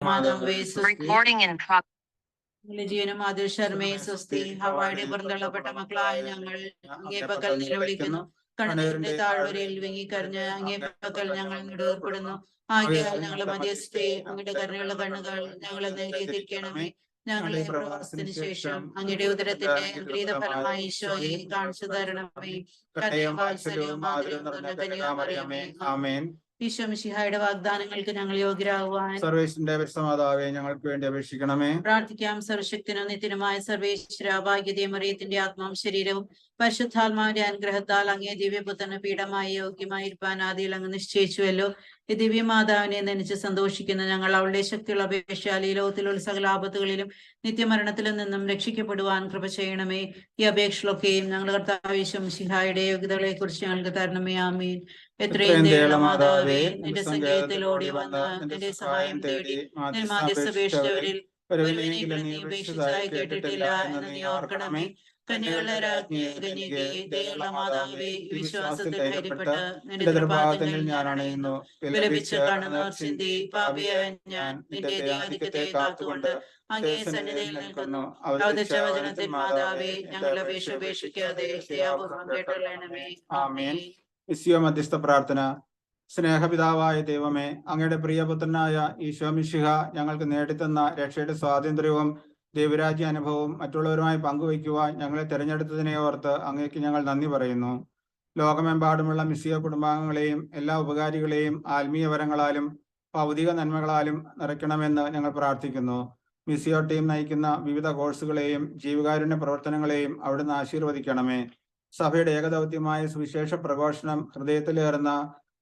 മാതാവേ സ്വസ്തി. ജീവനും ആദിൽ ശർമ്മയെ സ്വസ്തി. ഹവായുടെ പുറന്തള്ളപ്പെട്ട മക്കളായ ഞങ്ങൾ അങ്ങേ പക്കൽ നിലവിളിക്കുന്നു. കണ്ണീരിന്റെ താഴ്വരയിൽ വിങ്ങിക്കറിഞ്ഞ് അങ്ങേ പക്കൽ ഞങ്ങൾ നെടുവേർപ്പെടുന്നു. ആകയാൽ ഞങ്ങൾ മധ്യസ്ഥെ അങ്ങയുടെ കരുണയുള്ള കണ്ണുകൾ ഞങ്ങളെ നേരെ തിരിക്കണമേ. ഞങ്ങളെ പ്രവാസത്തിന് ശേഷം അങ്ങയുടെ ഉദരത്തിന്റെ വിപരീത ഫലമായി ഈശോയെ കാണിച്ചു തരണമേ. കരുണയും വാത്സല്യവും മാധുര്യവും നിറഞ്ഞ കന്യകാമറിയമേ, ആമേൻ. ഈശോ മിശിഹായുടെ വാഗ്ദാനങ്ങൾക്ക് ഞങ്ങൾ യോഗ്യരാകുവാൻ സർവേശ്വരന്റെ പരിശുദ്ധമാതാവേ ഞങ്ങൾക്ക് വേണ്ടി അപേക്ഷിക്കണമേ. പ്രാർത്ഥിക്കാം. സർവശക്തനും നിത്യനുമായ സർവേശ്വര ഭാഗ്യതേ മറിയത്തിന്റെ ആത്മാവും ശരീരവും പരിശുദ്ധാത്മാവിന്റെ അനുഗ്രഹത്താൽ അങ്ങേ ദിവ്യപുത്രന് പീഠമായി യോഗ്യമായിരിക്കാൻ ആദിയിൽ അങ്ങ് നിശ്ചയിച്ചുവല്ലോ. ഈ ദിവ്യമാതാവിനെ നനച്ച് സന്തോഷിക്കുന്ന ഞങ്ങൾ അവളുടെ ശക്തിയുള്ള അപേക്ഷയാൽ ഈ ലോകത്തിലുള്ള സകല ആപത്തുകളിലും നിത്യമരണത്തിലും നിന്നും രക്ഷിക്കപ്പെടുവാൻ കൃപ ചെയ്യണമേ. ഈ അപേക്ഷകളൊക്കെയും ഞങ്ങളുടെ കർത്താവ് ഈശോ മിശിഹായുടെ യോഗ്യതകളെ കുറിച്ച് ഞങ്ങൾക്ക് തരണമേ. ആമേൻ. എത്രയും ദയാളമാതാവേ, നിന്റെ സങ്കേതത്തിൽ ഓടി വന്ന് നിന്റെ സഹായം തേടി മാധ്യസ്ഥപേക്ഷിച്ചവരിൽ ഒരുവനെങ്കിലും ഉപേക്ഷിച്ചതായി കേട്ടിട്ടില്ല എന്ന് നീ ഓർക്കണമേ. കന്യകളുടെ രാജ്ഞി കന്യകേ, ദയയുള്ള മാതാവേ, വിശ്വാസത്തിൽ ധൈര്യപ്പെട്ട് നിന്റെ തൃപാദങ്ങളിൽ ഞാൻ അണയുന്നു. വിലപിച്ച് കണ്ണുനീർ ചിന്തി പാപിയായ ഞാൻ നിന്റെ ദയാധിക്യത്തെ കാത്തുകൊണ്ട് അങ്ങേ സന്നിധിയിൽ നിൽക്കുന്നു. അവതരിച്ച വചനത്തിൽ മാതാവേ, ഞങ്ങളുടെ അപേക്ഷ ഉപേക്ഷിക്കാതെ ദയാപൂർവം കേട്ടൊള്ളണമേ. ആമേൻ. ഈശോ മധ്യസ്ഥ പ്രാർത്ഥന. സ്നേഹപിതാവായ ദൈവമേ, അങ്ങയുടെ പ്രിയപുത്രനായ ഈശോ മിശിഹ ഞങ്ങൾക്ക് നേടിത്തന്ന രക്ഷയുടെ സ്വാതന്ത്ര്യവും ദൈവരാജ്യ അനുഭവവും മറ്റുള്ളവരുമായി പങ്കുവയ്ക്കുവാൻ ഞങ്ങളെ തിരഞ്ഞെടുത്തതിനെ ഓർത്ത് അങ്ങേക്ക് ഞങ്ങൾ നന്ദി പറയുന്നു. ലോകമെമ്പാടുമുള്ള മിശിഹ കുടുംബാംഗങ്ങളെയും എല്ലാ ഉപകാരികളെയും ആത്മീയ വരങ്ങളാലും ഭൗതിക നന്മകളാലും നിറയ്ക്കണമെന്ന് ഞങ്ങൾ പ്രാർത്ഥിക്കുന്നു. മിശിഹ ടീം നയിക്കുന്ന വിവിധ കോഴ്സുകളെയും ജീവകാരുണ്യ പ്രവർത്തനങ്ങളെയും അവിടുന്ന് ആശീർവദിക്കണമേ. സഭയുടെ ഏകദൗത്യമായ സുവിശേഷ പ്രഘോഷണം ഹൃദയത്തിലേറുന്ന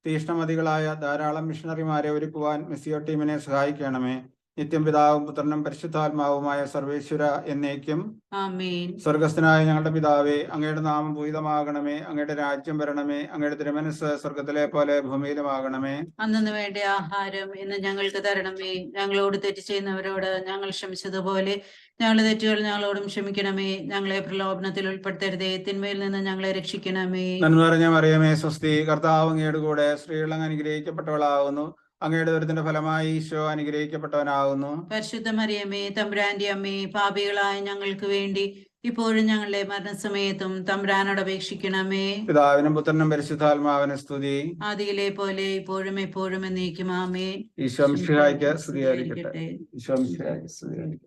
തീഷ്ണമതികളായ ധാരാളം മിഷണറിമാരെ ഒരുക്കുവാൻ മിസ്സിയോ ടീമിനെ സഹായിക്കണമേ. നിത്യം പിതാവും പുത്രനും പരിശുദ്ധാത്മാവുമായ സർവേശ്വര എന്നേക്കും ആമേൻ. സ്വർഗസ്ഥനായ ഞങ്ങളുടെ പിതാവേ, അങ്ങയുടെ നാമം പൂജിതമാകണമേ. അങ്ങയുടെ രാജ്യം വരണമേ. അങ്ങയുടെ തിരുമനസ്സ് സ്വർഗത്തിലെ പോലെ ഭൂമിയിലുമാകണമേ. അന്നു വേണ്ട ആഹാരം ഇന്ന് ഞങ്ങൾക്ക് തരണമേ. ഞങ്ങളോട് തെറ്റ് ചെയ്യുന്നവരോട് ഞങ്ങൾ ക്ഷമിച്ചതുപോലെ ഞങ്ങളുടെ തെറ്റുകൾ ഞങ്ങളോടും ക്ഷമിക്കണമേ. ഞങ്ങളെ പ്രലോഭനത്തിൽ ഉൾപ്പെടുത്തരുതേ, തിന്മയിൽ നിന്ന് ഞങ്ങളെ രക്ഷിക്കണമേ. നന്മ നിറഞ്ഞ മറിയമേ സ്വസ്തി. കർത്താവ് അങ്ങയുടെ കൂടെ സ്ത്രീകൾ അങ്ങ് അനുഗ്രഹിക്കപ്പെട്ടവളാകുന്നു. അങ്ങയുടെ ദുരിതത്തിന്റെ ഫലമായി ഈശോ അനുഗ്രഹിക്കപ്പെട്ടവനാകുന്നു. പരിശുദ്ധ മറിയമേ, തമ്പുരാന്റെ അമ്മേ, പാപികളായ ഞങ്ങൾക്ക് വേണ്ടി ഇപ്പോഴും ഞങ്ങളുടെ മരണസമയത്തും തമ്പുരാനോട് അപേക്ഷിക്കണമേ. പിതാവിനും പുത്രനും പരിശുദ്ധാത്മാവിനും സ്തുതി. ആദിയിലെ പോലെ ഇപ്പോഴും എപ്പോഴും എന്നേക്കും ആമേൻ. ഈശോ മിശിഹായ്ക്ക് സ്തുതിയായിരിക്കട്ടെ. ഈശോ മിശിഹായ്ക്ക് സ്തുതിയായിരിക്കട്ടെ.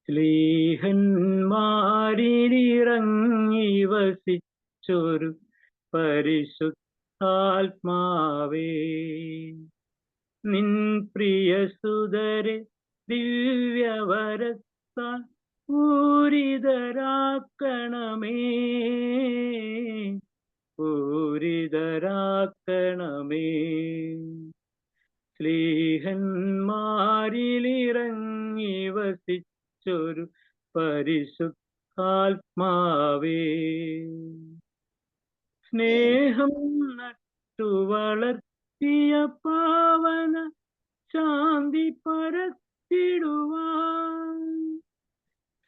ശ്ലീഹന്മാരിലിറങ്ങി വസിച്ചൊരു പരിശുദ്ധാത്മാവേ, നിൻ പ്രിയസുതരെ ദിവ്യവരത്താൽ പൂരിതരാക്കണമേ, പൂരിതരാക്കണമേ. ശ്ലീഹന്മാരിലിറങ്ങി വസിച്ചൊരു പരിശുദ്ധാത്മാവേ, സ്നേഹം നട്ടു വളർത്തിയ പാവന ശാന്തി പരത്തിടുവാൻ,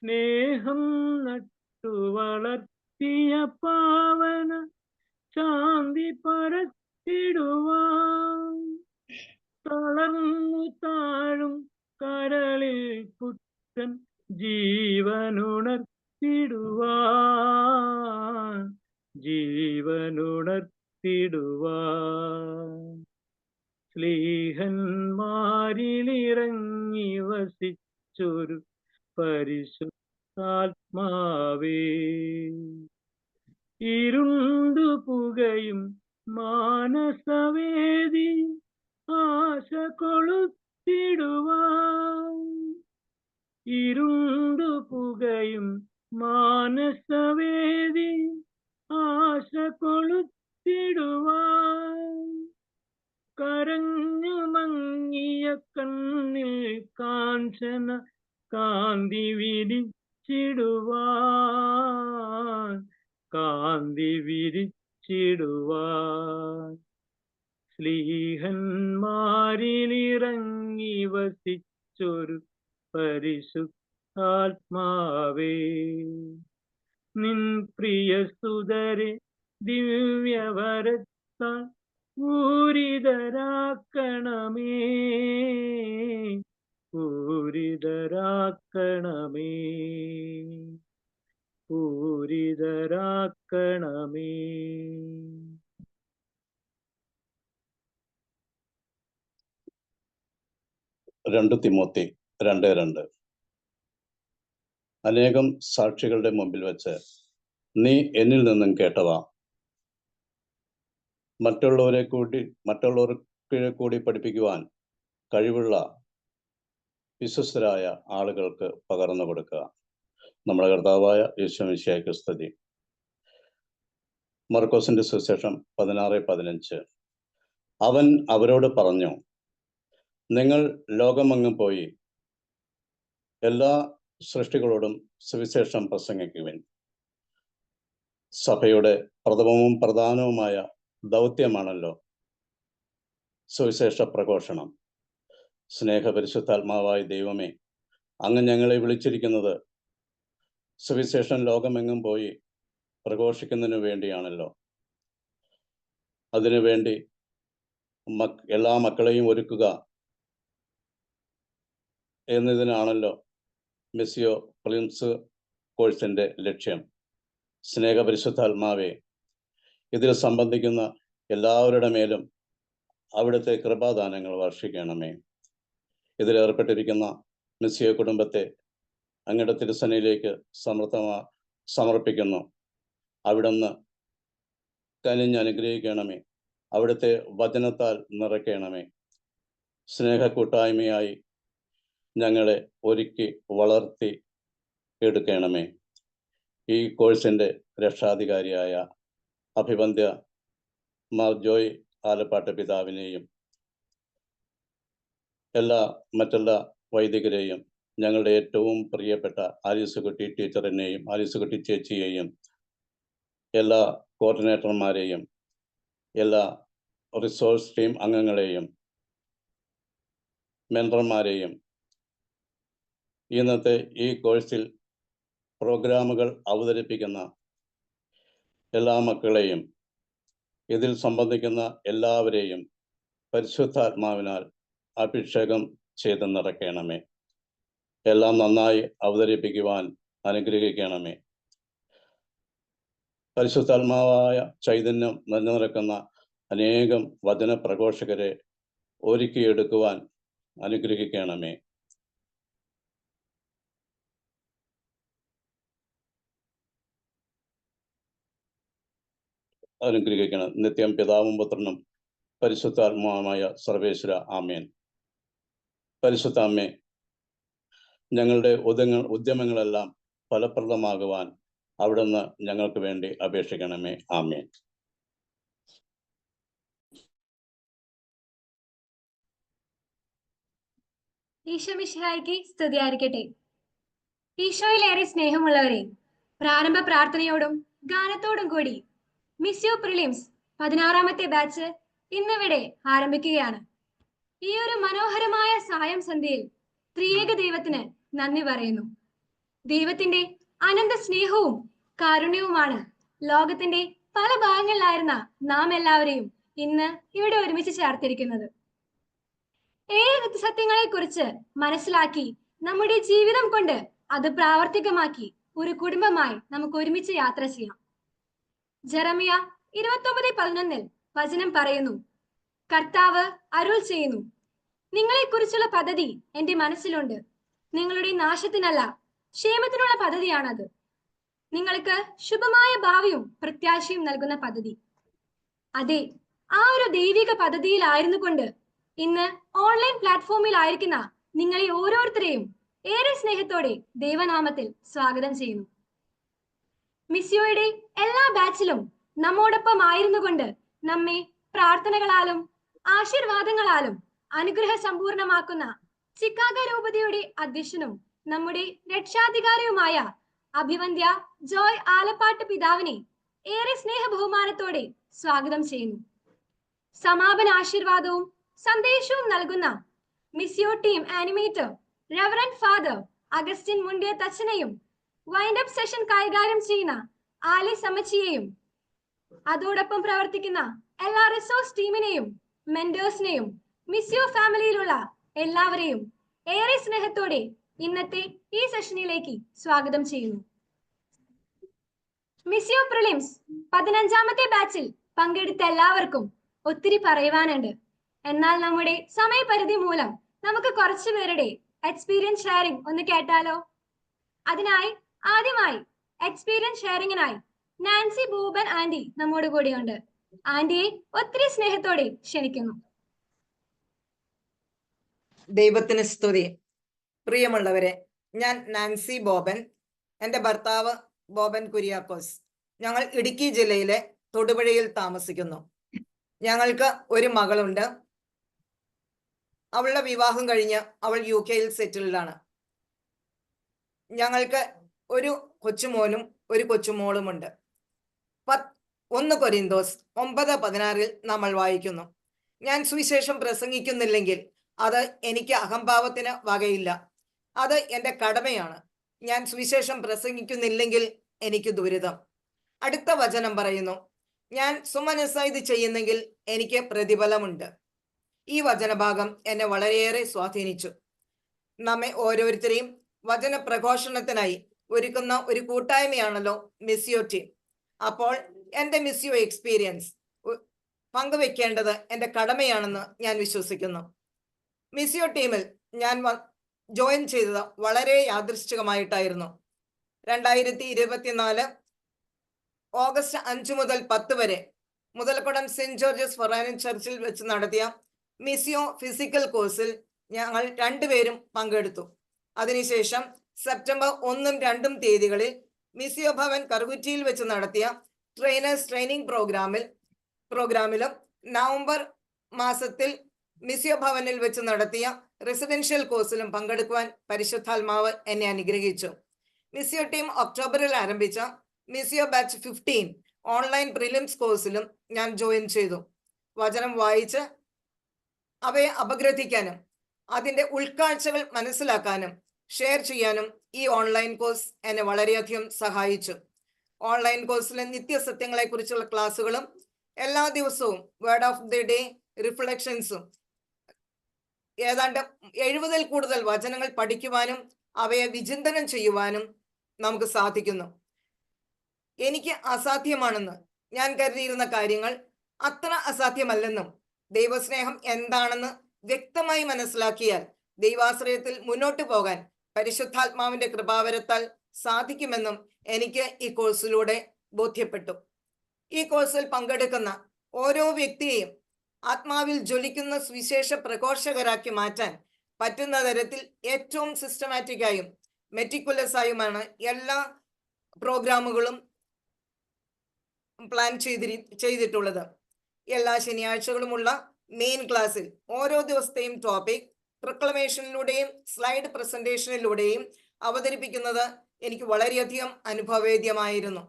സ്നേഹം നട്ടു വളർത്തിയ പാവന ശാന്തി പരത്തിടുവാൻ, തളർന്നു താഴും കരളിൽ പുത്തൻ ജീവനുണർത്തിടുവാൻ, ജീവനുണർത്തിടുവാൻ. ശ്ലീഹന്മാരിലിറങ്ങി വസിച്ചൊരു പരിശുദ്ധാത്മാവേ, ഇരുണ്ടു പുകയും മാനസവേദി ആശ കൊളുത്തിടുവാൻ, ഇരുണ്ടു പുകയും മാനസവേദി ആശ കൊളുത്തിടുവാൻ, കരഞ്ഞു മങ്ങിയ കണ്ണിൽ കാഞ്ചന കാന്തി വിരിച്ചിടുവാൻ, കാന്തി വിരിച്ചിടുവാൻ. ശ്ലീഹന്മാരിലിറങ്ങി വസിച്ചൊരു പരിശുദ്ധാത്മാവേ, നിൻ പ്രിയ സുതരെ ദിവ്യവരത്താൽ പൂരിതരാക്കണമേ, പൂരിതരാക്കണമേ, പൂരിതരാക്കണമേ. 2 തിമോത്തി 2:2. അനേകം സാക്ഷികളുടെ മുമ്പിൽ വെച്ച് നീ എന്നിൽ നിന്നും കേട്ടവ മറ്റുള്ളവർക്ക് കൂടി പഠിപ്പിക്കുവാൻ കഴിവുള്ള വിശ്വസ്തരായ ആളുകൾക്ക് പകർന്നു കൊടുക്കുക. നമ്മുടെ കർത്താവായ യേശുമിശിഹായ്ക്ക് സ്തുതി. മർക്കോസിന്റെ സുവിശേഷം 16:15. അവൻ അവരോട് പറഞ്ഞു, നിങ്ങൾ ലോകമെങ്ങും പോയി എല്ലാ സൃഷ്ടികളോടും സുവിശേഷം പ്രസംഗിക്കുവിൻ. സഭയുടെ പ്രഥമവും പ്രധാനവുമായ ദൗത്യമാണല്ലോ സുവിശേഷ പ്രഘോഷണം. സ്നേഹപരിശുദ്ധാത്മാവായ ദൈവമേ, അങ്ങ് ഞങ്ങളെ വിളിച്ചിരിക്കുന്നത് സുവിശേഷം ലോകമെങ്ങും പോയി പ്രഘോഷിക്കുന്നതിനു വേണ്ടിയാണല്ലോ. അതിനുവേണ്ടി എല്ലാ മക്കളെയും ഒരുക്കുക എന്നതിനാണല്ലോ മിസ്സിയോ പ്രിൻസ് കോഴ്സിന്റെ ലക്ഷ്യം. സ്നേഹപരിശുദ്ധാത്മാവേ, ഇതിൽ സംബന്ധിക്കുന്ന എല്ലാവരുടെ മേലും അവിടുത്തെ കൃപാദാനങ്ങൾ വർഷിക്കണമേ. ഇതിലേർപ്പെട്ടിരിക്കുന്ന മിസ്സിയോ കുടുംബത്തെ അങ്ങയുടെ തിരുസനയിലേക്ക് സമർപ്പിക്കുന്നു. അവിടുന്ന് കനിഞ്ഞ് അനുഗ്രഹിക്കണമേ. അവിടുത്തെ വചനത്താൽ നിറയ്ക്കണമേ. സ്നേഹ കൂട്ടായ്മയായി ഞങ്ങളെ ഒരുക്കി വളർത്തി എടുക്കണമേ. ഈ കോഴ്സിന്റെ രക്ഷാധികാരിയായ അഭിവന്ദ്യ മാർ ജോയ് ആലപ്പാട്ട് പിതാവിനെയും മറ്റെല്ലാ വൈദികരെയും ഞങ്ങളുടെ ഏറ്റവും പ്രിയപ്പെട്ട ആലീസുകുട്ടി ടീച്ചറിനെയും ആലീസുകുട്ടി ചേച്ചിയെയും എല്ലാ കോർഡിനേറ്റർമാരെയും എല്ലാ റിസോഴ്സ് ടീം അംഗങ്ങളെയും മെൻറ്റർമാരെയും ഇന്നത്തെ ഈ കോഴ്സിൽ പ്രോഗ്രാമുകൾ അവതരിപ്പിക്കുന്ന എല്ലാ മക്കളെയും ഇതിൽ സംബന്ധിക്കുന്ന എല്ലാവരെയും പരിശുദ്ധാത്മാവിനാൽ അഭിഷേകം ചെയ്ത് നിറയ്ക്കണമേ. എല്ലാം നന്നായി അവതരിപ്പിക്കുവാൻ അനുഗ്രഹിക്കണമേ. പരിശുദ്ധാത്മാവായ ചൈതന്യം നിലനിൽക്കുന്ന അനേകം വചന പ്രഘോഷകരെ ഒരുക്കിയെടുക്കുവാൻ അനുഗ്രഹിക്കണമേ. അനുഗ്രഹിക്കണം. നിത്യം പിതാവും പുത്രനും പരിശുദ്ധാത്മാവുമായ സർവേശ്വര ആമേൻ. പരിശുദ്ധ അമ്മേ, ഞങ്ങളുടെ ഉദ്യമങ്ങളെല്ലാം ഫലപ്രദമാകുവാൻ അവിടുന്ന് ഞങ്ങൾക്ക് വേണ്ടി അപേക്ഷിക്കണമേ. ആമേൻ. ഈശോമിശിഹായ്ക്ക് സ്തുതിയായിരിക്കട്ടെ. ഈശോയിലേറെ സ്നേഹമുള്ളവരെ, പ്രാരംഭ പ്രാർത്ഥനയോടും ഗാനത്തോടും കൂടി മിസ്സിയോ പ്രിലിംസ് 16ാമത്തെ ബാച്ച് ഇന്നിവിടെ ആരംഭിക്കുകയാണ്. ഈ ഒരു മനോഹരമായ സായം സന്ധ്യയിൽ ത്രിയേക ദൈവത്തിന് നന്ദി പറയുന്നു. ദൈവത്തിന്റെ അനന്ത സ്നേഹവും കാരുണ്യവുമാണ് ലോകത്തിന്റെ പല ഭാഗങ്ങളിലായിരുന്ന നാം എല്ലാവരെയും ഇന്ന് ഇവിടെ ഒരുമിച്ച് ചേർത്തിരിക്കുന്നത്. 7 നിത്യസത്യങ്ങളെ കുറിച്ച് മനസ്സിലാക്കി നമ്മുടെ ജീവിതം കൊണ്ട് അത് പ്രാവർത്തികമാക്കി ഒരു കുടുംബമായി നമുക്ക് ഒരുമിച്ച് യാത്ര ചെയ്യാം. ജെറമിയ 29:11 വചനം പറയുന്നു, കർത്താവ് അരുൾ ചെയ്യുന്നു, നിങ്ങളെക്കുറിച്ചുള്ള പദ്ധതി എന്റെ മനസ്സിലുണ്ട്, നിങ്ങളുടെ നാശത്തിനല്ല ക്ഷേമത്തിനുള്ള പദ്ധതിയാണത്, നിങ്ങൾക്ക് ശുഭമായ ഭാവിയും പ്രത്യാശയും നൽകുന്ന പദ്ധതി. അതെ, ആ ഒരു ദൈവിക പദ്ധതിയിലായിരുന്നു കൊണ്ട് ഇന്ന് ഓൺലൈൻ പ്ലാറ്റ്ഫോമിലായിരിക്കുന്ന നിങ്ങളെ ഓരോരുത്തരെയും ഏറെ സ്നേഹത്തോടെ ദൈവനാമത്തിൽ സ്വാഗതം ചെയ്യുന്നു. മിസ്സിയോയുടെ എല്ലാ ബാച്ചിലും നമ്മോടൊപ്പം ആയിരുന്നു കൊണ്ട് നമ്മെ പ്രാർത്ഥനകളാലും ആശീർവാദങ്ങളാലും അനുഗ്രഹ സമ്പൂർണമാക്കുന്ന ചിക്കാഗോ രൂപതയുടെ അധ്യക്ഷനും നമ്മുടെ രക്ഷാധികാരിയുമായ അഭിവന്ദ്യ ജോയ് ആലപ്പാട്ട് പിതാവിനെ ഏറെ സ്നേഹ ബഹുമാനത്തോടെ സ്വാഗതം ചെയ്യുന്നു. സമാപന ആശീർവാദവും സന്ദേശവും നൽകുന്ന Missio team animator reverend father Augustine മുണ്ടിയ തച്ചനെയും വൈൻഡ് അപ്പ് സെഷൻ കൈകാര്യം ചെയ്യുന്ന ആലിസ് അമ്മച്ചിയെയും അതോടൊപ്പം പ്രവർത്തിക്കുന്ന എല്ലാ റിസോഴ്സ് ടീമിനെയും മെന്റേഴ്സിനെയും മിസ് യു ഫാമിലിയിലുള്ള എല്ലാവരെയും ഏറെ സ്നേഹത്തോടെ ഇന്നത്തെ ഈ സെഷനിലേക്ക് സ്വാഗതം ചെയ്യുന്നു. മിസ് യു പ്രിലിംസ് 15ാമത്തെ ബാച്ചിൽ പങ്കെടുത്ത എല്ലാവർക്കും ഒത്തിരി പറയുവാനുണ്ട്. എന്നാൽ നമ്മുടെ സമയപരിധി മൂലം നമുക്ക് കുറച്ചു പേരുടെ എക്സ്പീരിയൻസ് ഷെയറിംഗ് ഒന്ന് കേട്ടാലോ? അതിനായി ആദ്യമായി എക്സ്പീരിയൻസ് ഷെയറിംഗിനായി നാൻസി ബൂബൻ ആന്റി നമ്മോട് കൂടെയുണ്ട്. ആന്റിയെ ഒത്തിരി സ്നേഹത്തോടെ ക്ഷണിക്കുന്നു. ദൈവത്തിന് സ്തുതി. പ്രിയമുള്ളവരെ, ഞാൻ നാൻസി ബോബൻ, എൻ്റെ ഭർത്താവ് ബോബൻ കുര്യാക്കോസ്. ഞങ്ങൾ ഇടുക്കി ജില്ലയിലെ തൊടുപുഴയിൽ താമസിക്കുന്നു. ഞങ്ങൾക്ക് ഒരു മകളുണ്ട്. അവളുടെ വിവാഹം കഴിഞ്ഞ് അവൾ UK സെറ്റിൽഡാണ്. ഞങ്ങൾക്ക് ഒരു കൊച്ചുമോനും ഒരു കൊച്ചുമോളുമുണ്ട്. 1 കൊരിന്തോസ് 9:16 നമ്മൾ വായിക്കുന്നു, ഞാൻ സുവിശേഷം പ്രസംഗിക്കുന്നില്ലെങ്കിൽ അത് എനിക്ക് അഹംഭാവത്തിന് വകയില്ല, അത് എൻ്റെ കടമയാണ്. ഞാൻ സുവിശേഷം പ്രസംഗിക്കുന്നില്ലെങ്കിൽ എനിക്ക് ദുരിതം. അടുത്ത വചനം പറയുന്നു, ഞാൻ സുമനസ്സായി ഇത് ചെയ്യുന്നെങ്കിൽ എനിക്ക് പ്രതിഫലമുണ്ട്. ഈ വചനഭാഗം എന്നെ വളരെയേറെ സ്വാധീനിച്ചു. നമ്മെ ഓരോരുത്തരെയും വചന പ്രഘോഷണത്തിനായി ഒരുക്കുന്ന ഒരു കൂട്ടായ്മയാണല്ലോ മിസ്യോ ടീം. അപ്പോൾ എൻ്റെ മിസ്യോ എക്സ്പീരിയൻസ് പങ്കുവെക്കേണ്ടത് എൻ്റെ കടമയാണെന്ന് ഞാൻ വിശ്വസിക്കുന്നു. മിസ്യോ ടീമിൽ ഞാൻ ജോയിൻ ചെയ്തത് വളരെ യാദൃശ്ചികമായിട്ടായിരുന്നു. 2024 ഓഗസ്റ്റ് 5 മുതൽ 10 വരെ മുതലക്കുളം സെന്റ് ജോർജസ് ഫൊറാനൻ ചർച്ചിൽ വെച്ച് നടത്തിയ മിസ്യോ ഫിസിക്കൽ കോഴ്സിൽ ഞങ്ങൾ 2 പേരും പങ്കെടുത്തു. അതിനുശേഷം സെപ്റ്റംബർ 1ഉം 2ഉം തീയതികളിൽ മിസ്യോ ഭവൻ കറുകുറ്റിയിൽ വെച്ച് നടത്തിയ ട്രെയിനേഴ്സ് ട്രെയിനിങ് പ്രോഗ്രാമിലും നവംബർ മാസത്തിൽ മിസ്യോ ഭവനിൽ വെച്ച് നടത്തിയ റെസിഡൻഷ്യൽ കോഴ്സിലും പങ്കെടുക്കുവാൻ പരിശുദ്ധാത്മാവ് എന്നെ അനുഗ്രഹിച്ചു. മിസ്യോ ടീം ഒക്ടോബറിൽ ആരംഭിച്ച മിസ്യോ ബാച്ച് 15 ഓൺലൈൻ പ്രിലിംസ് കോഴ്സിലും ഞാൻ ജോയിൻ ചെയ്തു. വചനം വായിച്ച് അവയെ അപഗ്രഥിക്കാനും അതിൻ്റെ ഉൾക്കാഴ്ചകൾ മനസ്സിലാക്കാനും ഷെയർ ചെയ്യാനും ഈ ഓൺലൈൻ കോഴ്സ് എന്നെ വളരെയധികം സഹായിച്ചു. ഓൺലൈൻ കോഴ്സിലെ നിത്യസത്യങ്ങളെ കുറിച്ചുള്ള ക്ലാസ്സുകളും എല്ലാ ദിവസവും വേർഡ് ഓഫ് ദി ഡേ റിഫ്ലക്ഷൻസും ഏതാണ്ട് 70-ൽ കൂടുതൽ വചനങ്ങൾ പഠിക്കുവാനും അവയെ വിചിന്തനം ചെയ്യുവാനും നമുക്ക് സാധിക്കുന്നു. എനിക്ക് അസാധ്യമാണെന്ന് ഞാൻ കരുതിയിരുന്ന കാര്യങ്ങൾ അത്ര അസാധ്യമല്ലെന്നും ദൈവസ്നേഹം എന്താണെന്ന് വ്യക്തമായി മനസ്സിലാക്കിയാൽ ദൈവാശ്രയത്തിൽ മുന്നോട്ട് പോകാൻ പരിശുദ്ധാത്മാവിന്റെ കൃപാവരത്താൽ സാധിക്കുമെന്നും എനിക്ക് ഈ കോഴ്സിലൂടെ ബോധ്യപ്പെട്ടു. ഈ കോഴ്സിൽ പങ്കെടുക്കുന്ന ഓരോ വ്യക്തിയെയും ആത്മാവിൽ ജ്വലിക്കുന്ന സുവിശേഷ പ്രഘോഷകരാക്കി മാറ്റാൻ പറ്റുന്ന തരത്തിൽ ഏറ്റവും സിസ്റ്റമാറ്റിക്കായും മെറ്റിക്കുലസായുമാണ് എല്ലാ പ്രോഗ്രാമുകളും പ്ലാൻ ചെയ്തിട്ടുള്ളത്. എല്ലാ ശനിയാഴ്ചകളുമുള്ള മെയിൻ ക്ലാസ്സിൽ ഓരോ ദിവസത്തെയും ടോപ്പിക് പ്രൊക്ലമേഷനിലൂടെയും സ്ലൈഡ് പ്രസന്റേഷനിലൂടെയും അവതരിപ്പിക്കുന്നത് എനിക്ക് വളരെയധികം അനുഭവവേദ്യമായിരുന്നു.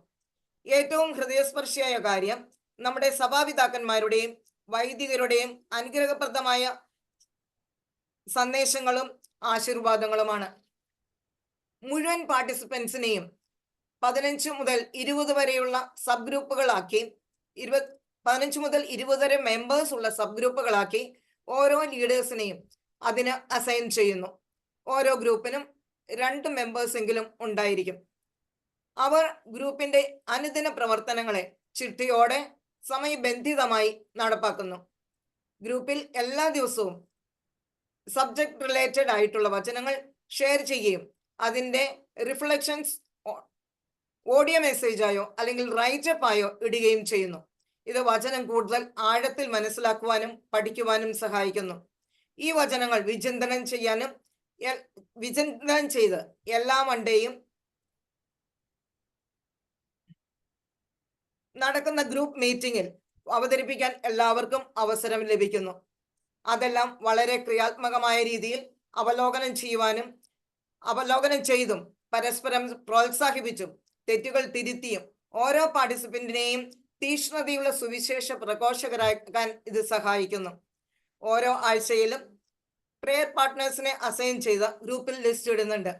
ഏറ്റവും ഹൃദയസ്പർശിയായ കാര്യം നമ്മുടെ സഭാപിതാക്കന്മാരുടെയും വൈദികരുടെയും അനുഗ്രഹപ്രദമായ സന്ദേശങ്ങളും ആശീർവാദങ്ങളുമാണ്. മുഴുവൻ പാർട്ടിസിപ്പൻസിനെയും 15 മുതൽ 20 വരെയുള്ള സബ് ഗ്രൂപ്പുകളാക്കി 15 മുതൽ 20 വരെ മെമ്പേഴ്സ് ഉള്ള സബ് ഗ്രൂപ്പുകളാക്കി ഓരോ ലീഡേഴ്സിനെയും അതിന് അസൈൻ ചെയ്യുന്നു. ഓരോ ഗ്രൂപ്പിനും 2 മെമ്പേഴ്സ് എങ്കിലും ഉണ്ടായിരിക്കും. അവർ ഗ്രൂപ്പിന്റെ അനുദിന പ്രവർത്തനങ്ങളെ ചിട്ടയോടെ സമയബന്ധിതമായി നടപ്പാക്കുന്നു. ഗ്രൂപ്പിൽ എല്ലാ ദിവസവും സബ്ജക്ട് റിലേറ്റഡ് ആയിട്ടുള്ള വചനങ്ങൾ ഷെയർ ചെയ്യുകയും അതിൻ്റെ റിഫ്ലക്ഷൻസ് ഓഡിയോ മെസ്സേജായോ അല്ലെങ്കിൽ റൈറ്റപ്പ് ആയോ ഇടുകയും ചെയ്യുന്നു. ഇത് വചനം കൂടുതൽ ആഴത്തിൽ മനസ്സിലാക്കുവാനും പഠിക്കുവാനും സഹായിക്കുന്നു. ഈ വചനങ്ങൾ വിചിന്തനം ചെയ്ത് എല്ലാ മൺഡേയും നടക്കുന്ന ഗ്രൂപ്പ് മീറ്റിംഗിൽ അവതരിപ്പിക്കാൻ എല്ലാവർക്കും അവസരം ലഭിക്കുന്നു. അതെല്ലാം വളരെ ക്രിയാത്മകമായ രീതിയിൽ അവലോകനം ചെയ്തും പരസ്പരം പ്രോത്സാഹിപ്പിച്ചും തെറ്റുകൾ തിരുത്തിയും ഓരോ പാർട്ടിസിപ്പന്റിനെയും തീക്ഷ്ണതയുള്ള സുവിശേഷ പ്രഘോഷകരാക്കാൻ ഇത് സഹായിക്കുന്നു. ഓരോ ആഴ്ചയിലും പ്രെയർ പാർട്ട്നേഴ്സിനെ അസൈൻ ചെയ്ത ഗ്രൂപ്പിൽ ലിസ്റ്റ് ഇടുന്നുണ്ട്.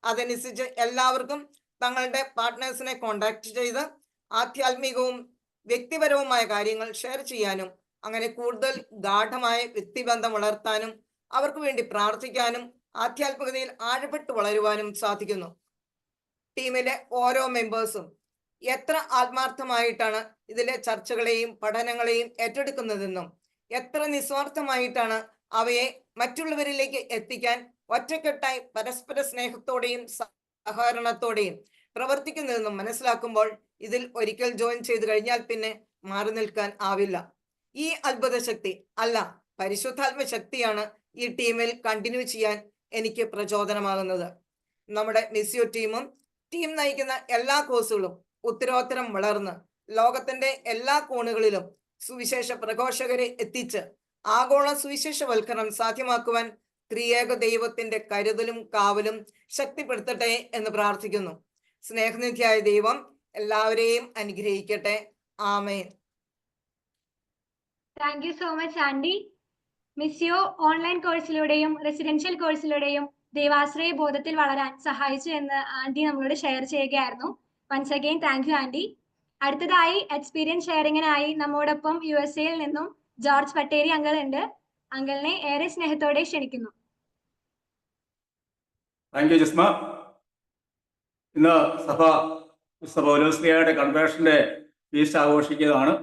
അതനുസരിച്ച് എല്ലാവർക്കും തങ്ങളുടെ പാർട്ട്നേഴ്സിനെ കോണ്ടാക്ട് ചെയ്ത് ആധ്യാത്മികവും വ്യക്തിപരവുമായ കാര്യങ്ങൾ ഷെയർ ചെയ്യാനും അങ്ങനെ കൂടുതൽ ഗാഠമായ വ്യക്തിബന്ധം വളർത്താനും അവർക്ക് വേണ്ടി പ്രാർത്ഥിക്കാനും ആധ്യാത്മികതയിൽ ആഴപ്പെട്ട് വളരുവാനും സാധിക്കുന്നു. ടീമിലെ ഓരോ മെമ്പേഴ്സും എത്ര ആത്മാർത്ഥമായിട്ടാണ് ഇതിലെ ചർച്ചകളെയും പഠനങ്ങളെയും ഏറ്റെടുക്കുന്നതെന്നും എത്ര നിസ്വാർത്ഥമായിട്ടാണ് അവയെ മറ്റുള്ളവരിലേക്ക് എത്തിക്കാൻ ഒറ്റക്കെട്ടായി പരസ്പര സ്നേഹത്തോടെയും സഹകരണത്തോടെയും പ്രവർത്തിക്കുന്നതെന്നും മനസ്സിലാക്കുമ്പോൾ ഇതിൽ ഒരിക്കൽ ജോയിൻ ചെയ്തു കഴിഞ്ഞാൽ പിന്നെ മാറി നിൽക്കാൻ ആവില്ല. ഈ അത്ഭുത ശക്തി അല്ല, പരിശുദ്ധാത്മ ശക്തിയാണ് ഈ ടീമിൽ കണ്ടിന്യൂ ചെയ്യാൻ എനിക്ക് പ്രചോദനമാകുന്നത്. നമ്മുടെ മിസ്യോ ടീമും ടീം നയിക്കുന്ന എല്ലാ കോഴ്സുകളും ഉത്തരോത്തരം വളർന്ന് ലോകത്തിന്റെ എല്ലാ കോണുകളിലും സുവിശേഷ പ്രഘോഷകരെ എത്തിച്ച് ആഗോള സുവിശേഷവൽക്കരണം സാധ്യമാക്കുവാൻ ത്രിയേക ദൈവത്തിന്റെ കരുതലും കാവലും ശക്തിപ്പെടുത്തട്ടെ എന്ന് പ്രാർത്ഥിക്കുന്നു. സ്നേഹനിധിയായ ദൈവം എല്ലാവരെയും അനുഗ്രഹിക്കട്ടെ. ആമേൻ. Thank you so much aunty. Missio online കോഴ്സിലൂടെയും റെസിഡൻഷ്യൽ കോഴ്സിലൂടെയും ദൈവാശ്രയ ബോധത്തിൽ വളരാൻ സഹായിച്ചു എന്ന് ആൻഡി നമ്മളോട് ഷെയർ ചെയ്യുകയായിരുന്നു. Once again thank you aunty. അടുത്തതായി എക്സ്പീരിയൻസ് ഷെയറിങ്ങിനായി നമ്മോടൊപ്പം USA നിന്നും ജോർജ് പട്ടേരി അങ്കിൾ ഉണ്ട്. അങ്കിളിനെ ഏറെ സ്നേഹത്തോടെ ക്ഷണിക്കുന്നു. Thank U Jisma. ഇന്ന് വിശുദ്ധ പൗലോസ്ലീഹയുടെ കൺവേർഷന്റെ ഫീസ്റ്റ് ആഘോഷിക്കുന്നതാണ്.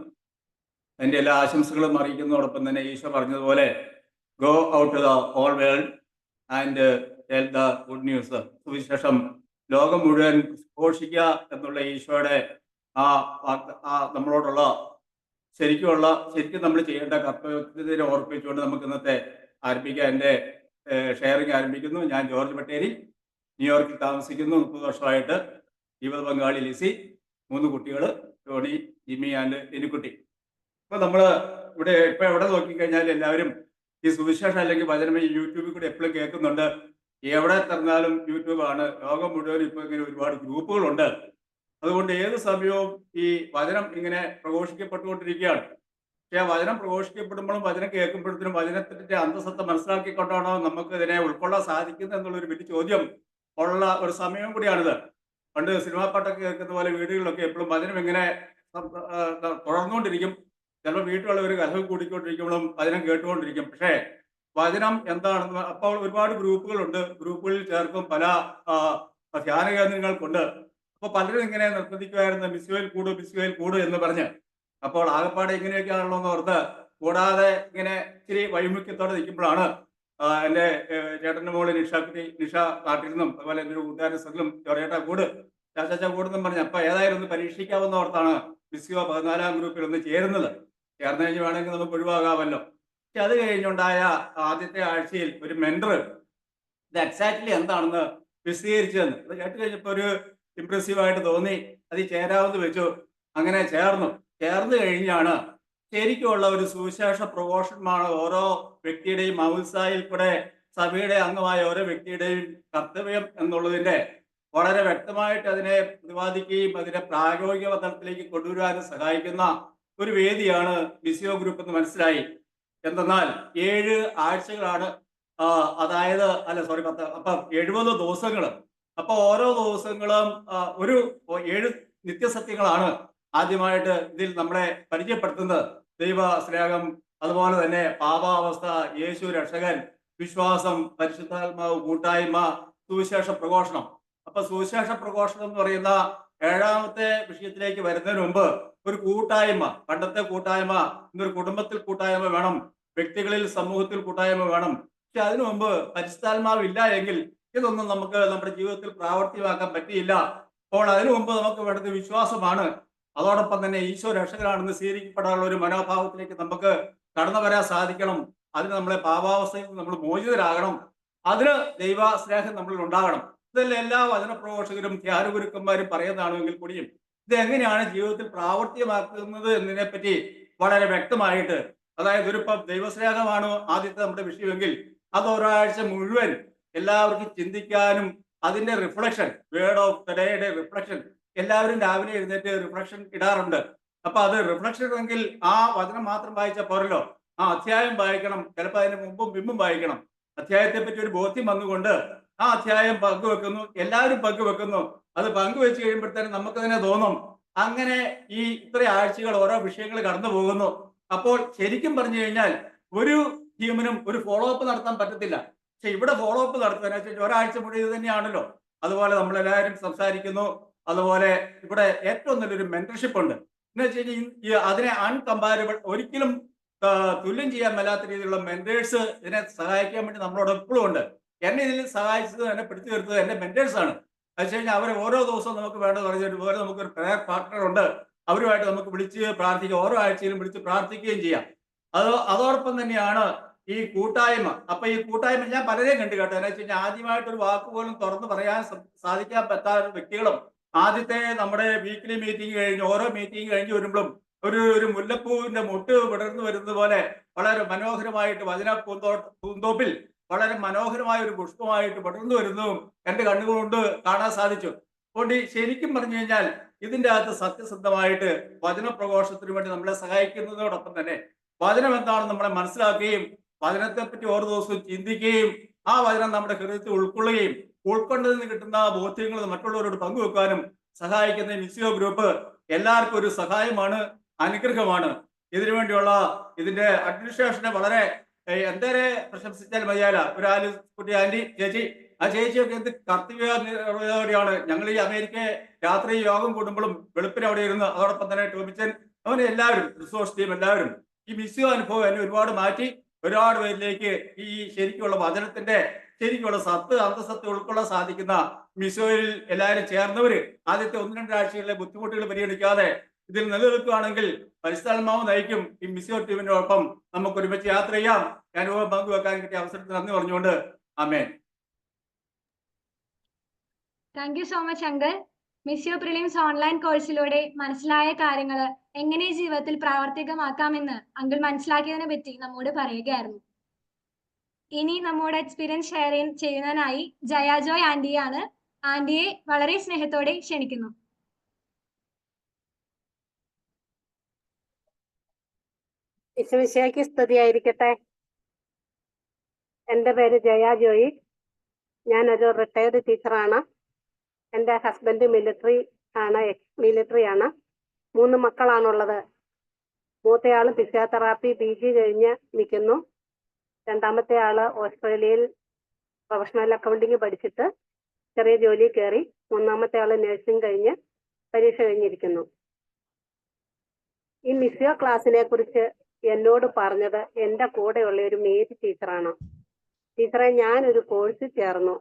അതിൻ്റെ എല്ലാ ആശംസകളും അറിയിക്കുന്നതോടൊപ്പം തന്നെ ഈശോ പറഞ്ഞതുപോലെ go out to the whole world and tell the good news. സുവിശേഷം ലോകം മുഴുവൻ ഘോഷിക്കുക എന്നുള്ള ഈശോയുടെ നമ്മളോടുള്ള ശരിക്കും നമ്മൾ ചെയ്യേണ്ട കർത്തവ്യത്തിനെ ഓർപ്പിച്ചുകൊണ്ട് നമുക്ക് ഇന്നത്തെ ആരംഭിക്കാം. എൻ്റെ ഷെയറിങ് ആരംഭിക്കുന്നു. ഞാൻ ജോർജ് പട്ടേരി, ന്യൂയോർക്കിൽ താമസിക്കുന്നു. 30 വർഷമായിട്ട്. ജീവിത പങ്കാളി ലിസി, 3 കുട്ടികൾ, ടോണി, ജിമ്മി ആൻഡ് എലിക്കുട്ടി. ഇപ്പൊ നമ്മൾ ഇപ്പൊ എവിടെ നോക്കിക്കഴിഞ്ഞാൽ എല്ലാവരും ഈ സുവിശേഷം അല്ലെങ്കിൽ വചനം ഈ യൂട്യൂബിൽ കൂടി എപ്പോഴും കേൾക്കുന്നുണ്ട്. എവിടെ തന്നാലും യൂട്യൂബാണ്. ലോകം മുഴുവൻ ഇപ്പൊ ഇങ്ങനെ ഒരുപാട് ഗ്രൂപ്പുകളുണ്ട്. അതുകൊണ്ട് ഏത് സമയവും ഈ വചനം ഇങ്ങനെ പ്രഘോഷിക്കപ്പെട്ടുകൊണ്ടിരിക്കുകയാണ്. പക്ഷെ ആ വചനം പ്രഘോഷിക്കപ്പെടുമ്പോഴും വചനം കേൾക്കുമ്പോഴത്തേനും വചനത്തിന്റെ അന്തസത്ത മനസ്സിലാക്കിക്കൊണ്ടാണോ നമുക്ക് ഇതിനെ ഉൾക്കൊള്ളാൻ സാധിക്കുന്നത് എന്നുള്ളൊരു വലിയ ചോദ്യം ഉള്ള ഒരു സമയം കൂടിയാണിത്. പണ്ട് സിനിമാ പാട്ടൊക്കെ കേൾക്കുന്ന പോലെ വീടുകളിലൊക്കെ എപ്പോഴും വചനം ഇങ്ങനെ തുടർന്നുകൊണ്ടിരിക്കും. ചിലപ്പോൾ വീട്ടിലുള്ളവർ കലഹം കൂടിക്കൊണ്ടിരിക്കുമ്പോഴും വചനം കേട്ടുകൊണ്ടിരിക്കും. പക്ഷേ വചനം എന്താണെന്ന് അപ്പോൾ ഒരുപാട് ഗ്രൂപ്പുകളുണ്ട്. ഗ്രൂപ്പുകളിൽ ചേർക്കും, പല ധ്യാന കേന്ദ്രങ്ങൾക്കുണ്ട്. അപ്പൊ പലരും ഇങ്ങനെ നിർബന്ധിക്കുമായിരുന്നു മിസ്യോയിൽ കൂടു എന്ന് പറഞ്ഞ്. അപ്പോൾ ആകപ്പാടെ ഇങ്ങനെയൊക്കെയാണല്ലോ എന്ന് ഓർത്ത് കൂടാതെ ഇങ്ങനെ ഇച്ചിരി വൈമുഖ്യത്തോടെ നിൽക്കുമ്പോഴാണ് എൻ്റെ ചേട്ടൻ്റെ മോള് നിഷ നാട്ടിൽ നിന്നും അതുപോലെ എൻ്റെ ഒരു കൂട്ടുകാരൻ സകലും ചോറേട്ടാ ചാച്ചാ കൂടുന്നും പറഞ്ഞ് അപ്പൊ ഏതായാലും ഒന്ന് പരീക്ഷിക്കാവുന്ന ഓർത്താണ് മിസ്യോ 14ാം ഗ്രൂപ്പിൽ ഒന്ന് ചേരുന്നത്. ചേർന്ന് കഴിഞ്ഞ് വേണമെങ്കിൽ നമുക്ക് ഒഴിവാകാമല്ലോ. പക്ഷെ അത് കഴിഞ്ഞുണ്ടായ ആദ്യത്തെ ആഴ്ചയിൽ ഒരു മെന്റർ ഇത് എക്സാക്ട്ലി എന്താണെന്ന് വിശദീകരിച്ചു തന്നു. അത് കേട്ട് കഴിഞ്ഞപ്പോൾ ഒരു ഇംപ്രസീവായിട്ട് തോന്നി. അത് ചേരാമെന്ന് വെച്ചു. അങ്ങനെ ചേർന്ന് കഴിഞ്ഞാണ് ശരിക്കുമുള്ള ഒരു സുവിശേഷ പ്രഘോഷണമാണ് ഓരോ വ്യക്തിയുടെയും മൗസായിൽ കൂടെ സഭയുടെ അംഗമായ ഓരോ വ്യക്തിയുടെയും കർത്തവ്യം എന്നുള്ളതിന്റെ വളരെ വ്യക്തമായിട്ട് അതിനെ പ്രതിപാദിക്കുകയും അതിനെ പ്രായോഗിക തലത്തിലേക്ക് കൊണ്ടുവരാനും സഹായിക്കുന്ന ഒരു വേദിയാണ് മിസ്യോ ഗ്രൂപ്പ് എന്ന് മനസ്സിലായി. എന്തെന്നാൽ 7 ആഴ്ചകളാണ്, അതായത് 70 ദിവസങ്ങൾ. അപ്പൊ ഓരോ ദിവസങ്ങളും ഒരു 7 നിത്യസത്യങ്ങളാണ് ആദ്യമായിട്ട് ഇതിൽ നമ്മളെ പരിചയപ്പെടുത്തുന്നത്. ദൈവ സ്നേഹം, അതുപോലെ തന്നെ പാപാവസ്ഥ, യേശു രക്ഷകൻ, വിശ്വാസം, പരിശുദ്ധാത്മാവ്, കൂട്ടായ്മ, സുവിശേഷ പ്രഘോഷണം. അപ്പൊ സുവിശേഷ പ്രഘോഷണം എന്ന് പറയുന്ന 7ാമത്തെ വിഷയത്തിലേക്ക് വരുന്നതിന് മുമ്പ് ഒരു കൂട്ടായ്മ, പണ്ടത്തെ കൂട്ടായ്മ, ഇന്നൊരു കുടുംബത്തിൽ കൂട്ടായ്മ വേണം, വ്യക്തികളിൽ സമൂഹത്തിൽ കൂട്ടായ്മ വേണം. പക്ഷെ അതിനു മുമ്പ് പരിശുദ്ധാത്മാവ് ഇല്ല എങ്കിൽ ഇതൊന്നും നമുക്ക് നമ്മുടെ ജീവിതത്തിൽ പ്രാവർത്തികമാക്കാൻ പറ്റിയില്ല. അപ്പോൾ അതിനു മുമ്പ് നമുക്ക് വേണ്ടത് വിശ്വാസമാണ്. അതോടൊപ്പം തന്നെ ഈശോ രക്ഷകനാണെന്ന് സ്വീകരിക്കപ്പെടാനുള്ള ഒരു മനോഭാവത്തിലേക്ക് നമുക്ക് കടന്നു വരാൻ സാധിക്കണം. അതിന് നമ്മളെ പാപാവസ്ഥയിൽ നമ്മൾ മോചിതരാകണം. അതിന് ദൈവ സ്നേഹം നമ്മളിൽ ഉണ്ടാകണം. ഇതെല്ലാം എല്ലാ വചനപ്രഘോഷകരും ധ്യാനഗുരുക്കന്മാരും പറയുന്നതാണെങ്കിൽ കൂടിയും ഇത് എങ്ങനെയാണ് ജീവിതത്തിൽ പ്രാവർത്തികമാക്കുന്നത് എന്നതിനെപ്പറ്റി വളരെ വ്യക്തമായിട്ട്, അതായത് ഒരിപ്പം ദൈവസ്നേഹമാണ് ആദ്യത്തെ നമ്മുടെ വിഷയമെങ്കിൽ അത് ഒരാഴ്ച മുഴുവൻ എല്ലാവർക്കും ചിന്തിക്കാനും അതിന്റെ റിഫ്ലക്ഷൻ, വേർഡ് ഓഫ് ദ ഡേയുടെ റിഫ്ലക്ഷൻ, എല്ലാവരും രാവിലെ എഴുന്നേറ്റ് റിഫ്ലക്ഷൻ ഇടാറുണ്ട്. അപ്പൊ അത് റിഫ്ലക്ഷൻ എങ്കിൽ ആ വചനം മാത്രം വായിച്ചാൽ പോരല്ലോ, ആ അധ്യായം വായിക്കണം. ചിലപ്പോൾ അതിന് മുമ്പും പിമ്പും വായിക്കണം. അധ്യായത്തെ പറ്റി ഒരു ബോധ്യം വന്നുകൊണ്ട് ആ അധ്യായം പങ്കുവെക്കുന്നു, എല്ലാവരും പങ്കുവെക്കുന്നു. അത് പങ്കുവെച്ച് കഴിയുമ്പോഴത്തേനും നമുക്ക് തന്നെ തോന്നും അങ്ങനെ ഈ ഇത്ര ആഴ്ചകൾ ഓരോ വിഷയങ്ങൾ കടന്നു പോകുന്നു. അപ്പോൾ ശരിക്കും പറഞ്ഞു കഴിഞ്ഞാൽ ഒരു ടീമിനും ഒരു ഫോളോ അപ്പ് നടത്താൻ പറ്റത്തില്ല. പക്ഷെ ഇവിടെ ഫോളോ അപ്പ് നടത്താൻ ഒരാഴ്ച മുഴുവൻ ഇത് തന്നെയാണല്ലോ. അതുപോലെ നമ്മളെല്ലാവരും സംസാരിക്കുന്നു. അതുപോലെ ഇവിടെ ഏറ്റവും നല്ലൊരു മെന്റർഷിപ്പ് ഉണ്ട്. എന്ന് വെച്ച് കഴിഞ്ഞാൽ അതിനെ അൺകമ്പാരബിൾ, ഒരിക്കലും തുല്യം ചെയ്യാൻ മേലാത്ത രീതിയിലുള്ള മെന്റേഴ്സ് ഇതിനെ സഹായിക്കാൻ വേണ്ടി നമ്മളോട് എപ്പോഴും ഉണ്ട്. എന്നെ ഇതിൽ സഹായിച്ചത്, എന്നെ പിടിച്ചു തീർത്തത് എന്റെ മെന്റേഴ്സ് ആണ്. അത് വെച്ച് കഴിഞ്ഞാൽ അവരെ ഓരോ ദിവസവും നമുക്ക് വേണ്ടത് പറഞ്ഞിട്ട് പോലെ നമുക്കൊരു പ്രയർ പാർട്ട്ണർ ഉണ്ട്. അവരുമായിട്ട് നമുക്ക് വിളിച്ച് പ്രാർത്ഥിക്കുക, ഓരോ ആഴ്ചയിലും വിളിച്ച് പ്രാർത്ഥിക്കുകയും ചെയ്യാം. അതോടൊപ്പം തന്നെയാണ് ഈ കൂട്ടായ്മ. അപ്പൊ ഈ കൂട്ടായ്മ ഞാൻ പലരെയും കണ്ടു കേട്ടോ. എന്ന് വെച്ച് കഴിഞ്ഞാൽ ആദ്യമായിട്ട് ഒരു വാക്ക് പോലും തുറന്ന് പറയാൻ സാധിക്കാൻ പറ്റാത്ത വ്യക്തികളും ആദ്യത്തെ നമ്മുടെ വീക്ക്ലി മീറ്റിംഗ് കഴിഞ്ഞ് ഓരോ മീറ്റിംഗ് കഴിഞ്ഞ് വരുമ്പോഴും ഒരു മുല്ലപ്പൂവിന്റെ മുട്ട് വിടർന്നു വരുന്നത് പോലെ വളരെ മനോഹരമായിട്ട് വചന പൂന്തോപ്പിൽ വളരെ മനോഹരമായ ഒരു പുഷ്പമായിട്ട് വിടർന്നു വരുന്നതും എന്റെ കണ്ണുകൊണ്ട് കാണാൻ സാധിച്ചു. അതുകൊണ്ട് ശരിക്കും പറഞ്ഞു കഴിഞ്ഞാൽ ഇതിന്റെ അകത്ത് സത്യസന്ധമായിട്ട് വചന പ്രഘോഷത്തിന് വേണ്ടി നമ്മളെ സഹായിക്കുന്നതോടൊപ്പം തന്നെ വചനം എന്താണെന്ന് നമ്മളെ മനസ്സിലാക്കുകയും വചനത്തെ പറ്റി ഓരോ ദിവസവും ചിന്തിക്കുകയും ആ വചനം നമ്മുടെ ഹൃദയത്തിൽ ഉൾക്കൊള്ളുകയും ഉൾക്കൊണ്ടതിൽ നിന്ന് കിട്ടുന്ന ബോധ്യങ്ങൾ മറ്റുള്ളവരോട് പങ്കുവെക്കാനും സഹായിക്കുന്ന മിസിയോ ഗ്രൂപ്പ് എല്ലാവർക്കും ഒരു സഹായമാണ്, അനുഗ്രഹമാണ്. ഇതിനുവേണ്ടിയുള്ള ഇതിന്റെ അഡ്മിനിസ്ട്രേഷനെ വളരെ എന്തേരെ പ്രശംസിച്ചാൽ മതിയാല. ഒരു കുട്ടി ആന്റി ചേച്ചി, ആ ചേച്ചിയൊക്കെ എന്ത് കർത്തവ്യമാണ്. ഞങ്ങൾ ഈ അമേരിക്ക രാത്രി യോഗം കൂടുമ്പോഴും വെളുപ്പിന് അവിടെ ഇരുന്ന്, അതോടൊപ്പം തന്നെ ടോമിച്ചൻ, അവന് എല്ലാവരും റിസോഴ്സ് ടീം എല്ലാവരും ഈ മിസിയോ അനുഭവം എന്നെ ഒരുപാട് മാറ്റി ഒരുപാട് പേരിലേക്ക് ഈ ശരിക്കുള്ള വചനത്തിന്റെ ശരിക്കുള്ള അന്തസത്ത് ഉൾക്കൊള്ളാൻ സാധിക്കുന്ന മിസോയിൽ എല്ലാവരും ചേർന്നവര് ആദ്യത്തെ 1-2 ആഴ്ചകളിലെ ബുദ്ധിമുട്ടുകൾ പരിഗണിക്കാതെ ഇതിൽ നിലനിൽക്കുകയാണെങ്കിൽ പരിശുദ്ധാത്മാവ് നയിക്കും. ഈ മിസിയോ ടീമിനോടൊപ്പം നമുക്ക് ഒരുമിച്ച് യാത്ര ചെയ്യാം. അനുഭവം പങ്കുവെക്കാൻ കിട്ടിയ അവസരത്തിൽ നന്ദി പറഞ്ഞുകൊണ്ട് ആമേൻ. Thank you so much uncle. Missio prelims online കോഴ്സിലൂടെ മനസ്സിലായ കാര്യങ്ങൾ എങ്ങനെ ജീവിതത്തിൽ പ്രാവർത്തികമാക്കാമെന്ന് അങ്കിൾ മനസ്സിലാക്കിയതിനെ പറ്റി നമ്മോട് പറയുകയായിരുന്നു. ഇനി നമ്മുടെ എക്സ്പീരിയൻസ് ഷെയർ ചെയ്യുന്നതിനായി ജയാജോയ് ആന്റിയാണ്. ആന്റിയെ വളരെ സ്നേഹത്തോടെ ക്ഷണിക്കുന്നു. ഈശോമിശിഹായ്ക്ക് സ്തുതിയായിരിക്കട്ടെ. എൻ്റെ പേര് ജയ ജോയി. ഞാനൊരു റിട്ടയർഡ് ടീച്ചറാണ്. എൻ്റെ ഹസ്ബൻഡ് മിലിറ്ററി ആണ്. 3 മക്കളാണുള്ളത്. മൂത്തയാൾ ഫിസിയോതെറാപ്പി PG കഴിഞ്ഞ് നിൽക്കുന്നു. രണ്ടാമത്തെ ആള് ഓസ്ട്രേലിയയിൽ പ്രൊഫഷണൽ അക്കൗണ്ടിങ് പഠിച്ചിട്ട് ചെറിയ ജോലി കയറി. 3-ാമത്തെ ആള് നഴ്സിംഗ് കഴിഞ്ഞ് പരീക്ഷ കഴിഞ്ഞിരിക്കുന്നു. ഈ മിസിയോ ക്ലാസ്സിനെ കുറിച്ച് എന്നോട് പറഞ്ഞത് എൻ്റെ കൂടെയുള്ള ഒരു മേരി ടീച്ചറാണ്. ടീച്ചറെ, ഞാനൊരു കോഴ്സിൽ ചേർന്നു.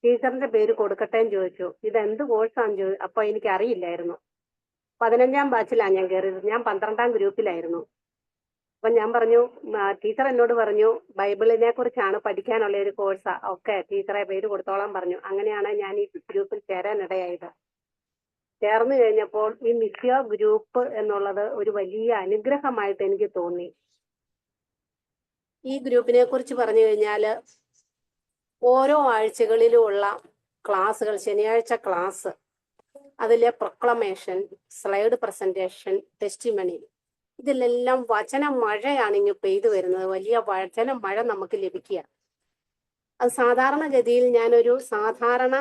ടീച്ചറിന്റെ പേര് കൊടുക്കട്ടെ എന്ന് ചോദിച്ചു. ഇതെന്ത് കോഴ്സാന്ന് ചോദിച്ചു. അപ്പൊ എനിക്ക് അറിയില്ലായിരുന്നു. 15-ാം ബാച്ചിലാണ് ഞാൻ കയറിയത്. ഞാൻ 12-ാം ഗ്രൂപ്പിലായിരുന്നു. അപ്പൊ ഞാൻ പറഞ്ഞു, ടീച്ചർ എന്നോട് പറഞ്ഞു ബൈബിളിനെ കുറിച്ചാണ് പഠിക്കാനുള്ള ഒരു കോഴ്സാ. ഓക്കെ, ടീച്ചറെ പേര് കൊടുത്തോളാൻ പറഞ്ഞു. അങ്ങനെയാണ് ഞാൻ ഈ ഗ്രൂപ്പിൽ ചേരാനിടയായത്. ചേർന്ന് കഴിഞ്ഞപ്പോൾ ഈ മിസിയോ ഗ്രൂപ്പ് എന്നുള്ളത് ഒരു വലിയ അനുഗ്രഹമായിട്ട് എനിക്ക് തോന്നി. ഈ ഗ്രൂപ്പിനെ കുറിച്ച് പറഞ്ഞു കഴിഞ്ഞാൽ ഓരോ ആഴ്ചകളിലുമുള്ള ക്ലാസ്സുകൾ, ശനിയാഴ്ച ക്ലാസ്, അതിലെ പ്രൊക്ലമേഷൻ, സ്ലൈഡ് പ്രസന്റേഷൻ, ടെസ്റ്റിമണി, ഇതിലെല്ലാം വചന മഴയാണ് ഇങ്ങ് പെയ്തു വരുന്നത്. വലിയ വചന മഴ നമുക്ക് ലഭിക്കുക. അത് സാധാരണഗതിയിൽ ഞാനൊരു സാധാരണ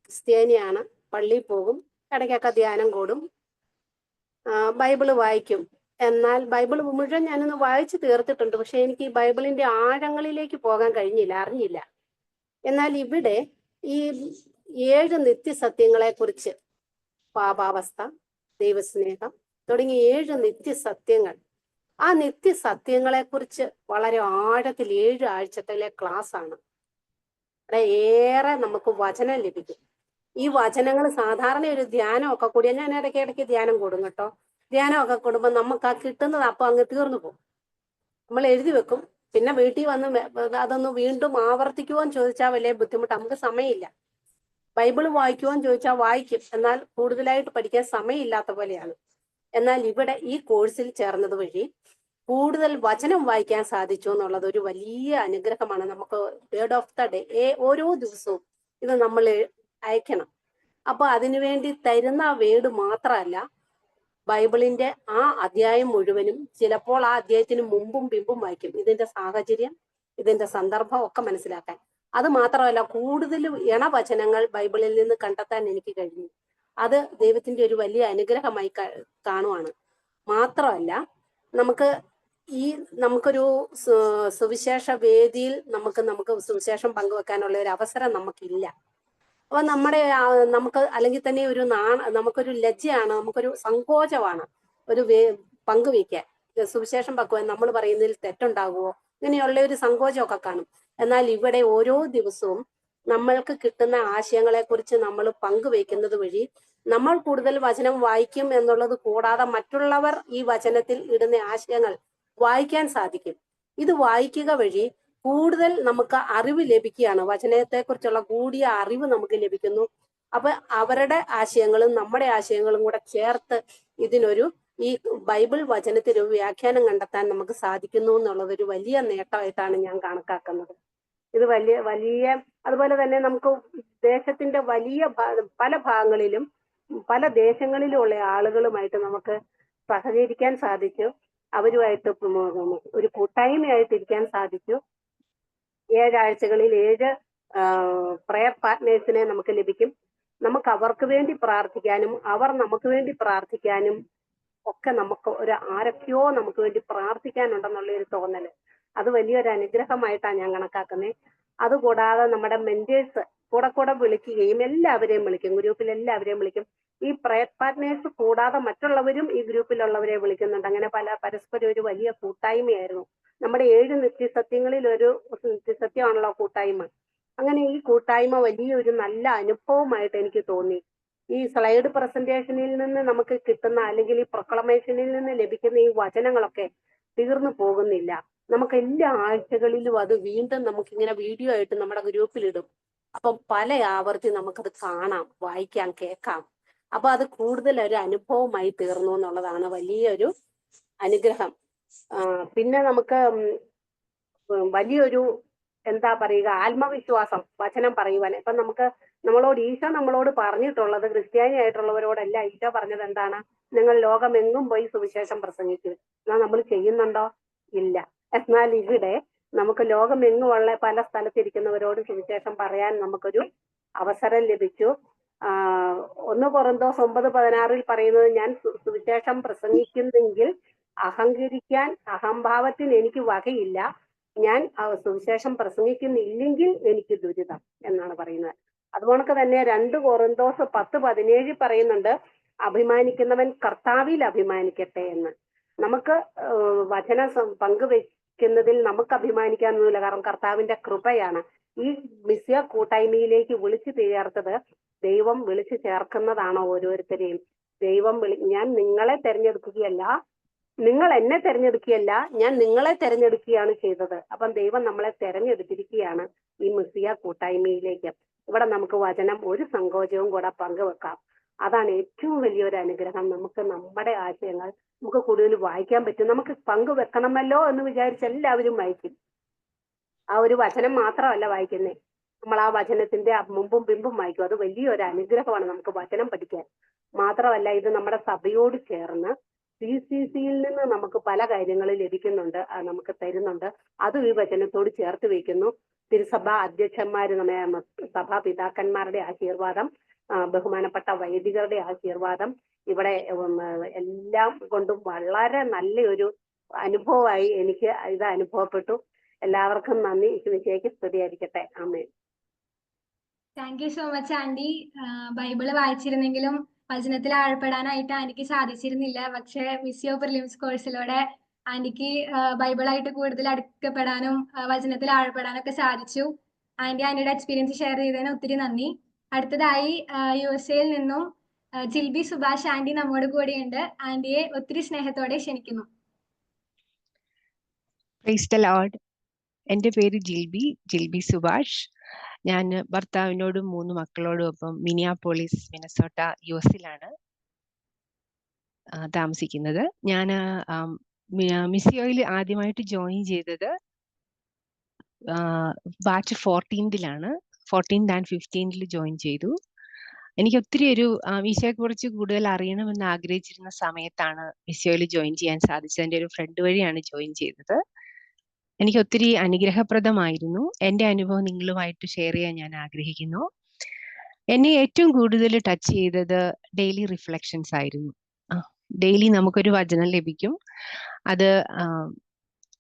ക്രിസ്ത്യാനിയാണ്. പള്ളിയിൽ പോകും, ഇടയ്ക്കൊക്കെ ധ്യാനം കൂടും, ബൈബിള് വായിക്കും. എന്നാൽ ബൈബിൾ മുഴുവൻ ഞാനൊന്ന് വായിച്ചു തീർത്തിട്ടുണ്ട്. പക്ഷെ എനിക്ക് ഈ ബൈബിളിന്റെ ആഴങ്ങളിലേക്ക് പോകാൻ അറിഞ്ഞില്ല. എന്നാൽ ഇവിടെ ഈ 7 നിത്യസത്യങ്ങളെ കുറിച്ച്, പാപാവസ്ഥ, ദൈവസ്നേഹം തുടങ്ങിയ 7 നിത്യസത്യങ്ങൾ, ആ നിത്യസത്യങ്ങളെ കുറിച്ച് വളരെ ആഴത്തിൽ 7 ആഴ്ചത്തിലെ ക്ലാസ് ആണ്. അവിടെ ഏറെ നമുക്ക് വചനം ലഭിക്കും. ഈ വചനങ്ങൾ സാധാരണ ഒരു ധ്യാനമൊക്കെ കൂടിയാൽ, ഞാൻ ഇടയ്ക്ക് ധ്യാനം കൂടും കേട്ടോ. ധ്യാനമൊക്കെ കൂടുമ്പോൾ നമുക്ക് ആ കിട്ടുന്നത് അപ്പം അങ്ങ് തീർന്നു പോകും. നമ്മൾ എഴുതി വെക്കും, പിന്നെ വീട്ടിൽ വന്ന് അതൊന്ന് വീണ്ടും ആവർത്തിക്കുമോ എന്ന് ചോദിച്ചാൽ വലിയ ബുദ്ധിമുട്ട്. നമുക്ക് സമയമില്ല. ബൈബിൾ വായിക്കുമോ എന്ന് ചോദിച്ചാൽ വായിക്കും, എന്നാൽ കൂടുതലായിട്ട് പഠിക്കാൻ സമയമില്ലാത്ത പോലെയാണ്. എന്നാൽ ഇവിടെ ഈ കോഴ്സിൽ ചേർന്നത് വഴി കൂടുതൽ വചനം വായിക്കാൻ സാധിച്ചു എന്നുള്ളത് ഒരു വലിയ അനുഗ്രഹമാണ്. നമുക്ക് വേർഡ് ഓഫ് ദ ഡേ ഓരോ ദിവസവും ഇത് നമ്മൾ അയക്കണം. അപ്പൊ അതിനുവേണ്ടി തരുന്ന വേർഡ് മാത്രമല്ല, ബൈബിളിന്റെ ആ അധ്യായം മുഴുവനും, ചിലപ്പോൾ ആ അധ്യായത്തിന് മുമ്പും പിമ്പും വായിക്കും. ഇതിന്റെ സാഹചര്യം, ഇതിന്റെ സന്ദർഭം ഒക്കെ മനസ്സിലാക്കാൻ. അത് മാത്രമല്ല കൂടുതൽ ഇണവചനങ്ങൾ ബൈബിളിൽ നിന്ന് കണ്ടെത്താൻ എനിക്ക് കഴിഞ്ഞു. അത് ദൈവത്തിന്റെ ഒരു വലിയ അനുഗ്രഹമായി കാണുവാണ്. മാത്രമല്ല നമുക്ക് നമുക്കൊരു സുവിശേഷ വേദിയിൽ നമുക്ക് സുവിശേഷം പങ്കുവെക്കാനുള്ള ഒരു അവസരം നമുക്കില്ല. അപ്പൊ നമുക്ക് അല്ലെങ്കിൽ തന്നെ നമുക്കൊരു ലജ്ജയാണ്, നമുക്കൊരു സങ്കോചമാണ് ഒരു പങ്കുവയ്ക്കാൻ, സുവിശേഷം പങ്കുവാൻ. നമ്മൾ പറയുന്നതിൽ തെറ്റുണ്ടാകുമോ, ഇങ്ങനെയുള്ള ഒരു സങ്കോചമൊക്കെ കാണും. എന്നാൽ ഇവിടെ ഓരോ ദിവസവും നമ്മൾക്ക് കിട്ടുന്ന ആശയങ്ങളെ കുറിച്ച് നമ്മൾ പങ്കുവയ്ക്കുന്നത് വഴി നമ്മൾ കൂടുതൽ വചനം വായിക്കും എന്നുള്ളത് കൂടാതെ മറ്റുള്ളവർ ഈ വചനത്തിൽ ഇടുന്ന ആശയങ്ങൾ വായിക്കാൻ സാധിക്കും. ഇത് വായിക്കുക വഴി കൂടുതൽ നമുക്ക് അറിവ് ലഭിക്കുകയാണ്, വചനത്തെക്കുറിച്ചുള്ള കൂടിയ അറിവ് നമുക്ക് ലഭിക്കുന്നു. അപ്പൊ അവരുടെ ആശയങ്ങളും നമ്മുടെ ആശയങ്ങളും കൂടെ ചേർത്ത് ഈ ബൈബിൾ വചനത്തിന് ഒരു വ്യാഖ്യാനം കണ്ടെത്താൻ നമുക്ക് സാധിക്കുന്നു എന്നുള്ളത് ഒരു വലിയ നേട്ടമായിട്ടാണ് ഞാൻ കണക്കാക്കുന്നത്. ഇത് വലിയ അതുപോലെ തന്നെ നമുക്ക് ദേശത്തിന്റെ പല ഭാഗങ്ങളിലും പല ദേശങ്ങളിലുമുള്ള ആളുകളുമായിട്ട് നമുക്ക് സഹകരിക്കാൻ സാധിച്ചു. അവരുമായിട്ട് ഒരു കൂട്ടായ്മയായിട്ട് ഇരിക്കാൻ സാധിച്ചു. 7 ആഴ്ചകളിൽ 7 പ്രയർ പാർട്ട്നേഴ്സിനെ നമുക്ക് ലഭിക്കും. നമുക്ക് അവർക്ക് വേണ്ടി പ്രാർത്ഥിക്കാനും അവർ നമുക്ക് വേണ്ടി പ്രാർത്ഥിക്കാനും ഒക്കെ നമുക്ക് ആരൊക്കെയോ നമുക്ക് വേണ്ടി പ്രാർത്ഥിക്കാനുണ്ടെന്നുള്ള ഒരു തോന്നല്, അത് വലിയൊരു അനുഗ്രഹമായിട്ടാണ് ഞാൻ കണക്കാക്കുന്നത്. അതുകൂടാതെ നമ്മുടെ മെന്റേഴ്സ് കൂടെ വിളിക്കുകയും എല്ലാവരെയും വിളിക്കും, ഗ്രൂപ്പിൽ എല്ലാവരെയും വിളിക്കും. ഈ പ്രയർ പാർട്ട്നേഴ്സ് കൂടാതെ മറ്റുള്ളവരും ഈ ഗ്രൂപ്പിലുള്ളവരെ വിളിക്കുന്നുണ്ട്. അങ്ങനെ പരസ്പരം ഒരു വലിയ കൂട്ടായ്മയായിരുന്നു. നമ്മുടെ 7 നിത്യസത്യങ്ങളിൽ ഒരു നിത്യസത്യമാണല്ലോ കൂട്ടായ്മ. അങ്ങനെ ഈ കൂട്ടായ്മ വലിയൊരു നല്ല അനുഭവമായിട്ട് എനിക്ക് തോന്നി. ഈ സ്ലൈഡ് പ്രസന്റേഷനിൽ നിന്ന് നമുക്ക് കിട്ടുന്ന അല്ലെങ്കിൽ ഈ പ്രൊക്ലമേഷനിൽ നിന്ന് ലഭിക്കുന്ന ഈ വചനങ്ങളൊക്കെ തീർന്നു പോകുന്നില്ല. നമുക്ക് എല്ലാ ആഴ്ചകളിലും അത് വീണ്ടും നമുക്കിങ്ങനെ വീഡിയോ ആയിട്ട് നമ്മുടെ ഗ്രൂപ്പിലിടും. അപ്പം പല ആവർത്തി നമുക്കത് കാണാം, വായിക്കാം, കേൾക്കാം. അപ്പൊ അത് കൂടുതൽ ഒരു അനുഭവമായി തീർന്നു എന്നുള്ളതാണ് വലിയൊരു അനുഗ്രഹം. പിന്നെ നമുക്ക് വലിയൊരു എന്താ പറയുക, ആത്മവിശ്വാസം വചനം പറയുവാൻ. ഇപ്പൊ ഈശോ നമ്മളോട് പറഞ്ഞിട്ടുള്ളത്, ക്രിസ്ത്യാനി ആയിട്ടുള്ളവരോടല്ല ഈശോ പറഞ്ഞത് എന്താണ്? നിങ്ങൾ ലോകമെങ്ങും പോയി സുവിശേഷം പ്രസംഗിക്കും. എന്നാൽ നമ്മൾ ചെയ്യുന്നുണ്ടോ? ഇല്ല. എന്നാൽ ഇവിടെ നമുക്ക് ലോകമെങ്ങുമുള്ള പല സ്ഥലത്തിരിക്കുന്നവരോട് സുവിശേഷം പറയാൻ നമുക്കൊരു അവസരം ലഭിച്ചു. 1 കൊറിന്തോസ് 9:16 പറയുന്നത്, ഞാൻ സുവിശേഷം പ്രസംഗിക്കുന്നെങ്കിൽ അഹങ്കരിക്കാൻ അഹംഭാവത്തിന് എനിക്ക് വകയില്ല, ഞാൻ സുവിശേഷം പ്രസംഗിക്കുന്നില്ലെങ്കിൽ എനിക്ക് ദുരിതം എന്നാണ് പറയുന്നത്. അതുകൊണ്ട് തന്നെ 2 കൊറിന്തോസ് 10:17 പറയുന്നുണ്ട്, അഭിമാനിക്കുന്നവൻ കർത്താവിൽ അഭിമാനിക്കട്ടെ എന്ന്. നമുക്ക് വചനം പങ്കുവെക്കുന്നതിൽ നമുക്ക് അഭിമാനിക്കാനൊന്നുമില്ല, കാരണം കർത്താവിന്റെ കൃപയാണ്. ഈ മിസ്യ കൂട്ടായ്മയിലേക്ക് വിളിച്ചു ചേർത്തത് ദൈവം വിളിച്ചു ചേർക്കുന്നതാണ് ഓരോരുത്തരെയും. ഞാൻ നിങ്ങളെ തെരഞ്ഞെടുക്കുകയല്ല, നിങ്ങൾ എന്നെ തെരഞ്ഞെടുക്കുകയല്ല, ഞാൻ നിങ്ങളെ തെരഞ്ഞെടുക്കുകയാണ് ചെയ്തത്. അപ്പം ദൈവം നമ്മളെ തെരഞ്ഞെടുത്തിരിക്കുകയാണ് ഈ മിസ്യ കൂട്ടായ്മയിലേക്ക്. ഇവിടെ നമുക്ക് വചനം ഒരു സങ്കോചവും കൂടെ പങ്കുവെക്കാം. അതാണ് ഏറ്റവും വലിയൊരു അനുഗ്രഹം. നമുക്ക് നമ്മുടെ ആശയങ്ങൾ നമുക്ക് കൂടുതൽ വായിക്കാൻ പറ്റും. നമുക്ക് പങ്കുവെക്കണമല്ലോ എന്ന് വിചാരിച്ച് എല്ലാവരും വായിക്കും. ആ ഒരു വചനം മാത്രമല്ല വായിക്കുന്നേ, നമ്മൾ ആ വചനത്തിന്റെ മുമ്പും പിമ്പും വായിക്കും. അത് വലിയൊരു അനുഗ്രഹമാണ് നമുക്ക് വചനം പഠിക്കാൻ. മാത്രമല്ല ഇത് നമ്മുടെ സഭയോട് ചേർന്ന് CCCയിൽ നിന്ന് നമുക്ക് പല കാര്യങ്ങളും ലഭിക്കുന്നുണ്ട്, നമുക്ക് തരുന്നുണ്ട്. അതും ഈ വചനത്തോട് ചേർത്ത് വയ്ക്കുന്നു. തിരുസഭാ അധ്യക്ഷന്മാര്, സഭാ പിതാക്കന്മാരുടെ ആശീർവാദം, ബഹുമാനപ്പെട്ട വൈദികരുടെ ആശീർവാദം, ഇവിടെ എല്ലാം കൊണ്ടും വളരെ നല്ലൊരു അനുഭവമായി എനിക്ക് ഇത് അനുഭവപ്പെട്ടു. എല്ലാവർക്കും നന്ദി. ഈശോയ്ക്ക് സ്തുതിയായിരിക്കട്ടെ. ആമേൻ. Thank you so much aunty. Bible വായിച്ചിരുന്നെങ്കിലും വചനത്തിൽ ആഴപ്പെടാനായിട്ട് ആന്റിക്ക് സാധിച്ചിരുന്നില്ല. പക്ഷെ മിസ്യോ പ്രിലിംസ് കോഴ്സിലൂടെ ആന്റിക്ക് ബൈബിളായിട്ട് കൂടുതൽ അടുക്കപ്പെടാനും വചനത്തിൽ ആഴപ്പെടാനൊക്കെ സാധിച്ചു. ആന്റിയുടെ എക്സ്പീരിയൻസ് ഷെയർ ചെയ്തതിന് ഒത്തിരി നന്ദി. അടുത്തതായി USA നിന്നും ജിൽബി സുഭാഷ് ആന്റി നമ്മോട് കൂടെയുണ്ട്. ആന്റിയെ ഒത്തിരി സ്നേഹത്തോടെ ക്ഷണിക്കുന്നു. Price the Lord. എൻ്റെ പേര് ജിൽബി സുഭാഷ്. ഞാൻ ഭർത്താവിനോടും 3 മക്കളോടും ഒപ്പം മിനിയാപോളിസ് മിനസോട്ട US-ലാണ് താമസിക്കുന്നത്. ഞാൻ മിസിയോയിൽ ആദ്യമായിട്ട് ജോയിൻ ചെയ്തത് batch 14th-ലാണ്. 14th and 15th join ചെയ്തു. എനിക്ക് ഒത്തിരി മിസിയോയെ കുറിച്ച് കൂടുതൽ അറിയണമെന്ന് ആഗ്രഹിച്ചിരുന്ന സമയത്താണ് മിസിയോയിൽ ജോയിൻ ചെയ്യാൻ സാധിച്ചത്. എൻ്റെ ഒരു ഫ്രണ്ട് വഴിയാണ് ജോയിൻ ചെയ്തത്. എനിക്ക് ഒത്തിരി അനുഗ്രഹപ്രദമായിരുന്നു. എൻ്റെ അനുഭവം നിങ്ങളുമായിട്ട് ഷെയർ ചെയ്യാൻ ഞാൻ ആഗ്രഹിക്കുന്നു. എന്നെ ഏറ്റവും കൂടുതൽ ടച്ച് ചെയ്തത് ഡെയിലി റിഫ്ലക്ഷൻസ് ആയിരുന്നു. ഡെയിലി നമുക്കൊരു വചനം ലഭിക്കും. അത്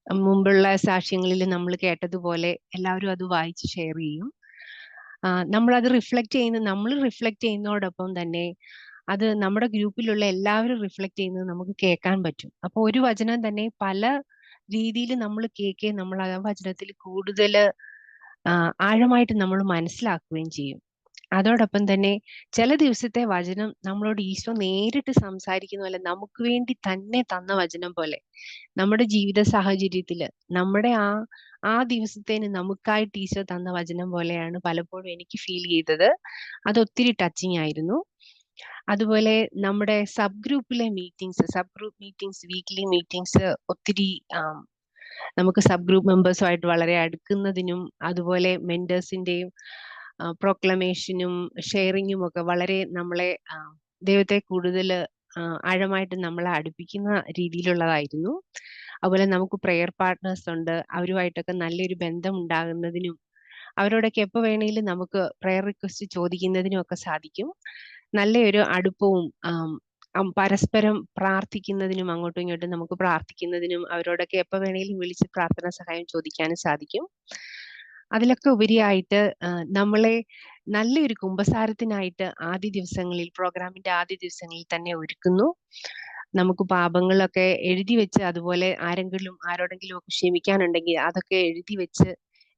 മുമ്പുള്ള സാക്ഷ്യങ്ങളിൽ നമ്മൾ കേട്ടതുപോലെ എല്ലാവരും അത് വായിച്ച് ഷെയർ ചെയ്യും. നമ്മളത് നമ്മൾ റിഫ്ലക്ട് ചെയ്യുന്നതോടൊപ്പം തന്നെ അത് നമ്മുടെ ഗ്രൂപ്പിലുള്ള എല്ലാവരും റിഫ്ലക്ട് ചെയ്യുന്നത് നമുക്ക് കേൾക്കാൻ പറ്റും. അപ്പോൾ ഒരു വചനം തന്നെ പല രീതിയിൽ നമ്മൾ കേൾക്കുകയും നമ്മൾ ആ വചനത്തിൽ കൂടുതൽ ആഴമായിട്ട് നമ്മൾ മനസ്സിലാക്കുകയും ചെയ്യും. അതോടൊപ്പം തന്നെ ചില ദിവസത്തെ വചനം നമ്മളോട് ഈശോ നേരിട്ട് സംസാരിക്കുന്ന പോലെ, നമുക്ക് വേണ്ടി തന്നെ തന്ന വചനം പോലെ, നമ്മുടെ ജീവിത സാഹചര്യത്തില് നമ്മുടെ ആ ദിവസത്തേന് നമുക്കായിട്ട് ഈശോ തന്ന വചനം പോലെയാണ് പലപ്പോഴും എനിക്ക് ഫീൽ ചെയ്തത്. അത് ഒത്തിരി ടച്ചിങ് ആയിരുന്നു. അതുപോലെ നമ്മുടെ sub group meetings, weekly meetings ഒത്തിരി നമുക്ക് സബ് ഗ്രൂപ്പ് മെമ്പേഴ്സുമായിട്ട് വളരെ അടുക്കുന്നതിനും അതുപോലെ മെന്റേഴ്സിന്റെയും പ്രൊക്ലമേഷനും ഷെയറിങ്ങും ഒക്കെ വളരെ നമ്മളെ ദൈവത്തെ കൂടുതൽ ആഴമായിട്ട് നമ്മളെ അടുപ്പിക്കുന്ന രീതിയിലുള്ളതായിരുന്നു. അതുപോലെ നമുക്ക് പ്രെയർ പാർട്ട്നേഴ്സ് ഉണ്ട്. അവരുമായിട്ടൊക്കെ നല്ലൊരു ബന്ധം ഉണ്ടാകുന്നതിനും അവരോടൊക്കെ എപ്പോൾ വേണമെങ്കിലും നമുക്ക് പ്രെയർ റിക്വസ്റ്റ് ചോദിക്കുന്നതിനും ഒക്കെ സാധിക്കും. നല്ലൊരു അടുപ്പവും പരസ്പരം പ്രാർത്ഥിക്കുന്നതിനും അങ്ങോട്ടും ഇങ്ങോട്ടും നമുക്ക് പ്രാർത്ഥിക്കുന്നതിനും അവരോടൊക്കെ എപ്പോൾ വേണമെങ്കിലും വിളിച്ച് പ്രാർത്ഥന സഹായം ചോദിക്കാനും സാധിക്കും. അതിലൊക്കെ ഉപരിയായിട്ട് നമ്മളെ നല്ലൊരു കുമ്പസാരത്തിനായിട്ട് പ്രോഗ്രാമിന്റെ ആദ്യ ദിവസങ്ങളിൽ തന്നെ ഒരുക്കുന്നു. നമുക്ക് പാപങ്ങളൊക്കെ എഴുതി വെച്ച്, അതുപോലെ ആരോടെങ്കിലും ഒക്കെ ക്ഷമിക്കാനുണ്ടെങ്കിൽ അതൊക്കെ എഴുതി വെച്ച്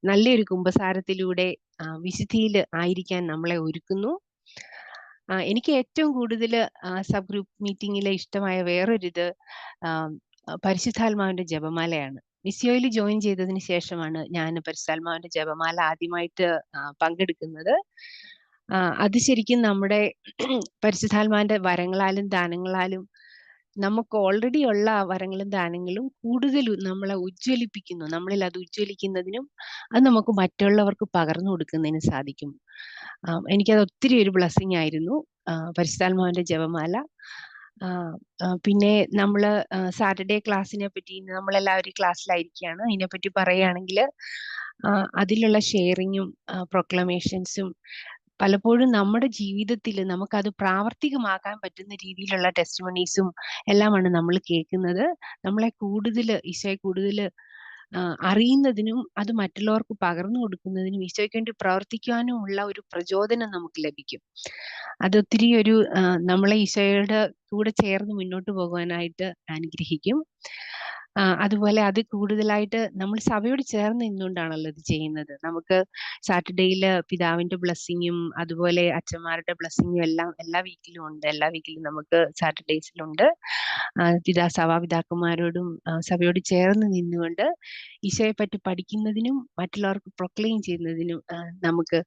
നല്ലൊരു കുമ്പസാരത്തിലൂടെ വിശുദ്ധിയിൽ ആയിരിക്കാൻ നമ്മളെ ഒരുക്കുന്നു. എനിക്ക് ഏറ്റവും കൂടുതൽ സബ് ഗ്രൂപ്പ് മീറ്റിംഗിലെ ഇഷ്ടമായ വേറൊരിത് പരിശുദ്ധാത്മാവിന്റെ ജപമാലയാണ്. മിസിയോയിൽ ജോയിൻ ചെയ്തതിന് ശേഷമാണ് ഞാൻ പരിശുദ്ധാത്മാവിന്റെ ജപമാല ആദ്യമായിട്ട് പങ്കെടുക്കുന്നത്. അത് ശരിക്കും നമ്മുടെ പരിശുദ്ധാത്മാവിന്റെ വരങ്ങളാലും ദാനങ്ങളാലും നമുക്ക് ഓൾറെഡി ഉള്ള വരങ്ങളും ദാനങ്ങളും കൂടുതൽ നമ്മളെ ഉജ്ജ്വലിപ്പിക്കുന്നു. നമ്മളിൽ അത് ഉജ്ജ്വലിക്കുന്നതിനും അത് നമുക്ക് മറ്റുള്ളവർക്ക് പകർന്നു കൊടുക്കുന്നതിനും സാധിക്കും. എനിക്കത് ഒത്തിരി ഒരു ബ്ലെസ്സിങ് ആയിരുന്നു പരിശുദ്ധാത്മാവിന്റെ ജപമാല. പിന്നെ നമ്മൾ സാറ്റർഡേ ക്ലാസ്സിനെ പറ്റി, നമ്മളെല്ലാവരും ക്ലാസ്സിലായിരിക്കുകയാണ്. അതിനെപ്പറ്റി പറയുകയാണെങ്കിൽ അതിലുള്ള ഷെയറിങ്ങും പ്രൊക്ലമേഷൻസും പലപ്പോഴും നമ്മുടെ ജീവിതത്തിൽ നമുക്കത് പ്രാവർത്തികമാക്കാൻ പറ്റുന്ന രീതിയിലുള്ള ടെസ്റ്റിമണീസും എല്ലാമാണ് നമ്മൾ കേൾക്കുന്നത്. നമ്മളെ ഈശോയെ കൂടുതൽ അറിയുന്നതിനും അത് മറ്റുള്ളവർക്ക് പകർന്നു കൊടുക്കുന്നതിനും ഈശോയ്ക്ക് വേണ്ടി പ്രവർത്തിക്കുവാനും ഉള്ള ഒരു പ്രചോദനം നമുക്ക് ലഭിക്കും. അതൊത്തിരി നമ്മളെ ഈശോയുടെ കൂടെ ചേർന്ന് മുന്നോട്ട് പോകുവാനായിട്ട് അനുഗ്രഹിക്കും. അതുപോലെ അത് കൂടുതലായിട്ട് നമ്മൾ സഭയോട് ചേർന്ന് നിന്നുകൊണ്ടാണല്ലോ ഇത് ചെയ്യുന്നത്. നമുക്ക് സാറ്റർഡേയിൽ പിതാവിന്റെ ബ്ലെസ്സിങ്ങും അതുപോലെ അച്ഛന്മാരുടെ ബ്ലെസ്സിങ്ങും എല്ലാം എല്ലാ വീക്കിലും ഉണ്ട്. എല്ലാ വീക്കിലും നമുക്ക് സാറ്റർഡേസിലുണ്ട്. സഭാപിതാക്കന്മാരോടും സഭയോട് ചേർന്ന് നിന്നുകൊണ്ട് ഈശോയെ പറ്റി പഠിക്കുന്നതിനും മറ്റുള്ളവർക്ക് പ്രൊക്ലെയിം ചെയ്യുന്നതിനും നമുക്ക്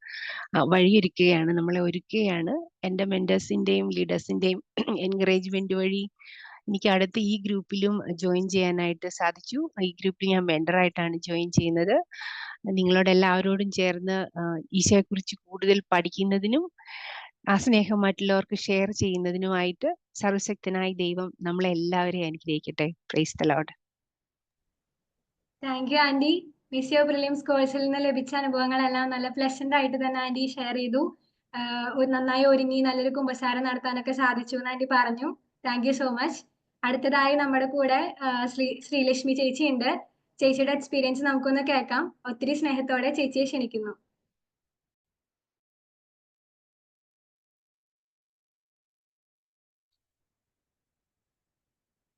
വഴിയൊരുക്കുകയാണ്, നമ്മളെ ഒരുക്കുകയാണ്. എൻ്റെ മെന്റേഴ്സിന്റെയും ലീഡേഴ്സിന്റെയും എൻകറേജ്മെന്റ് വഴി എനിക്ക് അടുത്ത് ഈ ഗ്രൂപ്പിലും ജോയിൻ ചെയ്യാനായിട്ട് സാധിച്ചു. ഈ ഗ്രൂപ്പിൽ ഞാൻ മെന്ററായിട്ടാണ് ജോയിൻ ചെയ്യുന്നത്. നിങ്ങളോട് എല്ലാവരോടും ചേർന്ന് ഈശോയെക്കുറിച്ച് കൂടുതൽ പഠിക്കുന്നതിനും ആ സ്നേഹം മറ്റുള്ളവർക്ക് ഷെയർ ചെയ്യുന്നതിനുമായിട്ട് സർവശക്തനായ ദൈവം നമ്മളെ എല്ലാവരെയും അനുഗ്രഹിക്കട്ടെ. Praise the lord. Thank you aunty. Missio prelims കോഴ്സിൽ നിന്ന് ലഭിച്ച അനുഭവങ്ങളെല്ലാം നല്ല പ്ലസന്റ് ആയിട്ട് തന്നെ ആന്റി ഷെയർ ചെയ്തു. നന്നായി ഒരുങ്ങി നല്ലൊരു കുമ്പസാരം നടത്താനൊക്കെ സാധിച്ചു എന്ന് ആന്റി പറഞ്ഞു. Thank you so much. അടുത്തതായി നമ്മുടെ കൂടെ ശ്രീലക്ഷ്മി ചേച്ചി ഉണ്ട്. ചേച്ചിയുടെ എക്സ്പീരിയൻസ് നമുക്കൊന്ന് കേൾക്കാം. ഒത്തിരി സ്നേഹത്തോടെ ചേച്ചിയെ ക്ഷണിക്കുന്നു.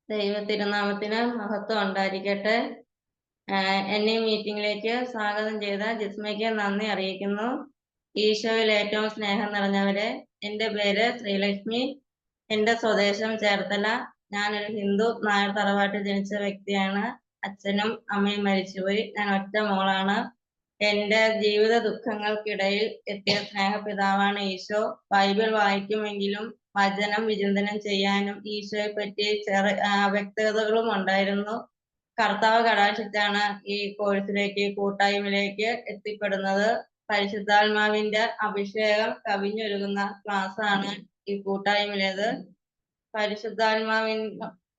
ദൈവത്തിരുനാമത്തിന് മഹത്വം ഉണ്ടായിരിക്കട്ടെ. എന്നെ മീറ്റിംഗിലേക്ക് സ്വാഗതം ചെയ്ത ജിസ്മയ്ക്ക് നന്ദി അറിയിക്കുന്നു. ഈശോയിൽ ഏറ്റവും സ്നേഹം നിറഞ്ഞവരെ, എൻ്റെ പേര് ശ്രീലക്ഷ്മി. എൻ്റെ സ്വദേശം ചേർത്തല. ഞാനൊരു ഹിന്ദു നായർ തറവാട്ടിൽ ജനിച്ച വ്യക്തിയാണ്. അച്ഛനും അമ്മയും മരിച്ചുപോയി. ഞാൻ ഒറ്റ മോളാണ്. എൻ്റെ ജീവിത ദുഃഖങ്ങൾക്കിടയിൽ എത്തിയ സ്നേഹപിതാവാണ് ഈശോ. ബൈബിൾ വായിക്കുമെങ്കിലും വചനം വിചിന്തനം ചെയ്യാനും ഈശോയെ പറ്റി വ്യക്തതകളും ഉണ്ടായിരുന്നു. കർത്താവ് കടാക്ഷിച്ചാണ് ഈ കോഴ്സിലേക്ക്, കൂട്ടായ്മയിലേക്ക് എത്തിപ്പെടുന്നത്. പരിശുദ്ധാത്മാവിന്റെ അഭിഷേകം കവിഞ്ഞൊരുകുന്ന ക്ലാസ്സാണ് ഈ കൂട്ടായ്മയിലേത്.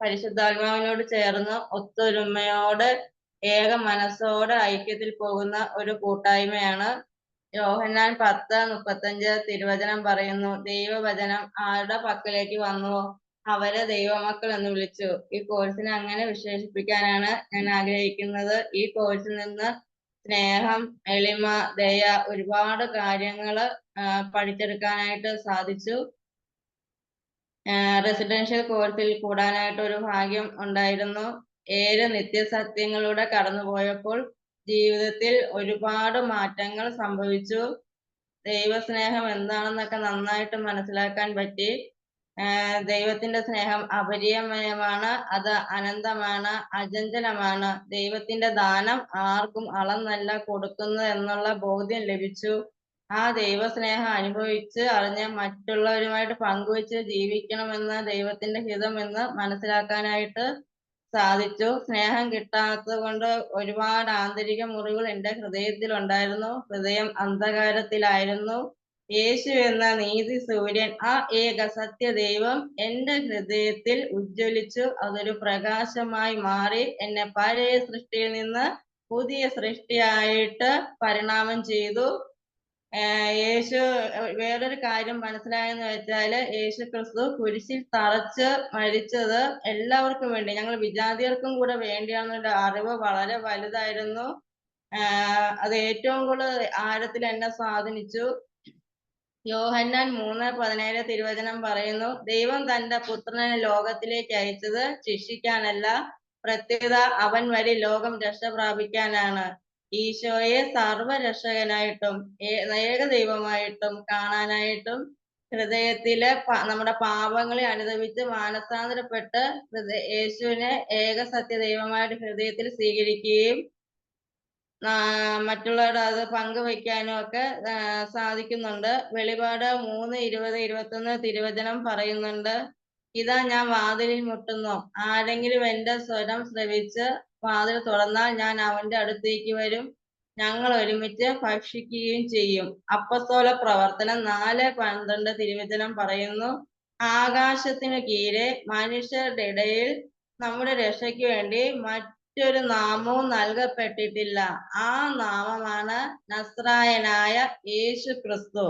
പരിശുദ്ധാത്മാവിനോട് ചേർന്ന് ഒത്തൊരുമയോടെ ഏക മനസ്സോടെ ഐക്യത്തിൽ പോകുന്ന ഒരു കൂട്ടായ്മയാണ്. യോഹന്നാൻ 10:35 തിരുവചനം പറയുന്നു, ദൈവവചനം ആരുടെ പക്കലേക്ക് വന്നുവോ അവരെ ദൈവമക്കൾ എന്ന് വിളിച്ചു. ഈ കോഴ്സിനെ അങ്ങനെ വിശേഷിപ്പിക്കാനാണ് ഞാൻ ആഗ്രഹിക്കുന്നത്. ഈ കോഴ്സിൽ നിന്ന് സ്നേഹം, എളിമ, ദയ, ഒരുപാട് കാര്യങ്ങള് പഠിച്ചെടുക്കാനായിട്ട് സാധിച്ചു. റെസിഡൻഷ്യൽ കോഴ്സിൽ കൂടാനായിട്ട് ഒരു ഭാഗ്യം ഉണ്ടായിരുന്നു. 7 നിത്യസത്യങ്ങളിലൂടെ കടന്നുപോയപ്പോൾ ജീവിതത്തിൽ ഒരുപാട് മാറ്റങ്ങൾ സംഭവിച്ചു. ദൈവസ്നേഹം എന്താണെന്നൊക്കെ നന്നായിട്ട് മനസ്സിലാക്കാൻ പറ്റി. ദൈവത്തിന്റെ സ്നേഹം അപരിമയമാണ്, അത് അനന്തമാണ്, അചഞ്ചലമാണ്. ദൈവത്തിന്റെ ദാനം ആർക്കും അളന്നല്ല കൊടുക്കുന്നത് എന്നുള്ള ബോധ്യം ലഭിച്ചു. ആ ദൈവസ്നേഹം അനുഭവിച്ച് അറിഞ്ഞ് മറ്റുള്ളവരുമായിട്ട് പങ്കുവെച്ച് ജീവിക്കണമെന്ന് ദൈവത്തിന്റെ ഹിതമെന്ന് മനസ്സിലാക്കാനായിട്ട് സാധിച്ചു. സ്നേഹം കിട്ടാത്തത് കൊണ്ട് ഒരുപാട് ആന്തരിക മുറിവുകൾ എൻ്റെ ഹൃദയത്തിൽ ഉണ്ടായിരുന്നു. ഹൃദയം അന്ധകാരത്തിലായിരുന്നു. യേശു എന്ന നീതി സൂര്യൻ, ആ ഏക സത്യ ദൈവം എൻ്റെ ഹൃദയത്തിൽ ഉജ്ജ്വലിച്ചു. അതൊരു പ്രകാശമായി മാറി എന്നെ പഴയ സൃഷ്ടിയിൽ നിന്ന് പുതിയ സൃഷ്ടിയായിട്ട് പരിണാമം ചെയ്തു. യേശു വേറൊരു കാര്യം മനസ്സിലായെന്ന് വെച്ചാല്, യേശു ക്രിസ്തു കുരിശിൽ തറച്ച് മരിച്ചത് എല്ലാവർക്കും വേണ്ടി, ഞങ്ങൾ വിജാതിയർക്കും കൂടെ വേണ്ടിയാണെന്നുള്ള അറിവ് വളരെ വലുതായിരുന്നു. അത് ഏറ്റവും കൂടുതൽ ആഴത്തിൽ എന്നെ സ്വാധീനിച്ചു. യോഹന്നാൻ 3:17 തിരുവചനം പറയുന്നു, ദൈവം തന്റെ പുത്രനെ ലോകത്തിലേക്ക് അയച്ചത് ശിക്ഷിക്കാനല്ല, പ്രത്യേകത അവൻ വഴി ലോകം രക്ഷ പ്രാപിക്കാനാണ്. ഈശോയെ സർവരക്ഷകനായിട്ടും ഏക ദൈവമായിട്ടും കാണാനായിട്ടും ഹൃദയത്തിലെ നമ്മുടെ പാപങ്ങളെ അനുദപിച്ച് മാനസാന്തരപ്പെട്ട് യേശുവിനെ ഏക സത്യ ദൈവമായിട്ട് ഹൃദയത്തിൽ സ്വീകരിക്കുകയും മറ്റുള്ളവരുടെ അത് പങ്കുവയ്ക്കാനും ഒക്കെ സാധിക്കുന്നുണ്ട്. വെളിപാട് 3:20-21 തിരുവചനം പറയുന്നുണ്ട്, ഇതാ ഞാൻ വാതിലിൽ മുട്ടുന്നു, ആരെങ്കിലും എൻ്റെ സ്വരം ശ്രവിച്ച് വാതിൽ തുറന്നാൽ ഞാൻ അവന്റെ അടുത്തേക്ക് വരും, ഞങ്ങൾ ഒരുമിച്ച് ഭക്ഷിക്കുകയും ചെയ്യും. അപ്പസ്തോല പ്രവർത്തനം 4:12 തിരുവചനം പറയുന്നു, ആകാശത്തിനു കീഴെ മനുഷ്യരുടെ ഇടയിൽ നമ്മുടെ രക്ഷയ്ക്ക് വേണ്ടി മറ്റൊരു നാമവും നൽകപ്പെട്ടിട്ടില്ല. ആ നാമമാണ് നസ്രായനായ യേശു ക്രിസ്തു.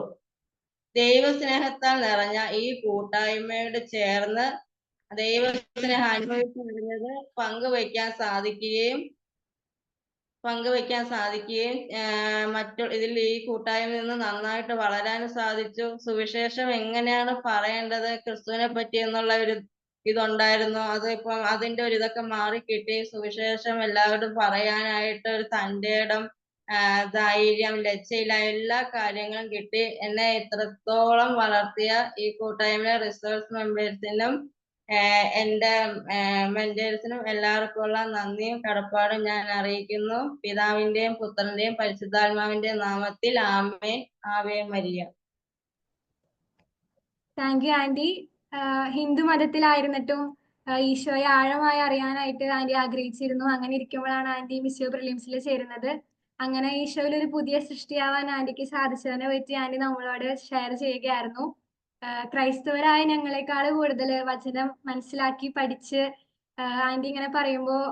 ദൈവസ്നേഹത്താൽ നിറഞ്ഞ ഈ കൂട്ടായ്മയോട് ചേർന്ന് ദൈവസ്നേഹം അനുഭവിച്ചു വരുന്നത് പങ്കുവയ്ക്കാൻ സാധിക്കുകയും ഇതിൽ ഈ കൂട്ടായ്മയിൽ നിന്ന് നന്നായിട്ട് വളരാനും സാധിച്ചു. സുവിശേഷം എങ്ങനെയാണ് പറയേണ്ടത് ക്രിസ്തുവിനെ പറ്റി എന്നുള്ള ഒരു ഇതുണ്ടായിരുന്നു. അത് ഇപ്പം അതിന്റെ ഒരു ഇതൊക്കെ മാറിക്കിട്ടി. സുവിശേഷം എല്ലാവരും പറയാനായിട്ട് ഒരു തൻ്റെ ഇടം, ധൈര്യം, ലജ്ജയില്ല, എല്ലാ കാര്യങ്ങളും കിട്ടി. എന്നെ ഇത്രത്തോളം വളർത്തിയ ഈ കൂട്ടായ്മയിലെ റിസോഴ്സ് മെമ്പേഴ്സിനും എൻ്റെ മെന്റേഴ്സിനും എല്ലാവർക്കും ഉള്ള നന്ദിയും കടപ്പാടും ഞാൻ അറിയിക്കുന്നു. പിതാവിന്റെയും പുത്രന്റെയും പരിശുദ്ധാത്മാവിന്റെയും നാമത്തിൽ ആമേൻ. ആവേ മരിയ. Thank you aunty. ഹിന്ദു മതത്തിലായിരുന്നിട്ടും ഈശോയെ ആഴമായി അറിയാനായിട്ട് ആന്റി ആഗ്രഹിച്ചിരുന്നു. അങ്ങനെ ഇരിക്കുമ്പോഴാണ് ആന്റി മിസ്യോ പ്രിലിംസിൽ ചേരുന്നത്. അങ്ങനെ ഈശോയിൽ ഒരു പുതിയ സൃഷ്ടിയാവാൻ ആന്റിക്ക് സാധിച്ചതിനെ പറ്റി ആന്റി നമ്മളോട് ഷെയർ ചെയ്യുകയായിരുന്നു. ക്രൈസ്തവരായ ഞങ്ങളെക്കാൾ കൂടുതൽ വചനം മനസ്സിലാക്കി പഠിച്ച് ആന്റി ഇങ്ങനെ പറയുമ്പോൾ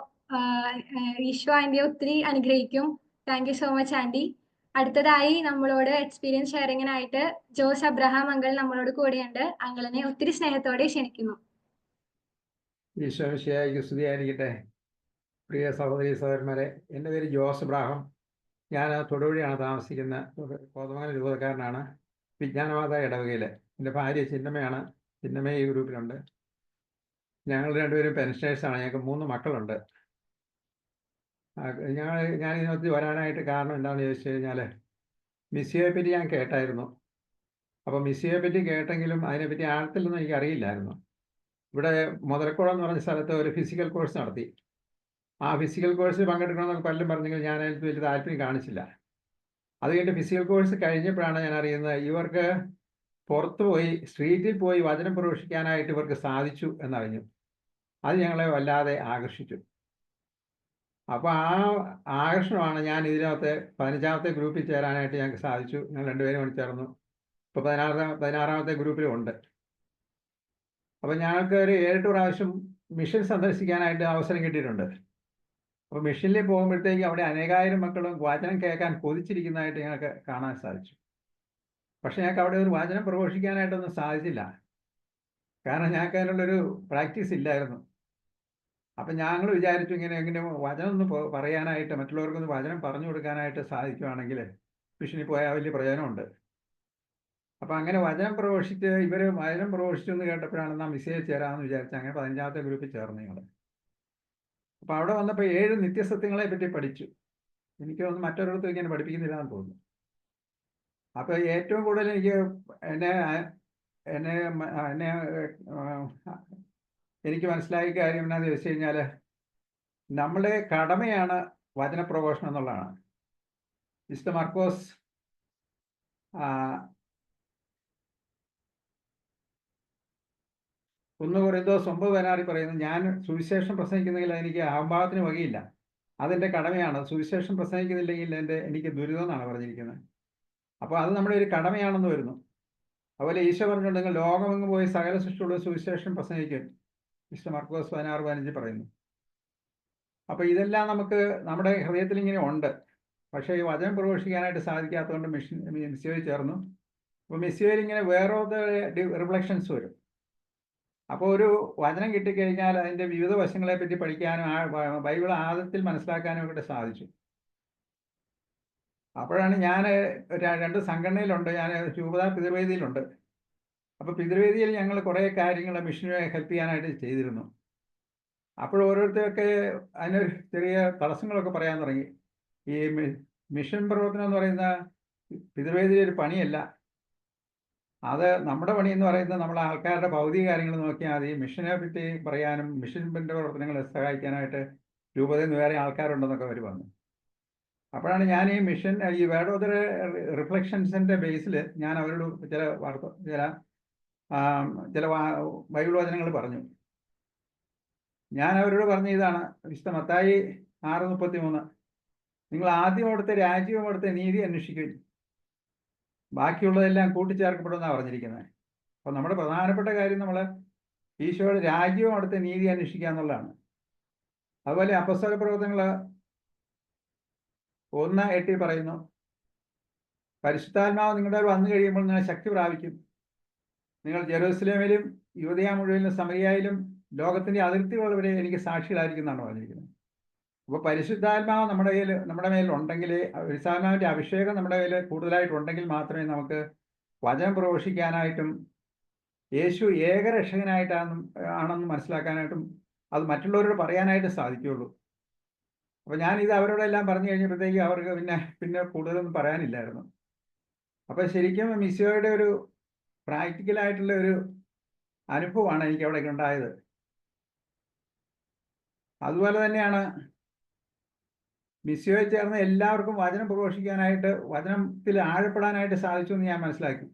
ഈശോ ആന്റിയെ ഒത്തിരി അനുഗ്രഹിക്കും. Thank you so much aunty. അടുത്തതായി നമ്മളോട് എക്സ്പീരിയൻസ് ഷെയറിങ്ങിനായിട്ട് ജോസ് അബ്രഹാം അങ്കിൾ നമ്മളോട് കൂടെയുണ്ട്. അങ്കിളിനെ ഒത്തിരി സ്നേഹത്തോടെ ക്ഷണിക്കുന്നു. ഈശോമിശിഹായ്ക്ക് സ്തുതിയായിരിക്കട്ടെ. പ്രിയ സഹോദരി സഹോദരന്മാരെ, എൻ്റെ പേര് ജോസ് അബ്രഹാം. ഞാൻ തൊടുപുഴയാണ് താമസിക്കുന്നത്. കോതമംഗലം രൂപതക്കാരനാണ്. വിജ്ഞാനമാത ഇടവകയിൽ. എൻ്റെ ഭാര്യ ചിന്നമ്മയാണ്. ചിന്നമ്മ ഈ ഗ്രൂപ്പിലുണ്ട്. ഞങ്ങൾ രണ്ടുപേരും പെൻഷനേഴ്സാണ്. ഞങ്ങൾക്ക് 3 മക്കളുണ്ട്. ഞാൻ ഇതിനകത്ത് വരാനായിട്ട് കാരണം എന്താണെന്ന് ചോദിച്ചു കഴിഞ്ഞാൽ, മിസ്സിയെ പറ്റി ഞാൻ കേട്ടായിരുന്നു. അപ്പോൾ മിസ്സിയെ പറ്റി കേട്ടെങ്കിലും അതിനെപ്പറ്റി ആഴത്തിലൊന്നും എനിക്ക് അറിയില്ലായിരുന്നു. ഇവിടെ മുതലക്കുളം എന്ന് പറഞ്ഞ സ്ഥലത്ത് ഒരു ഫിസിക്കൽ കോഴ്സ് നടത്തി. ആ ഫിസിക്കൽ കോഴ്സിൽ പങ്കെടുക്കണമെന്നൊക്കെ പലരും പറഞ്ഞെങ്കിൽ ഞാൻ അതിന് വലിയ താല്പര്യം കാണിച്ചില്ല. അത് കഴിഞ്ഞിട്ട് ഫിസിക്കൽ കോഴ്സ് കഴിഞ്ഞപ്പോഴാണ് ഞാൻ അറിയുന്നത് ഇവർക്ക് പുറത്തു പോയി സ്ട്രീറ്റിൽ പോയി വചനം പ്രവേശിക്കാനായിട്ട് ഇവർക്ക് സാധിച്ചു എന്നറിഞ്ഞു. അത് ഞങ്ങളെ വല്ലാതെ ആകർഷിച്ചു. അപ്പോൾ ആ ആകർഷണമാണ് ഞാൻ ഇതിനകത്ത് 15ാമത്തെ ഗ്രൂപ്പിൽ ചേരാനായിട്ട് ഞങ്ങൾക്ക് സാധിച്ചു. ഞങ്ങൾ രണ്ടുപേരും കൂടി ചേർന്നു. ഇപ്പോൾ 16ാമത്തെ ഗ്രൂപ്പിലും ഉണ്ട്. അപ്പോൾ ഞങ്ങൾക്ക് ഒരു 7-8 പ്രാവശ്യം മിഷൻ സന്ദർശിക്കാനായിട്ട് അവസരം കിട്ടിയിട്ടുണ്ട്. അപ്പോൾ മിഷനിൽ പോകുമ്പോഴത്തേക്ക് അവിടെ അനേകായിരം മക്കളും വചനം കേൾക്കാൻ കൊതിച്ചിരിക്കുന്നതായിട്ട് ഞങ്ങൾക്ക് കാണാൻ സാധിച്ചു. പക്ഷെ ഞങ്ങൾക്ക് അവിടെ ഒരു വചനം പ്രഘോഷിക്കാനായിട്ടൊന്നും സാധിച്ചില്ല. കാരണം ഞങ്ങൾക്ക് അതിനുള്ളൊരു പ്രാക്ടീസ് ഇല്ലായിരുന്നു. അപ്പം ഞങ്ങൾ വിചാരിച്ചു ഇങ്ങനെ വചനം ഒന്ന് പറയാനായിട്ട്, മറ്റുള്ളവർക്കൊന്ന് വചനം പറഞ്ഞു കൊടുക്കാനായിട്ട് സാധിക്കുകയാണെങ്കിൽ മിഷനിൽ പോയാൽ വലിയ പ്രയോജനമുണ്ട്. അപ്പം അങ്ങനെ വചനം പ്രഘോഷിച്ച് വചനം പ്രഘോഷിച്ചു എന്ന് കേട്ടപ്പോഴാണ് നാം മിസ്സയിൽ ചേരാമെന്ന് വിചാരിച്ച് അങ്ങനെ 15ാമത്തെ ഗ്രൂപ്പിൽ ചേർന്ന് ഞങ്ങൾ. അപ്പം അവിടെ വന്നപ്പോൾ 7 നിത്യസത്യങ്ങളെ പറ്റി പഠിച്ചു. എനിക്ക് തോന്നുന്നു മറ്റൊരിടത്തും ഇങ്ങനെ പഠിപ്പിക്കുന്നില്ല എന്ന് തോന്നുന്നു. അപ്പോൾ ഏറ്റവും കൂടുതൽ എനിക്ക് മനസ്സിലായ കാര്യം എന്താണെന്ന് ചോദിച്ചു കഴിഞ്ഞാൽ, നമ്മുടെ കടമയാണ് വചനപ്രഘോഷണം എന്നുള്ളതാണ്. വിശുദ്ധ മാർക്കോസ് 1 കൊരിന്തോസ് 9:16 പറയുന്നു, ഞാൻ സുവിശേഷം പ്രസംഗിക്കുന്നെങ്കിൽ എനിക്ക് അഹംഭാവത്തിന് വകയില്ല, അതെൻ്റെ കടമയാണ്. സുവിശേഷം പ്രസംഗിക്കുന്നില്ലെങ്കിൽ എനിക്ക് ദുരിതം എന്നാണ് പറഞ്ഞിരിക്കുന്നത്. അപ്പോൾ അത് നമ്മുടെ ഒരു കടമയാണെന്ന് വരുന്നു. അതുപോലെ ഈശോ പറഞ്ഞിട്ടുണ്ടെങ്കിൽ ലോകമെങ്ങും പോയി സകല സൃഷ്ടിയുള്ള സുവിശേഷം പ്രസംഗിക്കും, വിശുദ്ധ മാർക്കോസ് 16:15 പറയുന്നു. അപ്പോൾ ഇതെല്ലാം നമുക്ക് നമ്മുടെ ഹൃദയത്തിൽ ഇങ്ങനെ ഉണ്ട്. പക്ഷേ ഈ വചനം പ്രഘോഷിക്കാനായിട്ട് സാധിക്കാത്തതുകൊണ്ട് മിസ്സിയോയിൽ ചേർന്നു. അപ്പോൾ മിസ്സിയോയിൽ ഇങ്ങനെ വേറെ റിഫ്ലക്ഷൻസ് വരും. അപ്പോൾ ഒരു വചനം കിട്ടിക്കഴിഞ്ഞാൽ അതിൻ്റെ വിവിധ വശങ്ങളെ പറ്റി പഠിക്കാനും ബൈബിൾ ആഴത്തിൽ മനസ്സിലാക്കാനും ഒക്കെ സാധിച്ചു. അപ്പോഴാണ് ഞാൻ 2 സംഘടനയിലുണ്ട്. ഞാൻ രൂപതാ പിതൃവേദിയിലുണ്ട്. അപ്പോൾ പിതൃവേദിയിൽ ഞങ്ങൾ കുറേ കാര്യങ്ങൾ മിഷനെ ഹെൽപ്പ് ചെയ്യാനായിട്ട് ചെയ്തിരുന്നു. അപ്പോൾ ഓരോരുത്തരൊക്കെ അതിനൊരു ചെറിയ തടസ്സങ്ങളൊക്കെ പറയാൻ തുടങ്ങി. ഈ മിഷൻ പ്രവർത്തനം എന്ന് പറയുന്ന പിതൃവേദിയിലെ ഒരു പണിയല്ല. അത് നമ്മുടെ പണി എന്ന് പറയുന്നത് നമ്മളെ ആൾക്കാരുടെ ഭൗതിക കാര്യങ്ങൾ നോക്കിയാൽ മതി. മിഷനെ പറ്റി പറയാനും മിഷൻ്റെ പ്രവർത്തനങ്ങളെ സഹായിക്കാനായിട്ട് രൂപതയിൽ നിന്ന് വേറെ ആൾക്കാരുണ്ടെന്നൊക്കെ അവർ വന്നു. അപ്പോഴാണ് ഞാൻ ഈ മിഷൻ ഈ വേർഡ് ഓഫ് ദ റിഫ്ലക്ഷൻസിൻ്റെ ബേസിൽ ഞാൻ അവരോട് ചില ബൈബിൾ വചനങ്ങൾ പറഞ്ഞു. ഞാൻ അവരോട് പറഞ്ഞ ഇതാണ്, വിശുദ്ധ മത്തായി 6:33, നിങ്ങൾ ആദ്യം അവിടുത്തെ രാജ്യവും അവിടുത്തെ നീതി അന്വേഷിക്കും, ബാക്കിയുള്ളതെല്ലാം കൂട്ടിച്ചേർക്കപ്പെടുമെന്നാണ് പറഞ്ഞിരിക്കുന്നത്. അപ്പോൾ നമ്മുടെ പ്രധാനപ്പെട്ട കാര്യം നമ്മൾ ഈശോയുടെ രാജ്യവും അവിടുത്തെ നീതി അന്വേഷിക്കുക എന്നുള്ളതാണ്. അതുപോലെ അപ്പസ്തല പ്രവർത്തനങ്ങൾ 1:8 പറയുന്നു, പരിശുദ്ധാത്മാവ് നിങ്ങളുടെ വന്നു കഴിയുമ്പോൾ നിങ്ങൾ ശക്തി പ്രാപിക്കും, നിങ്ങൾ ജെറൂസലേമിലും യൂദയ മുഴുവനും സമരിയയിലും ലോകത്തിൻ്റെ അതിർത്തികളുള്ളവരെ എനിക്ക് സാക്ഷികളായിരിക്കും എന്നാണ് പറഞ്ഞിരിക്കുന്നത്. അപ്പോൾ പരിശുദ്ധാത്മാവ് നമ്മുടെ മേൽ ഉണ്ടെങ്കിൽ, പരിശുദ്ധാത്മാവിൻ്റെ അഭിഷേകം നമ്മുടെ കയ്യിൽ കൂടുതലായിട്ടുണ്ടെങ്കിൽ മാത്രമേ നമുക്ക് വചനം പ്രഘോഷിക്കാനായിട്ടും യേശു ഏകരക്ഷകനായിട്ടാണെന്ന് മനസ്സിലാക്കാനായിട്ടും അത് മറ്റുള്ളവരോട് പറയാനായിട്ട് സാധിക്കുകയുള്ളൂ. അപ്പോൾ ഞാനിത് അവരോടെല്ലാം പറഞ്ഞു കഴിഞ്ഞപ്പോഴത്തേക്ക് അവർക്ക് പിന്നെ കൂടുതലൊന്നും പറയാനില്ലായിരുന്നു. അപ്പോൾ ശരിക്കും മിസ്സിയോയുടെ ഒരു പ്രാക്ടിക്കലായിട്ടുള്ള ഒരു അനുഭവമാണ് എനിക്ക് അവിടെ ഉണ്ടായത്. അതുപോലെ തന്നെയാണ് മിസ്സിയോയിൽ ചേർന്ന് എല്ലാവർക്കും വചനം പ്രഘോഷിക്കാനായിട്ട്, വചനത്തിൽ ആഴപ്പെടാനായിട്ട് സാധിച്ചു എന്ന് ഞാൻ മനസ്സിലാക്കി.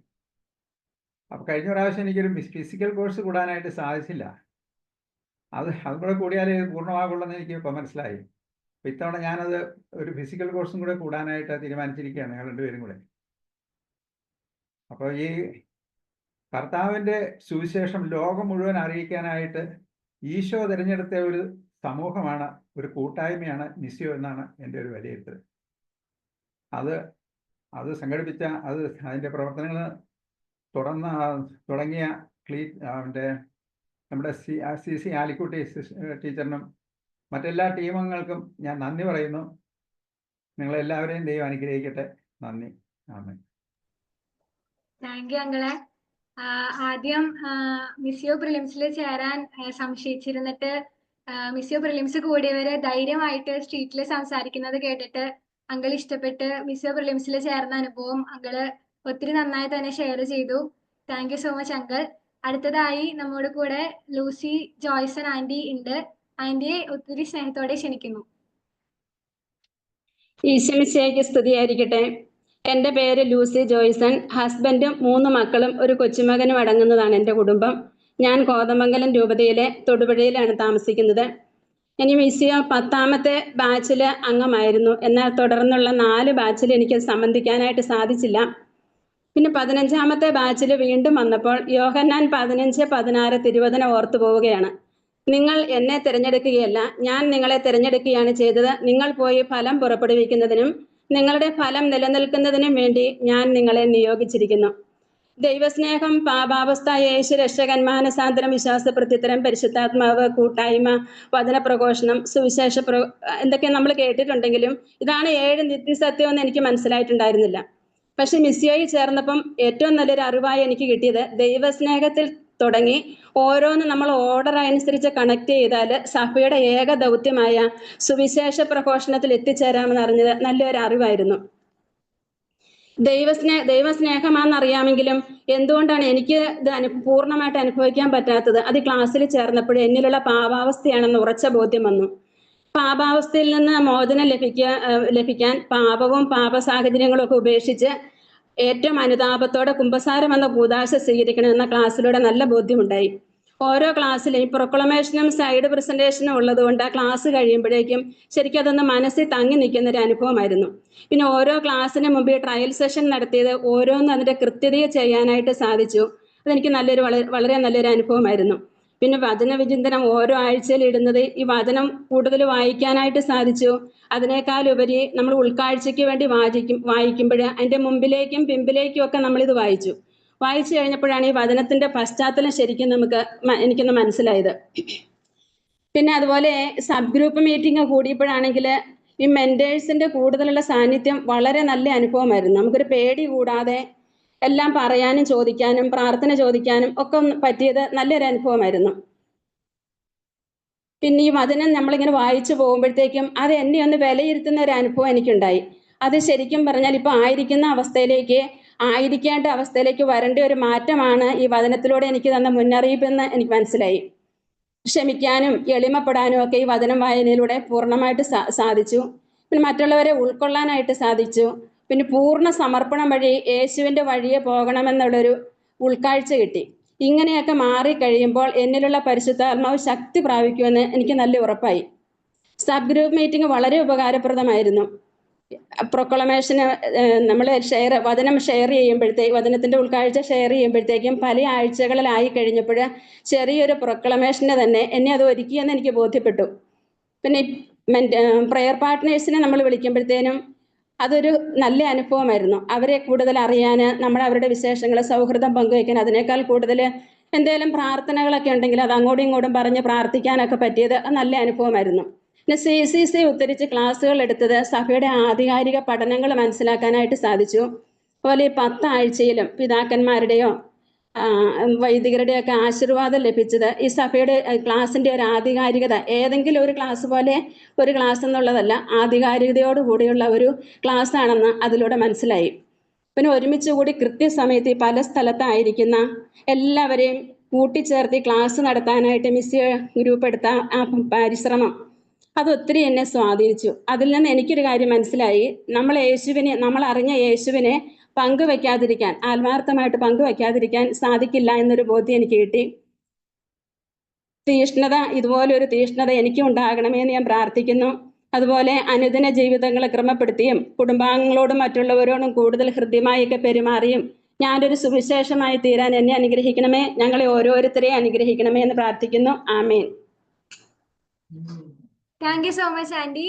അപ്പോൾ കഴിഞ്ഞ പ്രാവശ്യം എനിക്കൊരു ഫിസിക്കൽ കോഴ്സ് കൂടാനായിട്ട് സാധിച്ചില്ല. അതും കൂടെ കൂടിയാലേ ഇത് പൂർണ്ണമാകുള്ളൂ എന്ന് എനിക്ക് ഇപ്പോൾ മനസ്സിലായി. അപ്പോൾ ഇത്തവണ ഞാനത് ഒരു ഫിസിക്കൽ കോഴ്സും കൂടെ കൂടാനായിട്ട് തീരുമാനിച്ചിരിക്കുകയാണ്, ഞങ്ങൾ 2 പേരും കൂടെ. അപ്പോൾ ഈ കർത്താവിൻ്റെ സുവിശേഷം ലോകം മുഴുവൻ അറിയിക്കാനായിട്ട് ഈശോ തിരഞ്ഞെടുത്ത ഒരു സമൂഹമാണ്, ഒരു കൂട്ടായ്മയാണ് മിസ്സിയോ എന്നാണ് എൻ്റെ ഒരു വിലയിരുത്തൽ. അത് സംഘടിപ്പിച്ച അതിൻ്റെ പ്രവർത്തനങ്ങൾ തുടങ്ങിയ നമ്മുടെ CC ആലിക്കുട്ടി ടീച്ചറിനും മറ്റെല്ലാ ടീമംഗങ്ങൾക്കും ഞാൻ നന്ദി പറയുന്നു. നിങ്ങളെല്ലാവരെയും ദൈവം അനുഗ്രഹിക്കട്ടെ. നന്ദി. ആമേൻ. താങ്ക് യു അങ്കിളെ. ആദ്യം മിസ്സിയോ പ്രിലിംസിൽ ചേരാൻ സംശയിച്ചിരുന്നിട്ട് മിസ്സിയോ പ്രിലിംസ് കൂടിയവര് ധൈര്യമായിട്ട് സ്ട്രീറ്റിൽ സംസാരിക്കുന്നത് കേട്ടിട്ട് അങ്കിൾ ഇഷ്ടപ്പെട്ട് മിസ്സിയോ പ്രിലിംസിൽ ചേർന്ന അനുഭവം അങ്കിള് ഒത്തിരി നന്നായി തന്നെ ഷെയർ ചെയ്തു. Thank you so much uncle. അടുത്തതായി നമ്മുടെ കൂടെ ലൂസി ജോയ്സൺ ആന്റി ഉണ്ട്. ആന്റിയെ ഒത്തിരി സ്നേഹത്തോടെ ക്ഷണിക്കുന്നു. ഈശോമിശിഹായ്ക്ക് സ്തുതിയായിരിക്കട്ടെ. എൻ്റെ പേര് ലൂസി ജോയ്സൺ. ഹസ്ബൻഡും 3 മക്കളും ഒരു കൊച്ചുമകനും അടങ്ങുന്നതാണ് എൻ്റെ കുടുംബം. ഞാൻ കോതമംഗലം രൂപതയിലെ തൊടുപുഴയിലാണ് താമസിക്കുന്നത്. ഇനി മിസ്സിയോ 10ാമത്തെ ബാച്ചിൽ അംഗമായിരുന്നു. എന്നാൽ തുടർന്നുള്ള 4 ബാച്ചിൽ എനിക്ക് സംബന്ധിക്കാനായിട്ട് സാധിച്ചില്ല. പിന്നെ 15ാമത്തെ ബാച്ചിൽ വീണ്ടും വന്നപ്പോൾ യോഹന്നാൻ 15:16 തിരുവചനം ഓർത്തു പോവുകയാണ്. നിങ്ങൾ എന്നെ തിരഞ്ഞെടുക്കുകയല്ല, ഞാൻ നിങ്ങളെ തിരഞ്ഞെടുക്കുകയാണ് ചെയ്തത്. നിങ്ങൾ പോയി ഫലം പുറപ്പെടുവിക്കുന്നതിനും നിങ്ങളുടെ ഫലം നിലനിൽക്കുന്നതിനും വേണ്ടി ഞാൻ നിങ്ങളെ നിയോഗിച്ചിരിക്കുന്നു. ദൈവസ്നേഹം, പാപാവസ്ഥ, യേശു രക്ഷകൻ, മാനസാന്തരം, വിശ്വാസ പ്രത്യുത്തരം, പരിശുദ്ധാത്മാവ്, കൂട്ടായ്മ, വചന പ്രഘോഷണം, സുവിശേഷ എന്തൊക്കെ നമ്മൾ കേട്ടിട്ടുണ്ടെങ്കിലും ഇതാണ് 7 നിത്യസത്യം എന്ന് എനിക്ക് മനസ്സിലായിട്ടുണ്ടായിരുന്നില്ല. പക്ഷെ മിസ്സിയോയിൽ ചേർന്നപ്പം ഏറ്റവും നല്ലൊരു അറിവായി എനിക്ക് കിട്ടിയത് ദൈവസ്നേഹത്തിൽ തുടങ്ങി ഓരോന്ന് നമ്മൾ ഓർഡർ അനുസരിച്ച് കണക്ട് ചെയ്താൽ സഭയുടെ ഏക ദൗത്യമായ സുവിശേഷ പ്രഘോഷണത്തിൽ എത്തിച്ചേരാമെന്ന് അറിഞ്ഞത് നല്ലൊരു അറിവായിരുന്നു. ദൈവസ്നേഹമാണെന്നറിയാമെങ്കിലും എന്തുകൊണ്ടാണ് എനിക്ക് ഇത് പൂർണ്ണമായിട്ട് അനുഭവിക്കാൻ പറ്റാത്തത്? അത് ക്ലാസ്സിൽ ചേർന്നപ്പോൾ എന്നിലുള്ള പാപാവസ്ഥയാണെന്ന് ഉറച്ച ബോധ്യം വന്നു. പാപാവസ്ഥയിൽ നിന്ന് മോചനം ലഭിക്കാൻ പാപവും പാപ സാഹചര്യങ്ങളും ഒക്കെ ഉപേക്ഷിച്ച് ഏറ്റവും അനുതാപത്തോടെ കുമ്പസാരം എന്ന കൂദാശ സ്വീകരിക്കണമെന്ന ക്ലാസ്സിലൂടെ നല്ല ബോധ്യമുണ്ടായി. ഓരോ ക്ലാസ്സിലും ഈ പ്രൊക്ലമേഷനും സൈഡ് പ്രസന്റേഷനും ഉള്ളതുകൊണ്ട് ആ ക്ലാസ് കഴിയുമ്പോഴേക്കും ശരിക്കും അതൊന്ന് മനസ്സിൽ തങ്ങി നിൽക്കുന്ന ഒരു അനുഭവമായിരുന്നു. പിന്നെ ഓരോ ക്ലാസ്സിന് മുമ്പ് ട്രയൽ സെഷൻ നടത്തിയത് ഓരോന്നും അതിന്റെ കൃത്യതയെ ചെയ്യാനായിട്ട് സാധിച്ചു. അതെനിക്ക് വളരെ നല്ലൊരു അനുഭവമായിരുന്നു. പിന്നെ വചന വിചിന്തനം ഓരോ ആഴ്ചയിൽ ഇടുന്നത് ഈ വചനം കൂടുതൽ വായിക്കാനായിട്ട് സാധിച്ചു. അതിനേക്കാൾ ഉപരി നമ്മൾ ഉൾക്കാഴ്ചയ്ക്ക് വേണ്ടി വായിക്കുമ്പോൾ അതിന്റെ മുമ്പിലേക്കും പിമ്പിലേക്കും ഒക്കെ നമ്മളിത് വായിച്ചു കഴിഞ്ഞപ്പോഴാണ് ഈ വചനത്തിന്റെ പശ്ചാത്തലം ശരിക്കും എനിക്കൊന്ന് മനസ്സിലായത്. പിന്നെ അതുപോലെ സബ് ഗ്രൂപ്പ് മീറ്റിംഗ് കൂടിയപ്പോഴാണെങ്കിൽ ഈ മെന്റേഴ്സിന്റെ കൂടുതലുള്ള സാന്നിധ്യം വളരെ നല്ല അനുഭവമായിരുന്നു. നമുക്കൊരു പേടി കൂടാതെ എല്ലാം പറയാനും ചോദിക്കാനും പ്രാർത്ഥന ചോദിക്കാനും ഒക്കെ പറ്റിയത് നല്ലൊരു അനുഭവമായിരുന്നു. പിന്നെ ഈ വചനം നമ്മളിങ്ങനെ വായിച്ചു പോകുമ്പോഴത്തേക്കും അത് എന്നെ ഒന്ന് വിലയിരുത്തുന്ന ഒരു അനുഭവം എനിക്കുണ്ടായി. അത് ശരിക്കും പറഞ്ഞാൽ ഇപ്പൊ ആയിരിക്കുന്ന അവസ്ഥയിലേക്ക് ആയിരിക്കേണ്ട അവസ്ഥയിലേക്ക് വരേണ്ട ഒരു മാറ്റമാണ് ഈ വചനത്തിലൂടെ എനിക്ക് തന്ന മുന്നറിയിപ്പെന്ന് എനിക്ക് മനസ്സിലായി. ക്ഷമിക്കാനും എളിമപ്പെടാനും ഒക്കെ ഈ വചനം വായനയിലൂടെ പൂർണ്ണമായിട്ട് സാധിച്ചു. പിന്നെ മറ്റുള്ളവരെ ഉൾക്കൊള്ളാനായിട്ട് സാധിച്ചു. പിന്നെ പൂർണ്ണ സമർപ്പണം വഴി യേശുവിന്റെ വഴിയെ പോകണമെന്നുള്ളൊരു ഉൾക്കാഴ്ച കിട്ടി. ഇങ്ങനെയൊക്കെ മാറിക്കഴിയുമ്പോൾ എന്നിലുള്ള പരിശുദ്ധാത്മാവ് ശക്തി പ്രാപിക്കുമെന്ന് എനിക്ക് നല്ല ഉറപ്പായി. സബ് ഗ്രൂപ്പ് മീറ്റിംഗ് വളരെ ഉപകാരപ്രദമായിരുന്നു. പ്രൊക്ലമേഷന് നമ്മൾ വചനം ഷെയർ ചെയ്യുമ്പോഴത്തേക്ക് വചനത്തിന്റെ ഉൾക്കാഴ്ച ഷെയർ ചെയ്യുമ്പോഴത്തേക്കും പല ആഴ്ചകളിലായി കഴിഞ്ഞപ്പോൾ ചെറിയൊരു പ്രൊക്ലമേഷന് തന്നെ എന്നെ അത് ഒരുക്കിയെന്ന് എനിക്ക് ബോധ്യപ്പെട്ടു. പിന്നെ പ്രെയർ പാർട്ട്നേഴ്സിനെ നമ്മൾ വിളിക്കുമ്പോഴത്തേനും അതൊരു നല്ല അനുഭവമായിരുന്നു. അവരെ കൂടുതൽ അറിയാൻ, നമ്മൾ അവരുടെ വിശേഷങ്ങൾ സൗഹൃദം പങ്കുവയ്ക്കാൻ, അതിനേക്കാൾ കൂടുതൽ എന്തെങ്കിലും പ്രാർത്ഥനകളൊക്കെ ഉണ്ടെങ്കിൽ അത് അങ്ങോട്ടും ഇങ്ങോട്ടും പറഞ്ഞ് പ്രാർത്ഥിക്കാനൊക്കെ പറ്റിയത് നല്ല അനുഭവമായിരുന്നു. പിന്നെ CCC ഉദ്ധരിച്ച് ക്ലാസ്സുകൾ എടുത്തത് സഭയുടെ ആധികാരിക പഠനങ്ങൾ മനസ്സിലാക്കാനായിട്ട് സാധിച്ചു. അതുപോലെ ഈ 10 ആഴ്ചയിലും പിതാക്കന്മാരുടെയോ വൈദികരുടെയൊക്കെ ആശീർവാദം ലഭിച്ചത് ഈ സഭയുടെ ക്ലാസ്സിന്റെ ഒരു ആധികാരികത ഏതെങ്കിലും ഒരു ക്ലാസ് പോലെ ഒരു ക്ലാസ് എന്നുള്ളതല്ല, ആധികാരികതയോടുകൂടിയുള്ള ഒരു ക്ലാസ് ആണെന്ന് അതിലൂടെ മനസ്സിലായി. പിന്നെ ഒരുമിച്ച് കൂടി കൃത്യസമയത്ത് പല സ്ഥലത്തായിരിക്കുന്ന എല്ലാവരെയും കൂട്ടിച്ചേർത്തി ക്ലാസ് നടത്താനായിട്ട് മിസ്സി ഗ്രൂപ്പ് എടുത്ത ആ പരിശ്രമം അതൊത്തിരി എന്നെ സ്വാധീനിച്ചു. അതിൽ നിന്ന് എനിക്കൊരു കാര്യം മനസ്സിലായി, നമ്മൾ അറിഞ്ഞ യേശുവിനെ ആത്മാർത്ഥമായിട്ട് പങ്കുവെക്കാതിരിക്കാൻ സാധിക്കില്ല എന്നൊരു ബോധ്യം എനിക്ക് കിട്ടി. ഇതുപോലൊരു തീഷ്ണത എനിക്കും ഉണ്ടാകണമെന്ന് ഞാൻ പ്രാർത്ഥിക്കുന്നു. അതുപോലെ അനുദിന ജീവിതങ്ങളെ ക്രമപ്പെടുത്തിയും കുടുംബാംഗങ്ങളോടും മറ്റുള്ളവരോടും കൂടുതൽ ഹൃദ്യമായൊക്കെ പെരുമാറിയും ഞാനൊരു സുവിശേഷമായി തീരാൻ എന്നെ അനുഗ്രഹിക്കണമേ, ഞങ്ങളെ ഓരോരുത്തരെയും അനുഗ്രഹിക്കണമേ എന്ന് പ്രാർത്ഥിക്കുന്നു. ആമേൻ. Thank you so much aunty.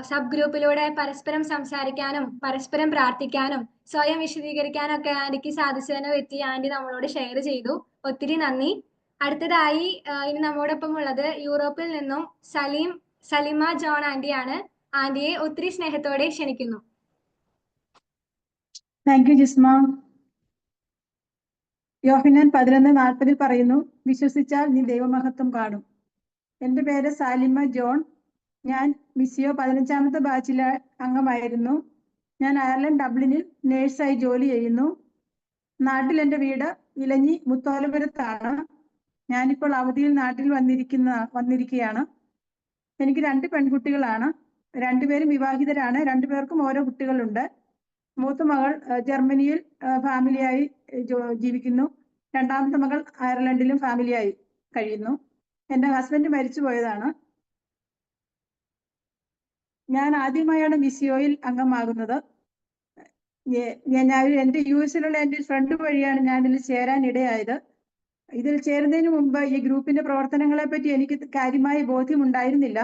Sub ഗ്രൂപ്പിലൂടെ പരസ്പരം സംസാരിക്കാനും പരസ്പരം പ്രാർത്ഥിക്കാനും സ്വയം വിശദീകരിക്കാനും ഒക്കെ ആന്റിക്ക് സാധിച്ചതിനെ പറ്റി ആന്റി നമ്മളോട് ഷെയർ ചെയ്തു. ഒത്തിരി നന്ദി. അടുത്തതായി ഇനി നമ്മോടൊപ്പം ഉള്ളത് യൂറോപ്പിൽ നിന്നും സലിമ ജോൺ ആന്റിയാണ്. ആന്റിയെ ഒത്തിരി സ്നേഹത്തോടെ ക്ഷണിക്കുന്നു. Thank U Jisma. യോഹന്നാൻ 11:40 പറയുന്നു, വിശ്വസിച്ചാൽ നീ ദൈവമഹത്വം കാണും. എൻ്റെ പേര് സാലിമ ജോൺ. ഞാൻ മിസ്സിയോ 15ാമത്തെ ബാച്ചിലെ അംഗമായിരുന്നു. ഞാൻ അയർലൻഡ് ഡബ്ലിനിൽ നേഴ്സായി ജോലി ചെയ്യുന്നു. നാട്ടിൽ എൻ്റെ വീട് ഇലഞ്ഞി മുത്തോലപുരത്താണ്. ഞാനിപ്പോൾ അവധിയിൽ നാട്ടിൽ വന്നിരിക്കുകയാണ്. എനിക്ക് 2 പെൺകുട്ടികളാണ്. 2 പേരും വിവാഹിതരാണ്. 2 പേർക്കും ഓരോ കുട്ടികളുണ്ട്. മൂത്ത മകൾ ജർമ്മനിയിൽ ഫാമിലിയായി ജീവിക്കുന്നു. 2ാമത്തെ മകൾ അയർലൻഡിലും ഫാമിലിയായി കഴിയുന്നു. എൻ്റെ ഹസ്ബൻഡ് മരിച്ചു പോയതാണ്. ഞാൻ ആദ്യമായാണ് മിസ്സിയോയിൽ അംഗമാകുന്നത്. എൻ്റെ US-ലുള്ള എൻ്റെ ഫ്രണ്ട് വഴിയാണ് ഞാനിതിൽ ചേരാൻ ഇടയായത്. ഇതിൽ ചേരുന്നതിന് മുമ്പ് ഈ ഗ്രൂപ്പിന്റെ പ്രവർത്തനങ്ങളെ പറ്റി എനിക്ക് കാര്യമായ ബോധ്യമുണ്ടായിരുന്നില്ല.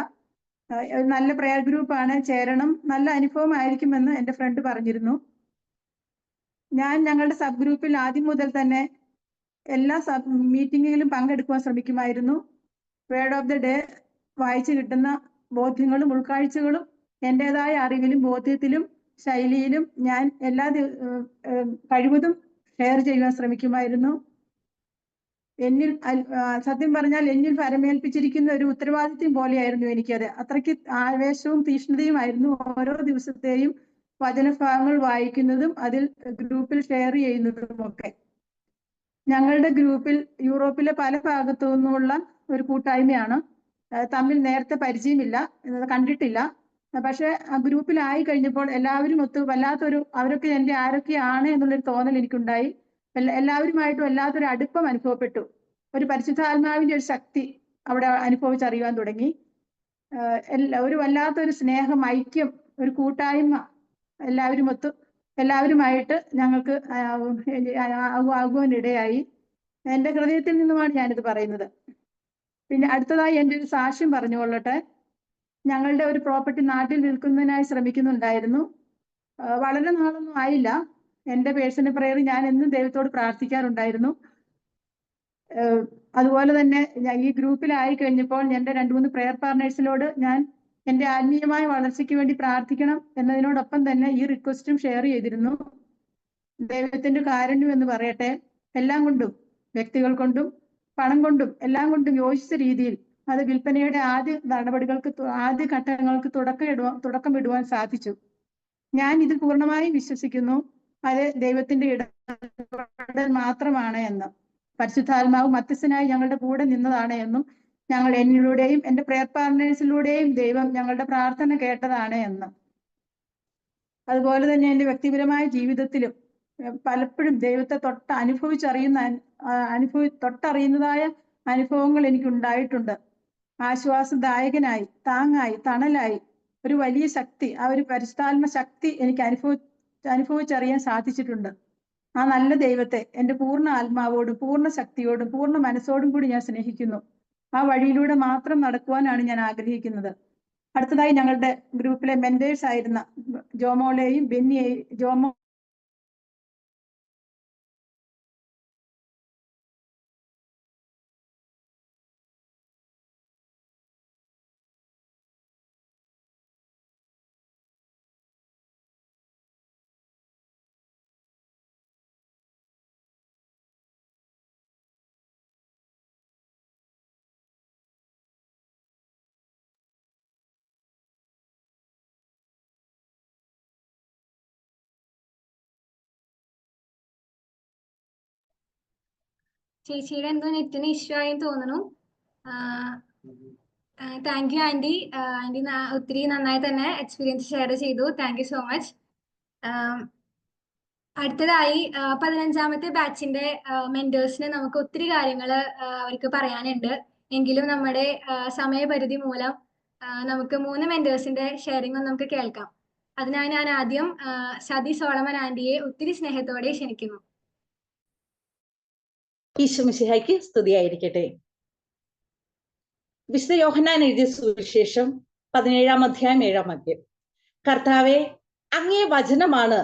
നല്ല പ്രയർ ഗ്രൂപ്പാണ്, ചേരണം, നല്ല അനുഭവമായിരിക്കുമെന്ന് എൻ്റെ ഫ്രണ്ട് പറഞ്ഞിരുന്നു. ഞാൻ ഞങ്ങളുടെ സബ് ഗ്രൂപ്പിൽ ആദ്യം മുതൽ തന്നെ എല്ലാ മീറ്റിങ്ങുകളിലും പങ്കെടുക്കുവാൻ ശ്രമിക്കുമായിരുന്നു. വേർഡ് ഓഫ് ദ ഡേ വായിച്ചു കിട്ടുന്ന ബോധ്യങ്ങളും ഉൾക്കാഴ്ചകളും എൻ്റെതായ അറിവിലും ബോധ്യത്തിലും ശൈലിയിലും ഞാൻ എല്ലാ കഴിവതും ഷെയർ ചെയ്യുവാൻ ശ്രമിക്കുമായിരുന്നു. എന്നിൽ സത്യം പറഞ്ഞാൽ എന്നിൽ ഫലമേൽപ്പിച്ചിരിക്കുന്ന ഒരു ഉത്തരവാദിത്വം പോലെയായിരുന്നു എനിക്കത്. അത്രയ്ക്ക് ആവേശവും തീഷ്ണതയുമായിരുന്നു ഓരോ ദിവസത്തെയും വചനഭാഗങ്ങൾ വായിക്കുന്നതും അതിൽ ഗ്രൂപ്പിൽ ഷെയർ ചെയ്യുന്നതും ഒക്കെ. ഞങ്ങളുടെ ഗ്രൂപ്പിൽ യൂറോപ്പിലെ പല ഭാഗത്തു നിന്നുള്ള ഒരു കൂട്ടായ്മയാണ്. തമ്മിൽ നേരത്തെ പരിചയമില്ല, കണ്ടിട്ടില്ല. പക്ഷെ ആ ഗ്രൂപ്പിലായി കഴിഞ്ഞപ്പോൾ എല്ലാവരും വല്ലാത്തൊരു അവരൊക്കെ എൻ്റെ ആരൊക്കെയാണ് എന്നുള്ളൊരു തോന്നൽ എനിക്കുണ്ടായി. എല്ലാവരുമായിട്ടും വല്ലാത്തൊരു അടുപ്പം അനുഭവപ്പെട്ടു. ഒരു പരിശുദ്ധാത്മാവിന്റെ ഒരു ശക്തി അവിടെ അനുഭവിച്ചറിയുവാൻ തുടങ്ങി. ഒരു വല്ലാത്തൊരു സ്നേഹം, ഐക്യം, ഒരു കൂട്ടായ്മ എല്ലാവരുമായിട്ട് ഞങ്ങൾക്ക് ആകുവാനിടയായി. എൻ്റെ ഹൃദയത്തിൽ നിന്നുമാണ് ഞാനിത് പറയുന്നത്. പിന്നെ അടുത്തതായി എൻ്റെ ഒരു സാക്ഷ്യം പറഞ്ഞുകൊള്ളട്ടെ. ഞങ്ങളുടെ ഒരു പ്രോപ്പർട്ടി നാട്ടിൽ വിൽക്കുന്നതിനായി ശ്രമിക്കുന്നുണ്ടായിരുന്നു. വളരെ നാളൊന്നും ആയില്ല. എൻ്റെ പേഴ്സണൽ പ്രയർ ഞാൻ എന്നും ദൈവത്തോട് പ്രാർത്ഥിക്കാറുണ്ടായിരുന്നു. അതുപോലെ തന്നെ ഈ ഗ്രൂപ്പിലായി കഴിഞ്ഞപ്പോൾ എൻ്റെ 2-3 പ്രയർ പാർട്ട്നേഴ്സിനോട് ഞാൻ എൻ്റെ ആത്മീയമായ വളർച്ചയ്ക്ക് വേണ്ടി പ്രാർത്ഥിക്കണം എന്നതിനോടൊപ്പം തന്നെ ഈ റിക്വസ്റ്റും ഷെയർ ചെയ്തിരുന്നു. ദൈവത്തിന്റെ കാരുണ്യം എന്ന് പറയട്ടെ, എല്ലാം കൊണ്ടും, വ്യക്തികൾ കൊണ്ടും പണം കൊണ്ടും എല്ലാം കൊണ്ടും യോജിച്ച രീതിയിൽ അത് വിൽപ്പനയുടെ ആദ്യ ഘട്ടങ്ങൾക്ക് തുടക്കമിടുവാൻ സാധിച്ചു. ഞാൻ ഇത് പൂർണ്ണമായി വിശ്വസിക്കുന്നു. അത് ദൈവത്തിന്റെ ഇടപെടൽ മാത്രമാണ് എന്ന്. പരിശുദ്ധാത്മാവ് മധ്യസ്ഥനായി ഞങ്ങളുടെ കൂടെ നിന്നതാണ് എന്നും എന്നിലൂടെയും എൻ്റെ പ്രയർ പാർട്ട്നേഴ്സിലൂടെയും ദൈവം ഞങ്ങളുടെ പ്രാർത്ഥന കേട്ടതാണ് എന്ന്. അതുപോലെ തന്നെ എൻ്റെ വ്യക്തിപരമായ ജീവിതത്തിലും പലപ്പോഴും ദൈവത്തെ തൊട്ടറിയുന്നതായ അനുഭവങ്ങൾ എനിക്ക് ഉണ്ടായിട്ടുണ്ട്. ആശ്വാസദായകനായി, താങ്ങായി, തണലായി ഒരു വലിയ ശക്തി, ആ ഒരു പരിശുദ്ധാത്മ ശക്തി എനിക്ക് അനുഭവിച്ചറിയാൻ സാധിച്ചിട്ടുണ്ട്. ആ നല്ല ദൈവത്തെ എൻ്റെ പൂർണ്ണ ആത്മാവോടും പൂർണ്ണ ശക്തിയോടും പൂർണ്ണ മനസ്സോടും കൂടി ഞാൻ സ്നേഹിക്കുന്നു. ആ വഴിയിലൂടെ മാത്രം നടക്കുവാനാണ് ഞാൻ ആഗ്രഹിക്കുന്നത്. അടുത്തതായി ഞങ്ങളുടെ ഗ്രൂപ്പിലെ മെന്റേഴ്സ് ആയിരുന്ന ജോമോളെയും ജോമോ ചേച്ചിയുടെ എന്തോ നെറ്റിന് ഇഷ്യൂ ആയി തോന്നുന്നു. Thank you aunty. ആൻറ്റി ഒത്തിരി നന്നായി തന്നെ എക്സ്പീരിയൻസ് ഷെയർ ചെയ്തു. Thank you so much. അടുത്തതായി 15ാമത്തെ ബാച്ചിന്റെ മെന്റേഴ്സിന് നമുക്ക് ഒത്തിരി കാര്യങ്ങൾ അവർക്ക് പറയാനുണ്ട്. എങ്കിലും നമ്മുടെ സമയപരിധി മൂലം നമുക്ക് 3 മെന്റേഴ്സിന്റെ ഷെയറിംഗ് നമുക്ക് കേൾക്കാം. അതിനായി ഞാൻ ആദ്യം സതി സോളമൻ ആന്റിയെ ഒത്തിരി സ്നേഹത്തോടെ ക്ഷണിക്കുന്നു. ഈശോമിശിഹായ്ക്ക് സ്തുതിയായിരിക്കട്ടെ. വിശുദ്ധ യോഹന്നാൻ എഴുതിയ സുവിശേഷം 17-ാം അധ്യായം 7-ാം വാക്യം. കർത്താവേ, അങ്ങേ വചനമാണ്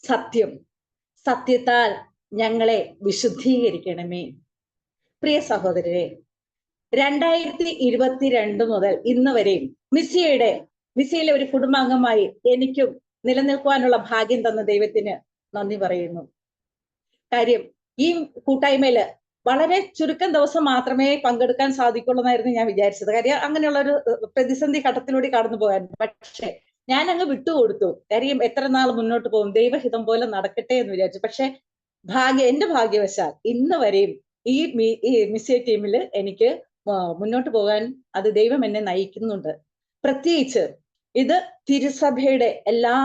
സത്യം, സത്യത്താൽ ഞങ്ങളെ വിശുദ്ധീകരിക്കണമേ. പ്രിയ സഹോദരരെ, 2022 മുതൽ ഇന്ന് വരെയും മിസ്സിയിലെ ഒരു കുടുംബാംഗമായി എനിക്കും നിലനിൽക്കുവാനുള്ള ഭാഗ്യം തന്ന ദൈവത്തിന് നന്ദി പറയുന്നു. കാര്യം, ഈ കൂട്ടായ്മയില് വളരെ ചുരുക്കം ദിവസം മാത്രമേ പങ്കെടുക്കാൻ സാധിക്കുള്ളൂ എന്നായിരുന്നു ഞാൻ വിചാരിച്ചത്. കാര്യം അങ്ങനെയുള്ള ഒരു പ്രതിസന്ധി ഘട്ടത്തിലൂടെ കടന്നു പോകായിരുന്നു. പക്ഷെ ഞാൻ അങ്ങ് വിട്ടുകൊടുത്തു. കാര്യം എത്ര നാൾ മുന്നോട്ട് പോകും, ദൈവഹിതം പോലെ നടക്കട്ടെ എന്ന് വിചാരിച്ചു. പക്ഷെ എന്റെ ഭാഗ്യവശാൽ ഇന്ന് വരെയും ഈ മിസ്സിയ ടീമിൽ എനിക്ക് മുന്നോട്ട് പോകാൻ അത് ദൈവം എന്നെ നയിക്കുന്നുണ്ട്. പ്രത്യേകിച്ച് ഇത് തിരുസഭയുടെ എല്ലാ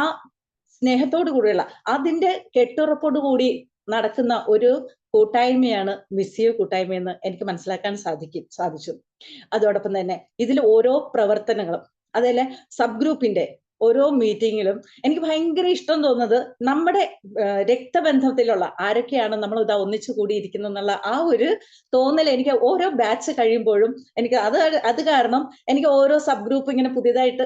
സ്നേഹത്തോടു കൂടിയുള്ള അതിന്റെ കെട്ടുറപ്പോടു കൂടി നടക്കുന്ന ഒരു കൂട്ടായ്മയാണ് മിസ്സിയോ കൂട്ടായ്മയെന്ന് എനിക്ക് മനസ്സിലാക്കാൻ സാധിച്ചു. അതോടൊപ്പം തന്നെ ഇതിൽ ഓരോ പ്രവർത്തനങ്ങളും, അതേപോലെ സബ് ഗ്രൂപ്പിന്റെ ഓരോ മീറ്റിങ്ങിലും എനിക്ക് ഭയങ്കര ഇഷ്ടം തോന്നുന്നത് നമ്മുടെ രക്തബന്ധത്തിലുള്ള ആരൊക്കെയാണ് നമ്മൾ ഇതാ ഒന്നിച്ചു കൂടിയിരിക്കുന്നു എന്നുള്ള ആ ഒരു തോന്നൽ എനിക്ക് ഓരോ ബാച്ച് കഴിയുമ്പോഴും എനിക്ക് അത് കാരണം എനിക്ക് ഓരോ സബ് ഗ്രൂപ്പ് ഇങ്ങനെ പുതിയതായിട്ട്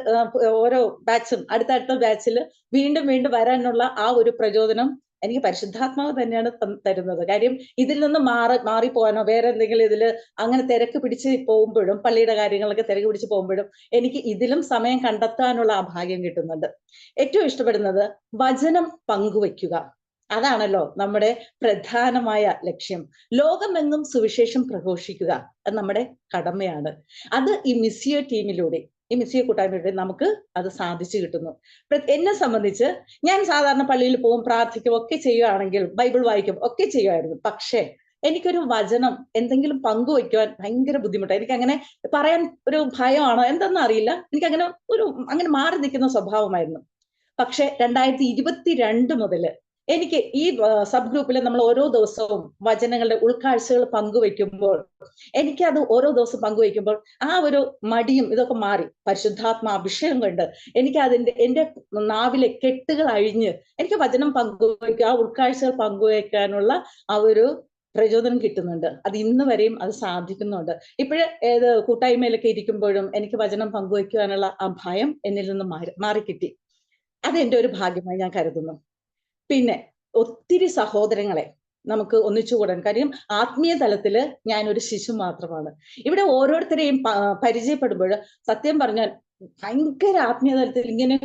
ഓരോ ബാച്ചും അടുത്തടുത്ത ബാച്ചിൽ വീണ്ടും വീണ്ടും വരാനുള്ള ആ ഒരു പ്രചോദനം എനിക്ക് പരിശുദ്ധാത്മാവ് തന്നെയാണ് തരുന്നത്. കാര്യം ഇതിൽ നിന്ന് മാറിപ്പോകാനോ വേറെ എന്തെങ്കിലും ഇതിൽ അങ്ങനെ തിരക്ക് പിടിച്ച് പോകുമ്പോഴും പള്ളിയുടെ കാര്യങ്ങളൊക്കെ തിരക്ക് പിടിച്ച് പോകുമ്പോഴും എനിക്ക് ഇതിലും സമയം കണ്ടെത്താനുള്ള ആ ഭാഗ്യം കിട്ടുന്നുണ്ട്. ഏറ്റവും ഇഷ്ടപ്പെടുന്നത് വചനം പങ്കുവയ്ക്കുക. അതാണല്ലോ നമ്മുടെ പ്രധാനമായ ലക്ഷ്യം. ലോകമെങ്ങും സുവിശേഷം പ്രഘോഷിക്കുക അത് നമ്മുടെ കടമയാണ്. അത് ഈ മിസ്സിയോ ടീമിലൂടെ ഈ മിസ്സിയോ കൂട്ടായ്മയിലൂടെ നമുക്ക് അത് സാധിച്ചു കിട്ടുന്നു. എന്നെ സംബന്ധിച്ച് ഞാൻ സാധാരണ പള്ളിയിൽ പോകും, പ്രാർത്ഥിക്കും, ഒക്കെ ചെയ്യുകയാണെങ്കിൽ ബൈബിൾ വായിക്കും ഒക്കെ ചെയ്യുമായിരുന്നു. പക്ഷേ എനിക്കൊരു വചനം എന്തെങ്കിലും പങ്കുവയ്ക്കുവാൻ ഭയങ്കര ബുദ്ധിമുട്ടാണ്. എനിക്കങ്ങനെ പറയാൻ ഒരു ഭയമാണോ എന്തെന്ന് അറിയില്ല. എനിക്കങ്ങനെ അങ്ങനെ മാറി നിൽക്കുന്ന സ്വഭാവമായിരുന്നു. പക്ഷെ 2022 മുതൽ എനിക്ക് ഈ സബ് ഗ്രൂപ്പിൽ നമ്മൾ ഓരോ ദിവസവും വചനങ്ങളുടെ ഉൾക്കാഴ്ചകൾ പങ്കുവെക്കുമ്പോൾ എനിക്കത് ഓരോ ദിവസം പങ്കുവെക്കുമ്പോൾ ആ ഒരു മടിയും ഇതൊക്കെ മാറി പരിശുദ്ധാത്മ അഭിഷേകം കൊണ്ട് എനിക്ക് എൻ്റെ നാവിലെ കെട്ടുകൾ അഴിഞ്ഞ് എനിക്ക് വചനം പങ്കുവയ്ക്കുക, ആ ഉൾക്കാഴ്ചകൾ പങ്കുവയ്ക്കാനുള്ള ആ ഒരു പ്രചോദനം കിട്ടുന്നുണ്ട്. അത് ഇന്ന് വരെയും അത് സാധിക്കുന്നുണ്ട്. ഇപ്പോഴ് കൂട്ടായ്മയിലൊക്കെ ഇരിക്കുമ്പോഴും എനിക്ക് വചനം പങ്കുവയ്ക്കുവാനുള്ള ആ ഭയം എന്നിൽ നിന്ന് മാറിക്കിട്ടി. അത് എൻ്റെ ഒരു ഭാഗ്യമായി ഞാൻ കരുതുന്നു. പിന്നെ ഒത്തിരി സഹോദരങ്ങളെ നമുക്ക് ഒന്നിച്ചുകൂടാൻ കാര്യം ആത്മീയ തലത്തില് ഞാനൊരു ശിശു മാത്രമാണ്. ഇവിടെ ഓരോരുത്തരെയും പരിചയപ്പെടുമ്പോൾ സത്യം പറഞ്ഞാൽ ഭയങ്കര ആത്മീയ തലത്തിൽ ഇങ്ങനെ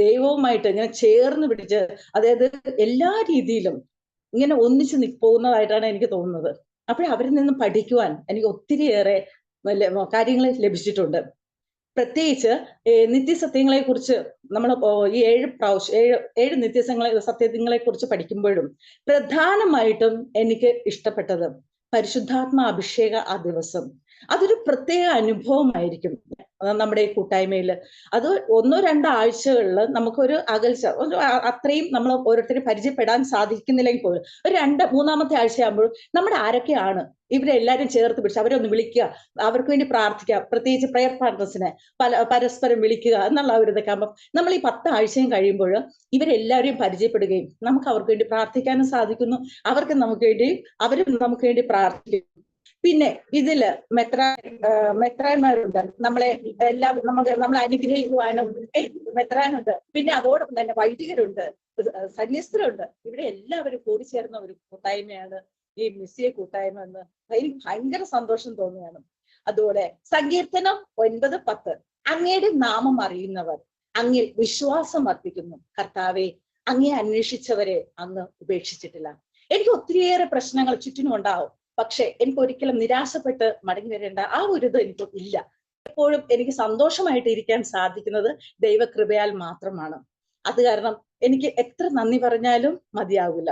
ദൈവവുമായിട്ട് ഇങ്ങനെ ചേർന്ന് പിടിച്ച് അതായത് എല്ലാ രീതിയിലും ഇങ്ങനെ ഒന്നിച്ചു പോകുന്നതായിട്ടാണ് എനിക്ക് തോന്നുന്നത്. അപ്പോൾ അവരിൽ നിന്ന് പഠിക്കുവാൻ എനിക്ക് ഒത്തിരിയേറെ കാര്യങ്ങൾ ലഭിച്ചിട്ടുണ്ട്. പ്രത്യേകിച്ച് നിത്യസത്യങ്ങളെ കുറിച്ച് നമ്മൾ ഈ 7 സത്യങ്ങളെ കുറിച്ച് പഠിക്കുമ്പോഴും പ്രധാനമായിട്ടും എനിക്ക് ഇഷ്ടപ്പെട്ടത് പരിശുദ്ധാത്മ അഭിഷേക ആ ദിവസം അതൊരു പ്രത്യേക അനുഭവമായിരിക്കും നമ്മുടെ ഈ കൂട്ടായ്മയിൽ. അത് 1-2 ആഴ്ചകളിൽ നമുക്കൊരു അകൽച്ച അത്രയും നമ്മൾ ഓരോരുത്തരെ പരിചയപ്പെടാൻ സാധിക്കുന്നില്ലെങ്കിൽ പോലും ഒരു 2-3-ാമത്തെ ആഴ്ചയാകുമ്പോൾ നമ്മുടെ ആരൊക്കെയാണ് ഇവരെല്ലാരും ചേർത്ത് പിടിച്ച് അവരെ ഒന്ന് വിളിക്കുക, അവർക്ക് വേണ്ടി പ്രാർത്ഥിക്കുക, പ്രത്യേകിച്ച് പ്രയർ പാർട്ട്നേഴ്സിനെ പരസ്പരം വിളിക്കുക എന്നുള്ള ഒരു ഇതൊക്കെ ആകുമ്പോൾ നമ്മൾ ഈ 10 ആഴ്ചയും കഴിയുമ്പോൾ ഇവരെല്ലാവരെയും പരിചയപ്പെടുകയും നമുക്ക് അവർക്ക് വേണ്ടി പ്രാർത്ഥിക്കാനും സാധിക്കുന്നു, അവരും നമുക്ക് വേണ്ടി പ്രാർത്ഥിക്കും. പിന്നെ ഇതില് മെത്രാന്മാരുണ്ട്, നമ്മളെ നമ്മളെ അനുഗ്രഹിക്കുവാനും മെത്രാനുണ്ട്. പിന്നെ അതോടൊപ്പം തന്നെ വൈദികരുണ്ട്, സന്യസ്തരുണ്ട്. ഇവിടെ എല്ലാവരും കൂടിച്ചേർന്ന ഒരു കൂട്ടായ്മയാണ് ഈ മിസ്സിയ കൂട്ടായ്മ എന്ന് എനിക്ക് ഭയങ്കര സന്തോഷം തോന്നുകയാണ്. അതുപോലെ സങ്കീർത്തനം 9:10 അങ്ങയുടെ നാമം അറിയുന്നവർ അങ്ങിൽ വിശ്വാസം അർപ്പിക്കുന്നു. കർത്താവെ, അങ്ങേ അന്വേഷിച്ചവരെ അങ്ങ് ഉപേക്ഷിച്ചിട്ടില്ല. എനിക്ക് ഒത്തിരിയേറെ പ്രശ്നങ്ങൾ ചുറ്റിനും ഉണ്ടാവും, പക്ഷെ എനിക്ക് ഒരിക്കലും നിരാശപ്പെട്ട് മടങ്ങി വരേണ്ട ആ ഒരു ഇത് എനിക്ക് ഇല്ല. എപ്പോഴും എനിക്ക് സന്തോഷമായിട്ട് ഇരിക്കാൻ സാധിക്കുന്നത് ദൈവകൃപയാൽ മാത്രമാണ്. അത് കാരണം എനിക്ക് എത്ര നന്ദി പറഞ്ഞാലും മതിയാവില്ല.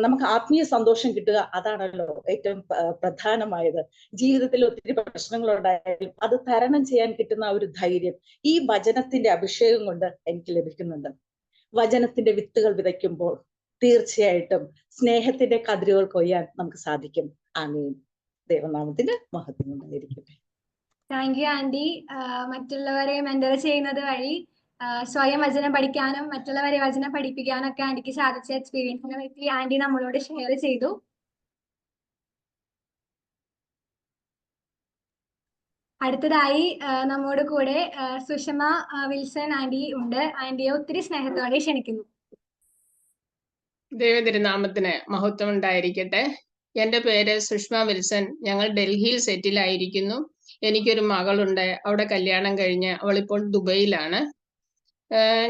നമുക്ക് ആത്മീയ സന്തോഷം കിട്ടുക അതാണല്ലോ ഏറ്റവും പ്രധാനമായത്. ജീവിതത്തിൽ ഒത്തിരി പ്രശ്നങ്ങൾ ഉണ്ടായാലും അത് തരണം ചെയ്യാൻ കിട്ടുന്ന ഒരു ധൈര്യം ഈ വചനത്തിന്റെ അഭിഷേകം കൊണ്ട് എനിക്ക് ലഭിക്കുന്നുണ്ട്. വചനത്തിന്റെ വിത്തുകൾ വിതയ്ക്കുമ്പോൾ തീർച്ചയായിട്ടും സ്നേഹത്തിന്റെ കതിരുകൾ കൊയ്യാൻ നമുക്ക് സാധിക്കും. ആമേൻ. ദൈവനാമത്തിന് മഹത്വം ഉണ്ടായിരിക്കട്ടെ. Thank you anti. മറ്റുള്ളവരെ മെന്റർ ചെയ്യുന്നത് വഴി സ്വയം വചനം പഠിക്കാനും മറ്റുള്ളവരെ വചനം പഠിപ്പിക്കാനും ഒക്കെ ആന്റിക്ക് സാധിച്ച എക്സ്പീരിയൻസിനെ പറ്റി ആന്റി നമ്മളോട് ഷെയർ ചെയ്തു. അടുത്തതായി നമ്മോട് കൂടെ സുഷമ വിൽസൺ ആന്റി ഉണ്ട്. ആന്റിയെ ഒത്തിരി സ്നേഹത്തോടെ ക്ഷണിക്കുന്നു. ദൈവതിരുനാമത്തിന് മഹത്വം ഉണ്ടായിരിക്കട്ടെ. എൻ്റെ പേര് സുഷ്മ വിൽസൺ. ഞങ്ങൾ ഡൽഹിയിൽ സെറ്റിലായിരിക്കുന്നു. എനിക്കൊരു മകളുണ്ട്. അവിടെ കല്യാണം കഴിഞ്ഞ് അവളിപ്പോൾ ദുബൈയിലാണ്.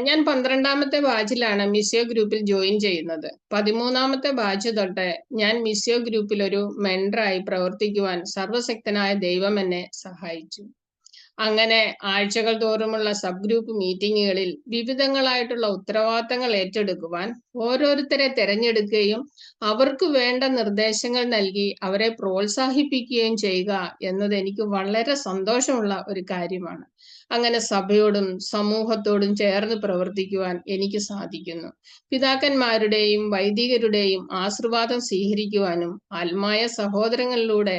ഞാൻ 12ാമത്തെ ബാച്ചിലാണ് മിസ്സിയോ ഗ്രൂപ്പിൽ ജോയിൻ ചെയ്യുന്നത്. 13ാമത്തെ ബാച്ച് തൊട്ട് ഞാൻ മിസ്സിയോ ഗ്രൂപ്പിൽ ഒരു മെൻറ്ററായി പ്രവർത്തിക്കുവാൻ സർവശക്തനായ ദൈവം എന്നെ സഹായിച്ചു. അങ്ങനെ ആഴ്ചകൾ തോറുമുള്ള സബ് ഗ്രൂപ്പ് മീറ്റിങ്ങുകളിൽ വിവിധങ്ങളായിട്ടുള്ള ഉത്തരവാദിത്തങ്ങൾ ഏറ്റെടുക്കുവാൻ ഓരോരുത്തരെ തിരഞ്ഞെടുക്കുകയും അവർക്ക് വേണ്ട നിർദ്ദേശങ്ങൾ നൽകി അവരെ പ്രോത്സാഹിപ്പിക്കുകയും ചെയ്യുക എന്നത് എനിക്ക് വളരെ സന്തോഷമുള്ള ഒരു കാര്യമാണ്. അങ്ങനെ സഭയോടും സമൂഹത്തോടും ചേർന്ന് പ്രവർത്തിക്കുവാൻ എനിക്ക് സാധിക്കുന്നു. പിതാക്കന്മാരുടെയും വൈദികരുടെയും ആശീർവാദം സ്വീകരിക്കുവാനും ആത്മായ സഹോദരങ്ങളിലൂടെ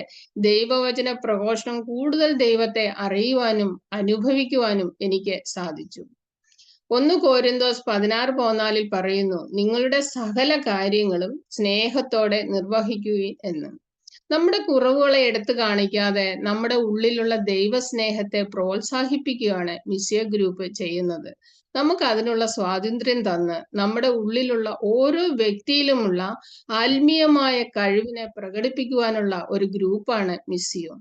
ദൈവവചന പ്രഘോഷണം കൂടുതൽ ദൈവത്തെ അറിയുവാനും അനുഭവിക്കുവാനും എനിക്ക് സാധിച്ചു. 1 കോരിന്തോസ് 16:14 പറയുന്നു, നിങ്ങളുടെ സകല കാര്യങ്ങളും സ്നേഹത്തോടെ നിർവഹിക്കുകയും എന്ന്. നമ്മുടെ കുറവുകളെ എടുത്തു കാണിക്കാതെ നമ്മുടെ ഉള്ളിലുള്ള ദൈവസ്നേഹത്തെ പ്രോത്സാഹിപ്പിക്കുകയാണ് മിസ്സിയ ഗ്രൂപ്പ് ചെയ്യുന്നത്. നമുക്ക് അതിനുള്ള സ്വാതന്ത്ര്യം തന്ന് നമ്മുടെ ഉള്ളിലുള്ള ഓരോ വ്യക്തിയിലുമുള്ള ആത്മീയമായ കഴിവിനെ പ്രകടിപ്പിക്കുവാനുള്ള ഒരു ഗ്രൂപ്പാണ് മിസ്സിയോ.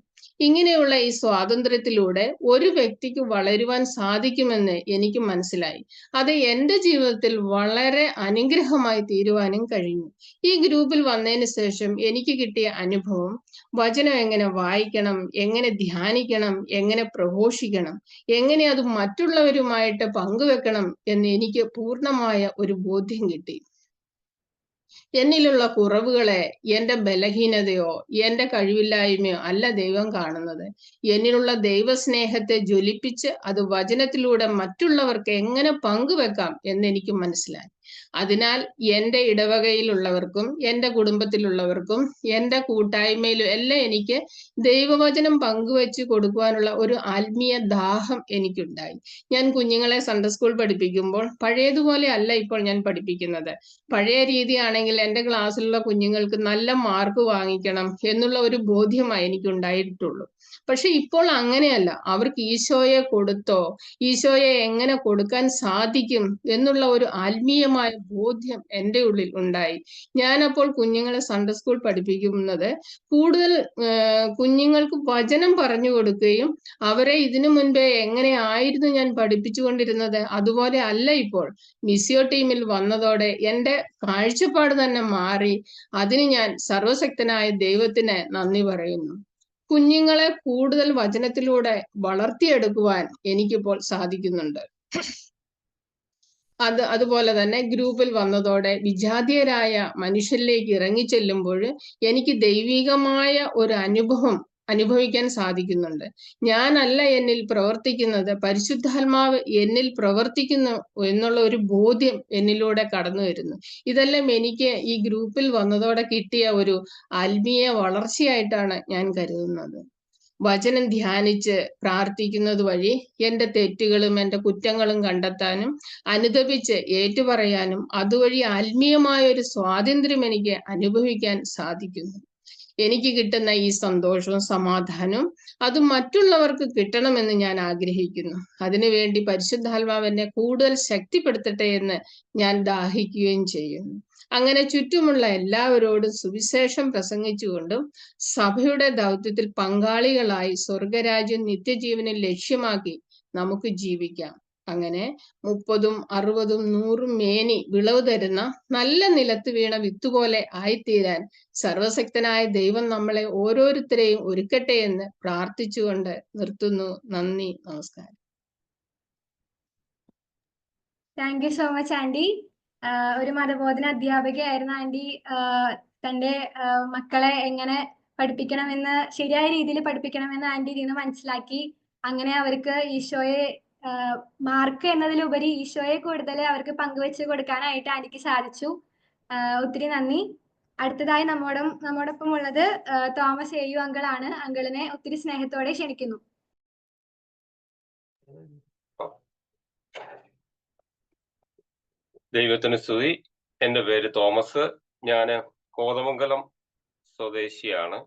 ഇങ്ങനെയുള്ള ഈ സ്വാതന്ത്ര്യത്തിലൂടെ ഒരു വ്യക്തിക്ക് വളരുവാൻ സാധിക്കുമെന്ന് എനിക്ക് മനസ്സിലായി. അത് എൻ്റെ ജീവിതത്തിൽ വളരെ അനുഗ്രഹമായി തീരുവാനും കഴിഞ്ഞു. ഈ ഗ്രൂപ്പിൽ വന്നതിന് ശേഷം എനിക്ക് കിട്ടിയ അനുഭവം, വചനം എങ്ങനെ വായിക്കണം, എങ്ങനെ ധ്യാനിക്കണം, എങ്ങനെ പ്രഘോഷിക്കണം, എങ്ങനെ അത് മറ്റുള്ളവരുമായിട്ട് പങ്കുവെക്കണം എന്ന് എനിക്ക് പൂർണ്ണമായ ഒരു ബോധ്യം കിട്ടി. എന്നിലുള്ള കുറവുകളെ, എൻ്റെ ബലഹീനതയോ എൻ്റെ കഴിവില്ലായ്മയോ അല്ല ദൈവം കാണുന്നത്. എന്നിലുള്ള ദൈവസ്നേഹത്തെ ജ്വലിപ്പിച്ച് അത് വചനത്തിലൂടെ മറ്റുള്ളവർക്ക് എങ്ങനെ പങ്കുവെക്കാം എന്ന് എനിക്ക് മനസ്സിലായി. അതിനാൽ എൻ്റെ ഇടവകയിലുള്ളവർക്കും എൻ്റെ കുടുംബത്തിലുള്ളവർക്കും എൻ്റെ കൂട്ടായ്മയിലും എല്ലാം എനിക്ക് ദൈവവചനം പങ്കുവെച്ച് കൊടുക്കുവാനുള്ള ഒരു ആത്മീയ ദാഹം എനിക്കുണ്ടായി. ഞാൻ കുഞ്ഞുങ്ങളെ സൺഡേ സ്കൂൾ പഠിപ്പിക്കുമ്പോൾ പഴയതുപോലെ അല്ല ഇപ്പോൾ ഞാൻ പഠിപ്പിക്കുന്നത്. പഴയ രീതിയാണെങ്കിൽ എൻ്റെ ക്ലാസ്സിലുള്ള കുഞ്ഞുങ്ങൾക്ക് നല്ല മാർക്ക് വാങ്ങിക്കണം എന്നുള്ള ഒരു ബോധ്യമായി എനിക്കുണ്ടായിട്ടുള്ളൂ. പക്ഷെ ഇപ്പോൾ അങ്ങനെയല്ല. അവർക്ക് ഈശോയെ കൊടുത്തോ, ഈശോയെ എങ്ങനെ കൊടുക്കാൻ സാധിക്കും എന്നുള്ള ഒരു ആത്മീയമായ ബോധ്യം എൻ്റെ ഉള്ളിൽ ഉണ്ടായി. ഞാനപ്പോൾ കുഞ്ഞുങ്ങളെ സൺഡേ സ്കൂൾ പഠിപ്പിക്കുന്നത് കൂടുതൽ കുഞ്ഞുങ്ങൾക്ക് വചനം പറഞ്ഞു കൊടുക്കുകയും അവരെ ഇതിനു മുൻപേ എങ്ങനെയായിരുന്നു ഞാൻ പഠിപ്പിച്ചുകൊണ്ടിരുന്നത് അതുപോലെ അല്ല ഇപ്പോൾ. മിസ്സിയോ ടീമിൽ വന്നതോടെ എൻ്റെ കാഴ്ചപ്പാട് തന്നെ മാറി. അതിന് ഞാൻ സർവശക്തനായ ദൈവത്തിന് നന്ദി പറയുന്നു. കുഞ്ഞുങ്ങളെ കൂടുതൽ വചനത്തിലൂടെ വളർത്തിയെടുക്കുവാൻ എനിക്കിപ്പോൾ സാധിക്കുന്നുണ്ട്. അതുപോലെ തന്നെ ഗ്രൂപ്പിൽ വന്നതോടെ വിജാതീയരായ മനുഷ്യരിലേക്ക് ഇറങ്ങിച്ചെല്ലുമ്പോൾ എനിക്ക് ദൈവികമായ ഒരു അനുഭവിക്കാൻ സാധിക്കുന്നുണ്ട്. ഞാനല്ല എന്നിൽ പ്രവർത്തിക്കുന്നത്, പരിശുദ്ധാത്മാവ് എന്നിൽ പ്രവർത്തിക്കുന്നു എന്നുള്ള ഒരു ബോധ്യം എന്നിലൂടെ കടന്നു വരുന്നു. ഇതെല്ലാം എനിക്ക് ഈ ഗ്രൂപ്പിൽ വന്നതോടെ കിട്ടിയ ഒരു ആത്മീയ വളർച്ചയായിട്ടാണ് ഞാൻ കരുതുന്നത്. വചനം ധ്യാനിച്ച് പ്രാർത്ഥിക്കുന്നത് വഴി എൻ്റെ തെറ്റുകളും എൻ്റെ കുറ്റങ്ങളും കണ്ടെത്താനും അനുതപിച്ച് ഏറ്റുപറയാനും അതുവഴി ആത്മീയമായ ഒരു സ്വാതന്ത്ര്യം എനിക്ക് അനുഭവിക്കാൻ സാധിക്കുന്നു. എനിക്ക് കിട്ടുന്ന ഈ സന്തോഷവും സമാധാനവും അത് മറ്റുള്ളവർക്ക് കിട്ടണമെന്ന് ഞാൻ ആഗ്രഹിക്കുന്നു. അതിനുവേണ്ടി പരിശുദ്ധാത്മാവ് എന്നെ കൂടുതൽ ശക്തിപ്പെടുത്തട്ടെ എന്ന് ഞാൻ ദാഹിക്കുകയും ചെയ്യുന്നു. അങ്ങനെ ചുറ്റുമുള്ള എല്ലാവരോടും സുവിശേഷം പ്രസംഗിച്ചുകൊണ്ടും സഭയുടെ ദൗത്യത്തിൽ പങ്കാളികളായി സ്വർഗരാജ്യം നിത്യജീവനെ ലക്ഷ്യമാക്കി നമുക്ക് ജീവിക്കാം. അങ്ങനെ 30, 60, 100 മേനി വിളവ് തരുന്ന നല്ല നിലത്ത് വീണ വിത്തുപോലെ ആയിത്തീരാൻ സർവശക്തനായ ദൈവം നമ്മളെ ഓരോരുത്തരെയും ഒരുക്കട്ടെ എന്ന് പ്രാർത്ഥിച്ചുകൊണ്ട് നിർത്തുന്നു. നന്ദി, നമസ്കാരം. Thank you so much aunty. ഒരു മതബോധന അധ്യാപികയായിരുന്ന ആൻറ്റി തൻ്റെ മക്കളെ എങ്ങനെ പഠിപ്പിക്കണമെന്ന്, ശരിയായ രീതിയിൽ പഠിപ്പിക്കണമെന്ന് ആൻറ്റി ഇതിൽ നിന്ന് മനസ്സിലാക്കി. അങ്ങനെ അവർക്ക് ഈശോയെ മാർക്ക് എന്നതിലുപരി ഈശോയെ കൂടുതൽ അവർക്ക് പങ്കുവെച്ച് കൊടുക്കാനായിട്ട് ആൻറ്റിക്ക് സാധിച്ചു. ഒത്തിരി നന്ദി. അടുത്തതായി നമ്മോടൊപ്പം ഉള്ളത് തോമസ് എയു അങ്കിളാണ്. അങ്കിളിനെ ഒത്തിരി സ്നേഹത്തോടെ ക്ഷണിക്കുന്നു. ദൈവത്തിന് സ്തുതി. എൻ്റെ പേര് തോമസ്. ഞാൻ കോതമംഗലം സ്വദേശിയാണ്.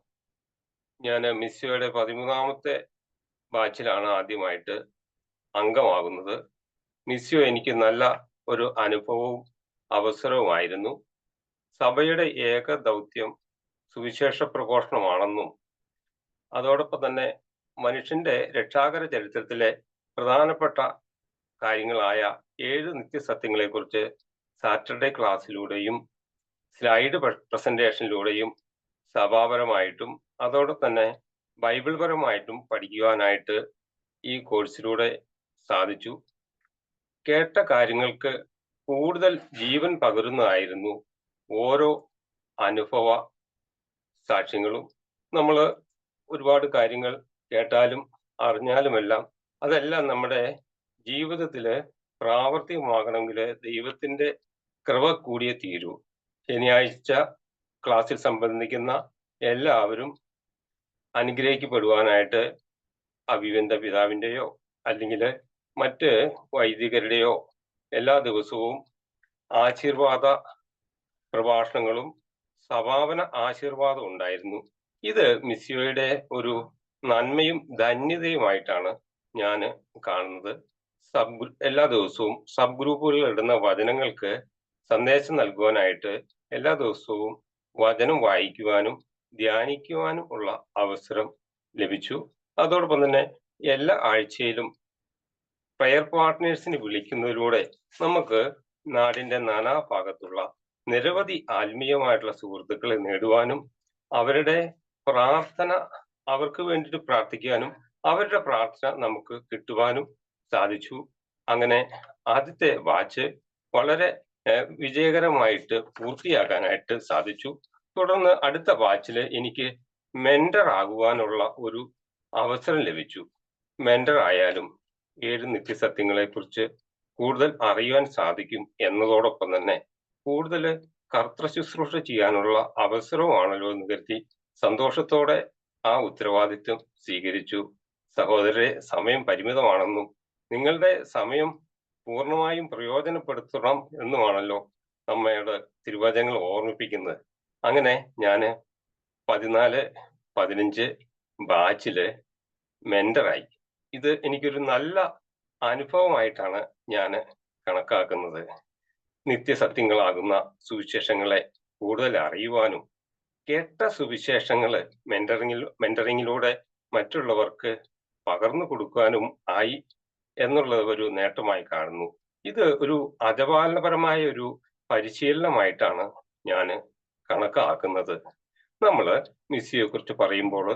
ഞാൻ മിസ്സിയോയുടെ 13ാമത്തെ ബാച്ചിലാണ് ആദ്യമായിട്ട് അംഗമാകുന്നത്. മിസ്സിയോ എനിക്ക് നല്ല ഒരു അനുഭവവും അവസരവുമായിരുന്നു. സഭയുടെ ഏക ദൗത്യം സുവിശേഷ പ്രഘോഷണമാണെന്നും അതോടൊപ്പം തന്നെ മനുഷ്യന്റെ രക്ഷാകര ചരിത്രത്തിലെ പ്രധാനപ്പെട്ട കാര്യങ്ങളായ 7 നിത്യസത്യങ്ങളെക്കുറിച്ച് സാറ്റർഡേ ക്ലാസ്സിലൂടെയും സ്ലൈഡ് പ്രസന്റേഷനിലൂടെയും സഭാപരമായിട്ടും അതോടൊപ്പം തന്നെ ബൈബിൾ പരമായിട്ടും പഠിക്കുവാനായിട്ട് ഈ കോഴ്സിലൂടെ സാധിച്ചു. കേട്ട കാര്യങ്ങൾക്ക് കൂടുതൽ ജീവൻ പകരുന്നതായിരുന്നു ഓരോ അനുഭവ സാക്ഷ്യങ്ങളും. നമ്മൾ ഒരുപാട് കാര്യങ്ങൾ കേട്ടാലും അറിഞ്ഞാലുമെല്ലാം അതെല്ലാം നമ്മുടെ ജീവിതത്തിൽ പ്രാവർത്തികമാകണമെങ്കിൽ ദൈവത്തിൻ്റെ കൃപ കൂടിയേ തീരൂ. ശനിയാഴ്ച ക്ലാസ്സിൽ സംബന്ധിക്കുന്ന എല്ലാവരും അനുഗ്രഹിക്കപ്പെടുവാനായിട്ട് അഭിവന്ദ പിതാവിൻ്റെയോ അല്ലെങ്കിൽ മറ്റ് വൈദികരുടെയോ എല്ലാ ദിവസവും ആശീർവാദ പ്രഭാഷണങ്ങളും സമാപന ആശീർവാദം ഉണ്ടായിരുന്നു. ഇത് മിസ്സിയോയുടെ ഒരു നന്മയും ധന്യതയുമായിട്ടാണ് ഞാൻ കാണുന്നത്. എല്ലാ ദിവസവും സബ് ഗ്രൂപ്പുകളിൽ ഇടുന്ന വചനങ്ങൾക്ക് സന്ദേശം നൽകുവാനായിട്ട് എല്ലാ ദിവസവും വചനം വായിക്കുവാനും ധ്യാനിക്കുവാനും ഉള്ള അവസരം ലഭിച്ചു. അതോടൊപ്പം തന്നെ എല്ലാ ആഴ്ചയിലും പ്രയർ പാർട്ട്നേഴ്സിനെ വിളിക്കുന്നതിലൂടെ നമുക്ക് നാടിന്റെ നാനാഭാഗത്തുള്ള നിരവധി ആത്മീയമായിട്ടുള്ള സുഹൃത്തുക്കളെ നേടുവാനും അവരുടെ പ്രാർത്ഥന അവർക്ക് വേണ്ടിയിട്ട് പ്രാർത്ഥിക്കാനും അവരുടെ പ്രാർത്ഥന നമുക്ക് കിട്ടുവാനും സാധിച്ചു. അങ്ങനെ ആദ്യത്തെ ബാച്ച് വളരെ വിജയകരമായിട്ട് പൂർത്തിയാക്കാനായിട്ട് സാധിച്ചു. തുടർന്ന് അടുത്ത ബാച്ചിൽ എനിക്ക് മെന്റർ ആകുവാനുള്ള ഒരു അവസരം ലഭിച്ചു. മെന്റർ ആയാലും 7 നിത്യസത്യങ്ങളെ കുറിച്ച് കൂടുതൽ അറിയുവാൻ സാധിക്കും എന്നതോടൊപ്പം തന്നെ കൂടുതൽ കർത്തൃ ശുശ്രൂഷ ചെയ്യാനുള്ള അവസരവുമാണല്ലോ എന്ന് കരുതി സന്തോഷത്തോടെ ആ ഉത്തരവാദിത്വം സ്വീകരിച്ചു. സഹോദരരെ, സമയം പരിമിതമാണെന്നും നിങ്ങളുടെ സമയം പൂർണ്ണമായും പ്രയോജനപ്പെടുത്തണം എന്നുമാണല്ലോ നമ്മയുടെ തിരുവചനങ്ങൾ ഓർമ്മിപ്പിക്കുന്നത്. അങ്ങനെ ഞാൻ 14-15 ബാച്ചില് മെന്ററായി. ഇത് എനിക്കൊരു നല്ല അനുഭവമായിട്ടാണ് ഞാൻ കണക്കാക്കുന്നത്. നിത്യസത്യങ്ങളാകുന്ന സുവിശേഷങ്ങളെ കൂടുതൽ അറിയുവാനും കേട്ട സുവിശേഷങ്ങള് മെന്ററിങ്ങിലൂടെ മറ്റുള്ളവർക്ക് പകർന്നു കൊടുക്കാനും ആയി എന്നുള്ളത് ഒരു നേട്ടമായി കാണുന്നു. ഇത് ഒരു അജപാലനപരമായ ഒരു പരിശീലനമായിട്ടാണ് ഞാൻ കണക്കാക്കുന്നത്. നമ്മള് മിസ്സിയെ കുറിച്ച് പറയുമ്പോൾ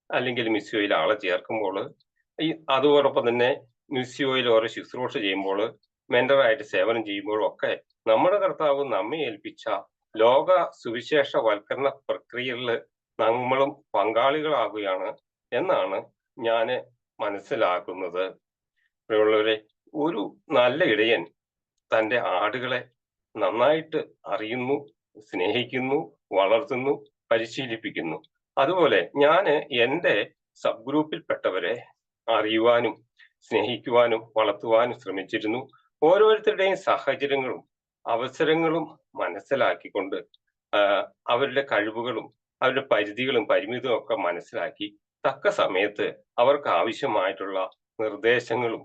അല്ലെങ്കിൽ മിസ്സിയോയിൽ ആളെ ചേർക്കുമ്പോൾ അതോടൊപ്പം തന്നെ മിസ്സിയോയിൽ ഓരോ ശുശ്രൂഷ ചെയ്യുമ്പോൾ മെന്ററായിട്ട് സേവനം ചെയ്യുമ്പോഴും ഒക്കെ നമ്മുടെ കർത്താവ് നമ്മെ ഏൽപ്പിച്ച ലോക സുവിശേഷവൽക്കരണ പ്രക്രിയയിൽ നമ്മളും പങ്കാളികളാകുകയാണ് എന്നാണ് ഞാൻ മനസ്സിലാക്കുന്നത്. പ്രിയമുള്ളവരെ, ഒരു നല്ല ഇടയൻ തൻ്റെ ആടുകളെ നന്നായിട്ട് അറിയുന്നു, സ്നേഹിക്കുന്നു, വളർത്തുന്നു, പരിശീലിപ്പിക്കുന്നു. അതുപോലെ ഞാൻ എൻ്റെ സബ് ഗ്രൂപ്പിൽപ്പെട്ടവരെ അറിയുവാനും സ്നേഹിക്കുവാനും വളർത്തുവാനും ശ്രമിച്ചിരുന്നു. ഓരോരുത്തരുടെയും സാഹചര്യങ്ങളും അവസരങ്ങളും മനസ്സിലാക്കിക്കൊണ്ട് അവരുടെ കഴിവുകളും അവരുടെ പരിധികളും പരിമിതിയും ഒക്കെ മനസ്സിലാക്കി തക്ക സമയത്ത് അവർക്ക് ആവശ്യമായിട്ടുള്ള നിർദ്ദേശങ്ങളും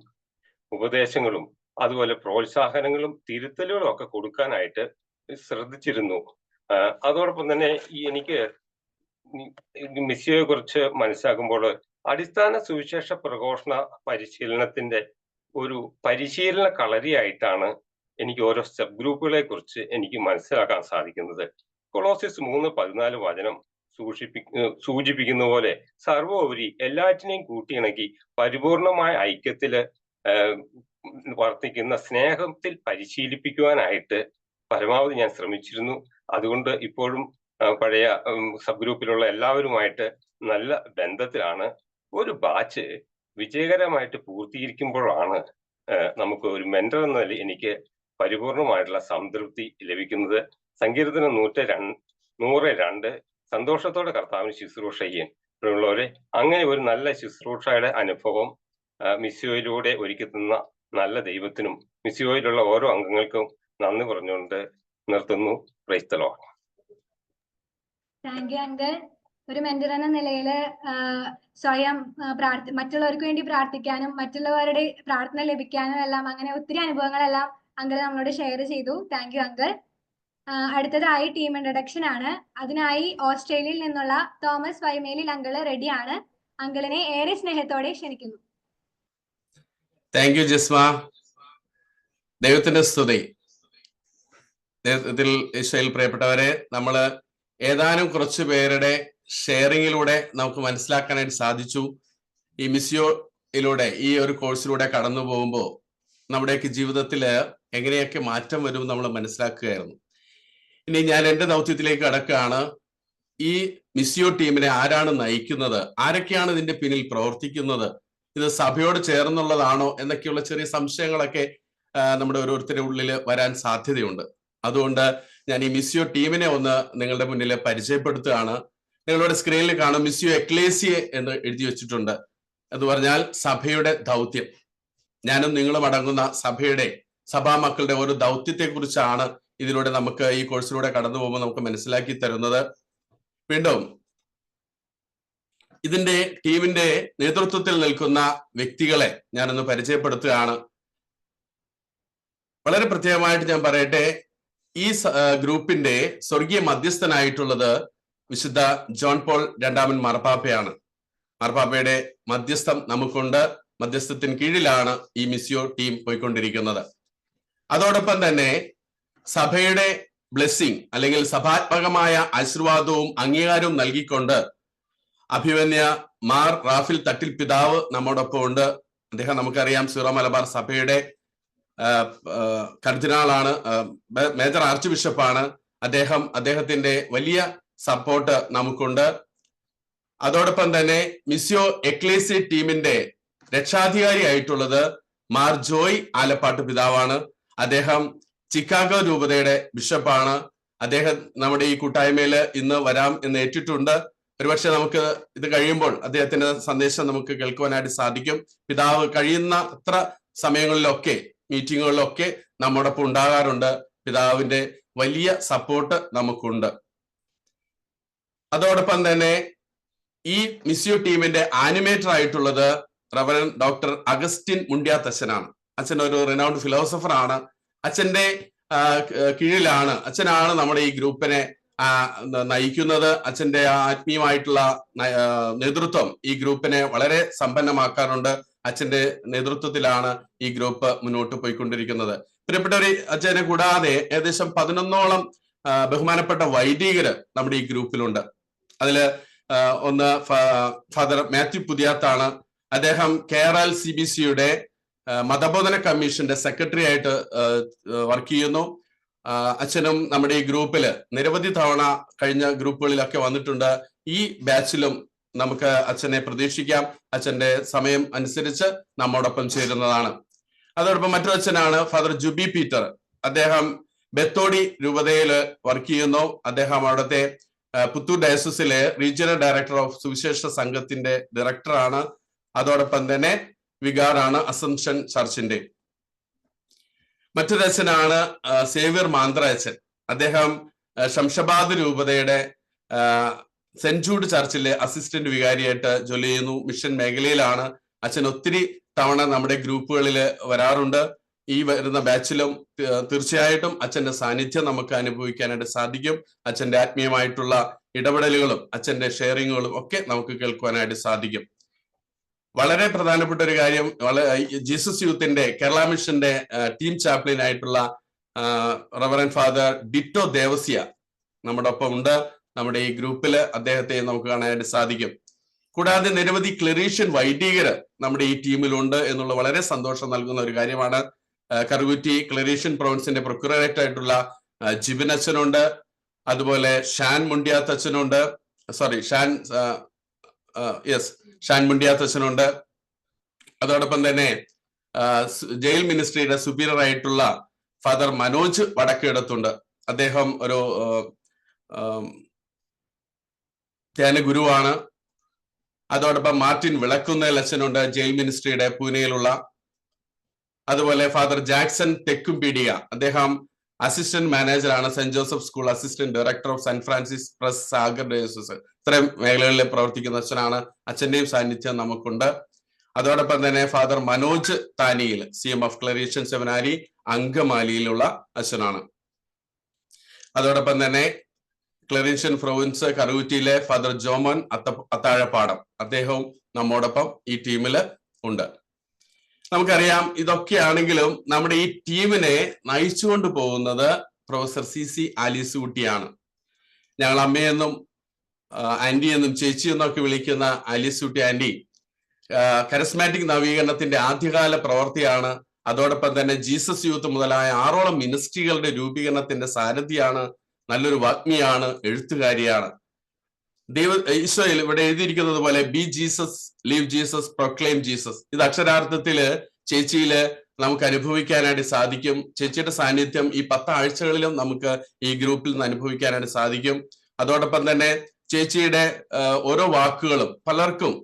ഉപദേശങ്ങളും അതുപോലെ പ്രോത്സാഹനങ്ങളും തിരുത്തലുകളും ഒക്കെ കൊടുക്കാനായിട്ട് ശ്രദ്ധിച്ചിരുന്നു. അതോടൊപ്പം തന്നെ എനിക്ക് മിസ്സിയെ കുറിച്ച് മനസ്സിലാക്കുമ്പോൾ അടിസ്ഥാന സുവിശേഷ പ്രഘോഷണ പരിശീലനത്തിന്റെ ഒരു പരിശീലന കളരിയായിട്ടാണ് എനിക്ക് ഓരോ സബ് ഗ്രൂപ്പുകളെ കുറിച്ച് എനിക്ക് മനസ്സിലാക്കാൻ സാധിക്കുന്നത്. കൊളോസ്യസ് 3:14 വചനം സൂചിപ്പിക്കുന്ന പോലെ സർവോപരി എല്ലാറ്റിനെയും കൂട്ടിയിണക്കി പരിപൂർണമായ ഐക്യത്തില് വർത്തിക്കുന്ന സ്നേഹത്തിൽ പരിശീലിപ്പിക്കുവാനായിട്ട് പരമാവധി ഞാൻ ശ്രമിച്ചിരുന്നു. അതുകൊണ്ട് ഇപ്പോഴും പഴയ സബ് ഗ്രൂപ്പിലുള്ള എല്ലാവരുമായിട്ട് നല്ല ബന്ധത്തിലാണ്. ഒരു ബാച്ച് വിജയകരമായിട്ട് പൂർത്തീകരിക്കുമ്പോഴാണ് നമുക്ക് ഒരു മെന്റർ എന്ന നിലയിൽ എനിക്ക് പരിപൂർണമായിട്ടുള്ള സംതൃപ്തി ലഭിക്കുന്നത്. സങ്കീർത്തനം 102 സന്തോഷത്തോടെ കർത്താവിന് ശുശ്രൂഷ ചെയ്യാൻ ഉള്ളവരെ അങ്ങനെ ഒരു നല്ല ശുശ്രൂഷയുടെ അനുഭവം മിസ്സിയോയിലൂടെ ഒരുക്കി തന്ന നല്ല ദൈവത്തിനും മിസ്സിയോയിലുള്ള ഓരോ അംഗങ്ങൾക്കും നന്ദി പറഞ്ഞുകൊണ്ട് നിർത്തുന്നു. Price the lord. Thank you uncle. ഒരു മെന്റർ എന്ന നിലയിൽ സ്വയം മറ്റുള്ളവർക്ക് വേണ്ടി പ്രാർത്ഥിക്കാനും മറ്റുള്ളവരുടെ പ്രാർത്ഥന ലഭിക്കാനും എല്ലാം അങ്ങനെ ഒത്തിരി അനുഭവങ്ങളെല്ലാം അങ്കിൾ നമ്മളോട് ഷെയർ ചെയ്തു. Thank you uncle. അടുത്തതായി ടീം ഇൻട്രഡക്ഷൻ ആണ്. അതിനായി ഓസ്ട്രേലിയയിൽ നിന്നുള്ള തോമസ് വൈമേലിൽ അങ്കിള് റെഡിയാണ്. അങ്കിളിനെ ഏറെ സ്നേഹത്തോടെ ക്ഷണിക്കുന്നു. Thank U Jisma. ദൈവത്തിന്റെ സ്തുതി. ദൈവത്തിൽ ഈശോയിൽ പ്രിയപ്പെട്ടവരെ, നമ്മള് ഏതാനും കുറച്ചു പേരുടെ ഷെയറിങ്ങിലൂടെ നമുക്ക് മനസ്സിലാക്കാനായിട്ട് സാധിച്ചു. ഈ മിസ്സിയോയിലൂടെ ഈ ഒരു കോഴ്സിലൂടെ കടന്നു പോകുമ്പോൾ നമ്മുടെയൊക്കെ ജീവിതത്തിൽ എങ്ങനെയൊക്കെ മാറ്റം വരും നമ്മൾ മനസ്സിലാക്കുകയായിരുന്നു. ഇനി ഞാൻ എൻ്റെ ദൗത്യത്തിലേക്ക് കടക്കുകയാണ്. ഈ മിസ്സിയോ ടീമിനെ ആരാണ് നയിക്കുന്നത്, ആരൊക്കെയാണ് ഇതിന്റെ പിന്നിൽ പ്രവർത്തിക്കുന്നത്, ഇത് സഭയോട് ചേർന്നുള്ളതാണോ എന്നൊക്കെയുള്ള ചെറിയ സംശയങ്ങളൊക്കെ നമ്മുടെ ഓരോരുത്തരുടെ ഉള്ളിൽ വരാൻ സാധ്യതയുണ്ട്. അതുകൊണ്ട് ഞാൻ ഈ മിസ്സിയോ ടീമിനെ ഒന്ന് നിങ്ങളുടെ മുന്നിൽ പരിചയപ്പെടുത്തുകയാണ്. നിങ്ങളുടെ സ്ക്രീനിൽ കാണും മിസ്സിയോ എക്ലേസിയെ എന്ന് എഴുതി വെച്ചിട്ടുണ്ട്. എന്ന് പറഞ്ഞാൽ സഭയുടെ ദൗത്യം. ഞാനും നിങ്ങളും അടങ്ങുന്ന സഭയുടെ സഭാ മക്കളുടെ ഓരോ ദൗത്യത്തെ കുറിച്ചാണ് ഇതിലൂടെ നമുക്ക് ഈ കോഴ്സിലൂടെ കടന്നു പോകുമ്പോൾ നമുക്ക് മനസ്സിലാക്കി തരുന്നത്. വീണ്ടും ഇതിന്റെ ടീമിന്റെ നേതൃത്വത്തിൽ നിൽക്കുന്ന വ്യക്തികളെ ഞാനൊന്ന് പരിചയപ്പെടുത്തുകയാണ്. വളരെ പ്രത്യേകമായിട്ട് ഞാൻ പറയട്ടെ, ഈ ഗ്രൂപ്പിന്റെ സ്വർഗീയ മധ്യസ്ഥനായിട്ടുള്ളത് വിശുദ്ധ ജോൺ പോൾ രണ്ടാമൻ മാർപ്പാപ്പയാണ്. മാർപ്പാപ്പയുടെ മധ്യസ്ഥം നമുക്കുണ്ട്. മധ്യസ്ഥത്തിന് കീഴിലാണ് ഈ മിസിയോ ടീം പോയിക്കൊണ്ടിരിക്കുന്നത്. അതോടൊപ്പം തന്നെ സഭയുടെ ബ്ലെസ്സിങ് അല്ലെങ്കിൽ സഭാത്മകമായ ആശീർവാദവും അംഗീകാരവും നൽകിക്കൊണ്ട് അഭിമന്യ മാർ റാഫിൽ തട്ടിൽ പിതാവ് നമ്മോടൊപ്പം ഉണ്ട്. അദ്ദേഹം നമുക്കറിയാം സീറോ മലബാർ സഭയുടെ കർദിനാളാണ്, മേജർ ആർച്ച് ബിഷപ്പാണ്. അദ്ദേഹത്തിന്റെ വലിയ സപ്പോർട്ട് നമുക്കുണ്ട്. അതോടൊപ്പം തന്നെ മിസിയോ എക്ലേസി ടീമിന്റെ രക്ഷാധികാരി ആയിട്ടുള്ളത് മാർ ജോയ് ആലപ്പാട്ട് പിതാവാണ്. അദ്ദേഹം ചിക്കാഗോ രൂപതയുടെ ബിഷപ്പാണ്. അദ്ദേഹം നമ്മുടെ ഈ കൂട്ടായ്മയിൽ ഇന്ന് വരാം എന്ന് ഏറ്റിട്ടുണ്ട്. ഒരുപക്ഷെ നമുക്ക് ഇത് കഴിയുമ്പോൾ അദ്ദേഹത്തിന്റെ സന്ദേശം നമുക്ക് കേൾക്കുവാനായിട്ട് സാധിക്കും. പിതാവ് കഴിയുന്ന അത്ര സമയങ്ങളിലൊക്കെ മീറ്റിങ്ങുകളിലൊക്കെ നമ്മോടൊപ്പം ഉണ്ടാകാറുണ്ട്. പിതാവിന്റെ വലിയ സപ്പോർട്ട് നമുക്കുണ്ട്. അതോടൊപ്പം തന്നെ ഈ മിസിയോ ടീമിന്റെ ആനിമേറ്റർ ആയിട്ടുള്ളത് റവറൻ ഡോക്ടർ അഗസ്റ്റിൻ മുണ്ടിയാത്തച്ഛനാണ്. അച്ഛൻ ഒരു റിനൗണ്ട് ഫിലോസഫർ ആണ്. അച്ഛന്റെ കീഴിലാണ്, അച്ഛനാണ് നമ്മുടെ ഈ ഗ്രൂപ്പിനെ നയിക്കുന്നത്. അച്ഛന്റെ ആത്മീയമായിട്ടുള്ള നേതൃത്വം ഈ ഗ്രൂപ്പിനെ വളരെ സമ്പന്നമാക്കാറുണ്ട്. അച്ഛന്റെ നേതൃത്വത്തിലാണ് ഈ ഗ്രൂപ്പ് മുന്നോട്ട് പോയിക്കൊണ്ടിരിക്കുന്നത്. പ്രിയപ്പെട്ടവരെ, അച്ഛനെ കൂടാതെ ഏകദേശം 11ഓളം ബഹുമാനപ്പെട്ട വൈദികര് നമ്മുടെ ഈ ഗ്രൂപ്പിലുണ്ട്. അതില് ഒന്ന് ഫാദർ മാത്യു പുതിയാത്താണ്. അദ്ദേഹം കേരള CBCയുടെ മതബോധന കമ്മീഷന്റെ സെക്രട്ടറി ആയിട്ട് വർക്ക് ചെയ്യുന്നു. അച്ഛനും നമ്മുടെ ഈ ഗ്രൂപ്പില് നിരവധി തവണ കഴിഞ്ഞ ഗ്രൂപ്പുകളിലൊക്കെ വന്നിട്ടുണ്ട്. ഈ ബാച്ചിലും നമുക്ക് അച്ഛനെ പ്രതീക്ഷിക്കാം. അച്ഛന്റെ സമയം അനുസരിച്ച് നമ്മോടൊപ്പം ചേരുന്നതാണ്. അതോടൊപ്പം മറ്റൊരു അച്ഛനാണ് ഫാദർ ജുബി പീറ്റർ. അദ്ദേഹം ബെത്തോടി രൂപതയിൽ വർക്ക് ചെയ്യുന്നു. അദ്ദേഹം അവിടുത്തെ പുത്തൂർ ഡയസസിലെ റീജിയണൽ ഡയറക്ടർ ഓഫ് സുവിശേഷ സംഘത്തിന്റെ ഡയറക്ടറാണ്. അതോടൊപ്പം തന്നെ വികാറാണ് അസംഷൻ ചർച്ചിന്റെ. മറ്റൊരു അച്ഛനാണ് സേവ്യർ മാന്ത്ര അച്ഛൻ. അദ്ദേഹം ശംഷാബാദ് രൂപതയുടെ സെന്റ് ജൂഡ് ചർച്ചിലെ അസിസ്റ്റന്റ് വികാരിയായിട്ട് ജോലി ചെയ്യുന്നു. മിഷൻ മേഖലയിലാണ്. അച്ഛൻ ഒത്തിരി തവണ നമ്മുടെ ഗ്രൂപ്പുകളിൽ വരാറുണ്ട്. ഈ വരുന്ന ബാച്ചിലും തീർച്ചയായിട്ടും അച്ഛന്റെ സാന്നിധ്യം നമുക്ക് അനുഭവിക്കാനായിട്ട് സാധിക്കും. അച്ഛന്റെ ആത്മീയമായിട്ടുള്ള ഇടപെടലുകളും അച്ഛന്റെ ഷെയറിങ്ങുകളും ഒക്കെ നമുക്ക് കേൾക്കുവാനായിട്ട് സാധിക്കും. വളരെ പ്രധാനപ്പെട്ട ഒരു കാര്യം, ജീസസ് യൂത്തിന്റെ കേരള മിഷന്റെ ടീം ചാപ്ലിൻ ആയിട്ടുള്ള റവറൻ ഫാദർ ഡിറ്റോ ദേവസ്യ നമ്മുടെ ഒപ്പം ഉണ്ട്. നമ്മുടെ ഈ ഗ്രൂപ്പില് അദ്ദേഹത്തെ നമുക്ക് കാണാനായിട്ട് സാധിക്കും. കൂടാതെ നിരവധി ക്ലറീഷ്യൻ വൈദികര് നമ്മുടെ ഈ ടീമിലുണ്ട് എന്നുള്ള വളരെ സന്തോഷം നൽകുന്ന ഒരു കാര്യമാണ്. കറുകുറ്റി ക്ലറീഷ്യൻ പ്രൊവിൻസിന്റെ പ്രൊക്യൂറേറ്റ് ആയിട്ടുള്ള ജിബിൻ അച്ഛനുണ്ട്. അതുപോലെ ഷാൻ മുണ്ടിയാത്തച്ഛനുണ്ട്. ഷാൻ മുണ്ടിയാത്തച്ഛനുണ്ട്. അതോടൊപ്പം തന്നെ ജയിൽ മിനിസ്ട്രിയുടെ സുപ്പീരിയർ ആയിട്ടുള്ള ഫാദർ മനോജ് വടക്കേടത്തുണ്ട്. അദ്ദേഹം ഒരു ധ്യാന ഗുരുവാണ്. അതോടൊപ്പം മാർട്ടിൻ വിളക്കുന്നേൽ അച്ഛനുണ്ട്, ജയിൽ മിനിസ്ട്രിയുടെ പൂനെയിലുള്ള. അതുപോലെ ഫാദർ ജാക്സൺ തെക്കുംപീഡിയ, അദ്ദേഹം അസിസ്റ്റന്റ് മാനേജറാണ്, saint Joseph school assistant director of saint Francis press Sagar diocese. ഇത്രയും മേഖലകളിൽ പ്രവർത്തിക്കുന്ന അച്ഛനാണ്. അച്ഛന്റെയും സാന്നിധ്യം നമുക്കുണ്ട്. അതോടൊപ്പം തന്നെ ഫാദർ മനോജ് താനിയിൽ CMF ക്ലറീഷ്യൻ സെമിനാരി അങ്കമാലിയിലുള്ള അച്ഛനാണ്. അതോടൊപ്പം തന്നെ ക്ലറീഷ്യൻ പ്രൊവിൻസ് കറുകുറ്റിയിലെ ഫാദർ ജോമോൻ അത്താഴപ്പാടം, അദ്ദേഹവും നമ്മോടൊപ്പം ഈ ടീമില് ഉണ്ട്. നമുക്കറിയാം, ഇതൊക്കെയാണെങ്കിലും നമ്മുടെ ഈ ടീമിനെ നയിച്ചുകൊണ്ട് പോകുന്നത് പ്രൊഫസർ CC ആലീസ് കുട്ടിയാണ്. ഞങ്ങൾ അമ്മയെന്നും ആന്റി എന്നും ചേച്ചി എന്നൊക്കെ വിളിക്കുന്ന ആലീസ് കുട്ടി ആന്റി കരസ്മാറ്റിക് നവീകരണത്തിന്റെ ആദ്യകാല പ്രവർത്തിയാണ്. അതോടൊപ്പം തന്നെ ജീസസ് യൂത്ത് മുതലായ 6ഓളം മിനിസ്ട്രികളുടെ രൂപീകരണത്തിന്റെ സാരഥിയാണ്. നല്ലൊരു വാഗ്മിയാണ്, എഴുത്തുകാരിയാണ്. ഈശോയിൽ ഇവിടെ എഴുതിയിരിക്കുന്നത് പോലെ B Jesus, live Jesus, proclaim Jesus. ഇത് അക്ഷരാർത്ഥത്തില് ചേച്ചിയില് നമുക്ക് അനുഭവിക്കാനായിട്ട് സാധിക്കും. ചേച്ചിയുടെ സാന്നിധ്യം ഈ 10 ആഴ്ചകളിലും നമുക്ക് ഈ ഗ്രൂപ്പിൽ നിന്ന് അനുഭവിക്കാനായിട്ട് സാധിക്കും. അതോടൊപ്പം തന്നെ ചേച്ചിയുടെ ഓരോ വാക്കുകളും പലർക്കും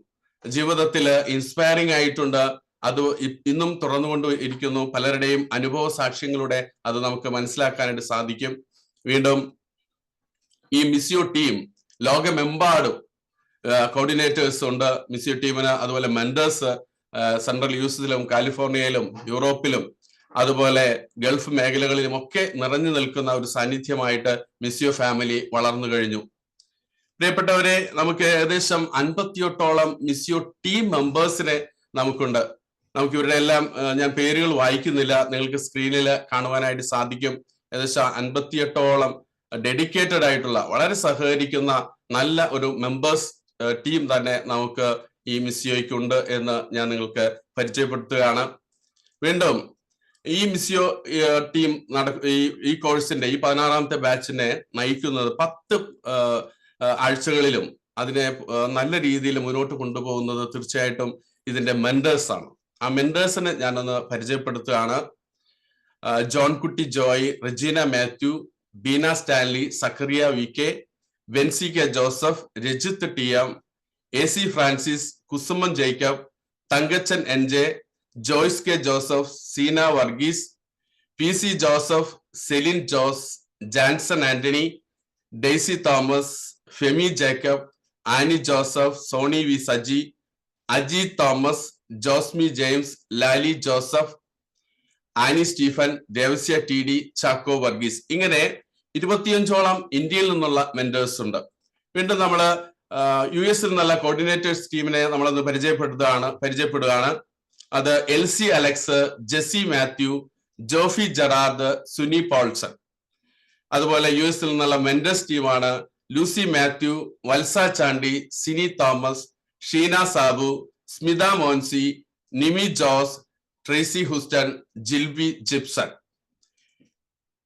ജീവിതത്തിൽ ഇൻസ്പയറിംഗ് ആയിട്ടുണ്ട്. അത് ഇന്നും തുറന്നുകൊണ്ട് ഇരിക്കുന്നു. പലരുടെയും അനുഭവ സാക്ഷ്യങ്ങളുടെ അത് നമുക്ക് മനസ്സിലാക്കാനായിട്ട് സാധിക്കും. വീണ്ടും ഈ മിസിയോ ടീം ലോകമെമ്പാടും കോർഡിനേറ്റേഴ്സ് ഉണ്ട് മിസിയോ ടീമിന്. അതുപോലെ മെന്റേഴ്സ് സെൻട്രൽ യുഎസിലും കാലിഫോർണിയയിലും യൂറോപ്പിലും അതുപോലെ ഗൾഫ് മേഖലകളിലും ഒക്കെ നിറഞ്ഞു നിൽക്കുന്ന ഒരു സാന്നിധ്യമായിട്ട് മിസിയോ ഫാമിലി വളർന്നു കഴിഞ്ഞു. പ്രിയപ്പെട്ടവരെ, നമുക്ക് ഏകദേശം 58ഓളം മിസിയോ ടീം മെമ്പേഴ്സിനെ നമുക്കുണ്ട്. നമുക്ക് ഇവരുടെ എല്ലാം ഞാൻ പേരുകൾ വായിക്കുന്നില്ല, നിങ്ങൾക്ക് സ്ക്രീനിൽ കാണുവാനായിട്ട് സാധിക്കും. ഏകദേശം 58ഓളം ഡെഡിക്കേറ്റഡ് ആയിട്ടുള്ള വളരെ സഹകരിക്കുന്ന നല്ല ഒരു മെമ്പേഴ്സ് ടീം തന്നെ നമുക്ക് ഈ മിസിയോയ്ക്കുണ്ട് എന്ന് ഞാൻ നിങ്ങൾക്ക് പരിചയപ്പെടുത്തുകയാണ്. വീണ്ടും ഈ മിസിയോ ടീം ഈ കോഴ്സിന്റെ ഈ 16ാമത്തെ ബാച്ചിനെ നയിക്കുന്നത് 10 ആഴ്ചകളിലും അതിനെ നല്ല രീതിയിൽ മുന്നോട്ട് കൊണ്ടുപോകുന്നത് തീർച്ചയായിട്ടും ഇതിന്റെ മെന്റേഴ്സ് ആണ്. ആ മെന്റേഴ്സിനെ ഞാനൊന്ന് പരിചയപ്പെടുത്തുകയാണ്. John Kutty Joy, Regina Mathew, Beena Stanley, Zacharia V K, Wency K Joseph, Rajith T M, AC Francis, Kusuman Jacob, Thankachan NJ, Joyce K Joseph, Seena Varghese, PC Joseph, Celine Jose, Janson Antony, Daisy Thomas, Femi Jacob, Annie Joseph, Sony V Saji, Aji Thomas, Josmi James, Lali Joseph, Annie Stephen, Devasia TD, Chacko Varghese. ഇങ്ങനെ 25ഓളം ഇന്ത്യയിൽ നിന്നുള്ള mentors ഉണ്ട്. വീണ്ടും നമ്മള് US നിന്നുള്ള coordinators ടീമിനെ നമ്മളൊന്ന് പരിചയപ്പെടുകയാണ്. അത് LC അലക്സ്, ജെസി മാത്യു, ജോഫി ജെറാർഡ്, സുനി പോൾസൺ. അതുപോലെ US നിന്നുള്ള മെന്റേഴ്സ് ടീമാണ് ലൂസി മാത്യു, വത്സ ചാണ്ടി, സിനി തോമസ്, ഷീന സാബു, സ്മിത മോൻസി, നിമി ജോസ്, ട്രേസി ഹുസ്റ്റൺ, ജിൽബി ജിപ്സൺ.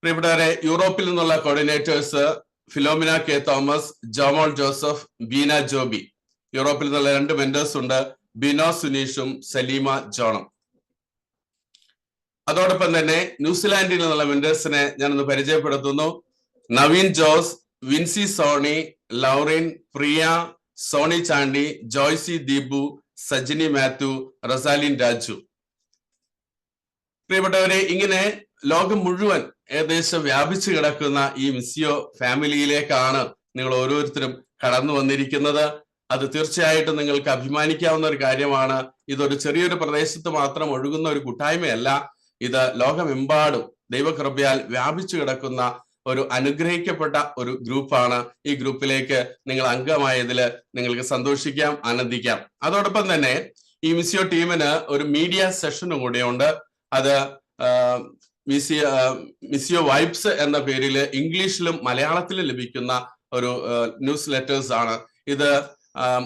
പ്രിയപ്പെട്ടവരെ, യൂറോപ്പിൽ നിന്നുള്ള കോർഡിനേറ്റേഴ്സ് ഫിലോമിന കെ തോമസ്, ജോമോൾ ജോസഫ്, ബീന ജോബി. യൂറോപ്പിൽ നിന്നുള്ള 2 മെന്റേഴ്സ് ഉണ്ട്, ബിനോ സുനീഷും സലീമ ജോണും. അതോടൊപ്പം തന്നെ ന്യൂസിലാൻഡിൽ നിന്നുള്ള മെന്റേഴ്സിനെ ഞാനൊന്ന് പരിചയപ്പെടുത്തുന്നു. നവീൻ ജോസ്, വിൻസി സോണി, ലൗറിൻ, പ്രിയ, സോണി ചാണ്ടി, ജോയ്സി ദീപു, സജിനി മാത്യു, റസാലിൻ രാജു. പ്രിയപ്പെട്ടവരെ, ഇങ്ങനെ ലോകം മുഴുവൻ ഏകദേശം വ്യാപിച്ചു കിടക്കുന്ന ഈ മിസിയോ ഫാമിലിയിലേക്കാണ് നിങ്ങൾ ഓരോരുത്തരും കടന്നു വന്നിരിക്കുന്നത്. അത് തീർച്ചയായിട്ടും നിങ്ങൾക്ക് അഭിമാനിക്കാവുന്ന ഒരു കാര്യമാണ്. ഇതൊരു ചെറിയൊരു പ്രദേശത്ത് മാത്രം ഒഴുകുന്ന ഒരു കൂട്ടായ്മയല്ല. ഇത് ലോകമെമ്പാടും ദൈവകൃപയാൽ വ്യാപിച്ചു കിടക്കുന്ന ഒരു അനുഗ്രഹിക്കപ്പെട്ട ഒരു ഗ്രൂപ്പാണ്. ഈ ഗ്രൂപ്പിലേക്ക് നിങ്ങൾ അംഗമായതിൽ നിങ്ങൾക്ക് സന്തോഷിക്കാം, ആനന്ദിക്കാം. അതോടൊപ്പം തന്നെ ഈ മിസിയോ ടീമിന് ഒരു മീഡിയ സെഷനും കൂടെയുണ്ട്. അത് മിസിയോ വൈബ്സ് എന്ന പേരിൽ ഇംഗ്ലീഷിലും മലയാളത്തിലും ലഭിക്കുന്ന ഒരു ന്യൂസ് ലെറ്റേഴ്സ് ആണ്. ഇത്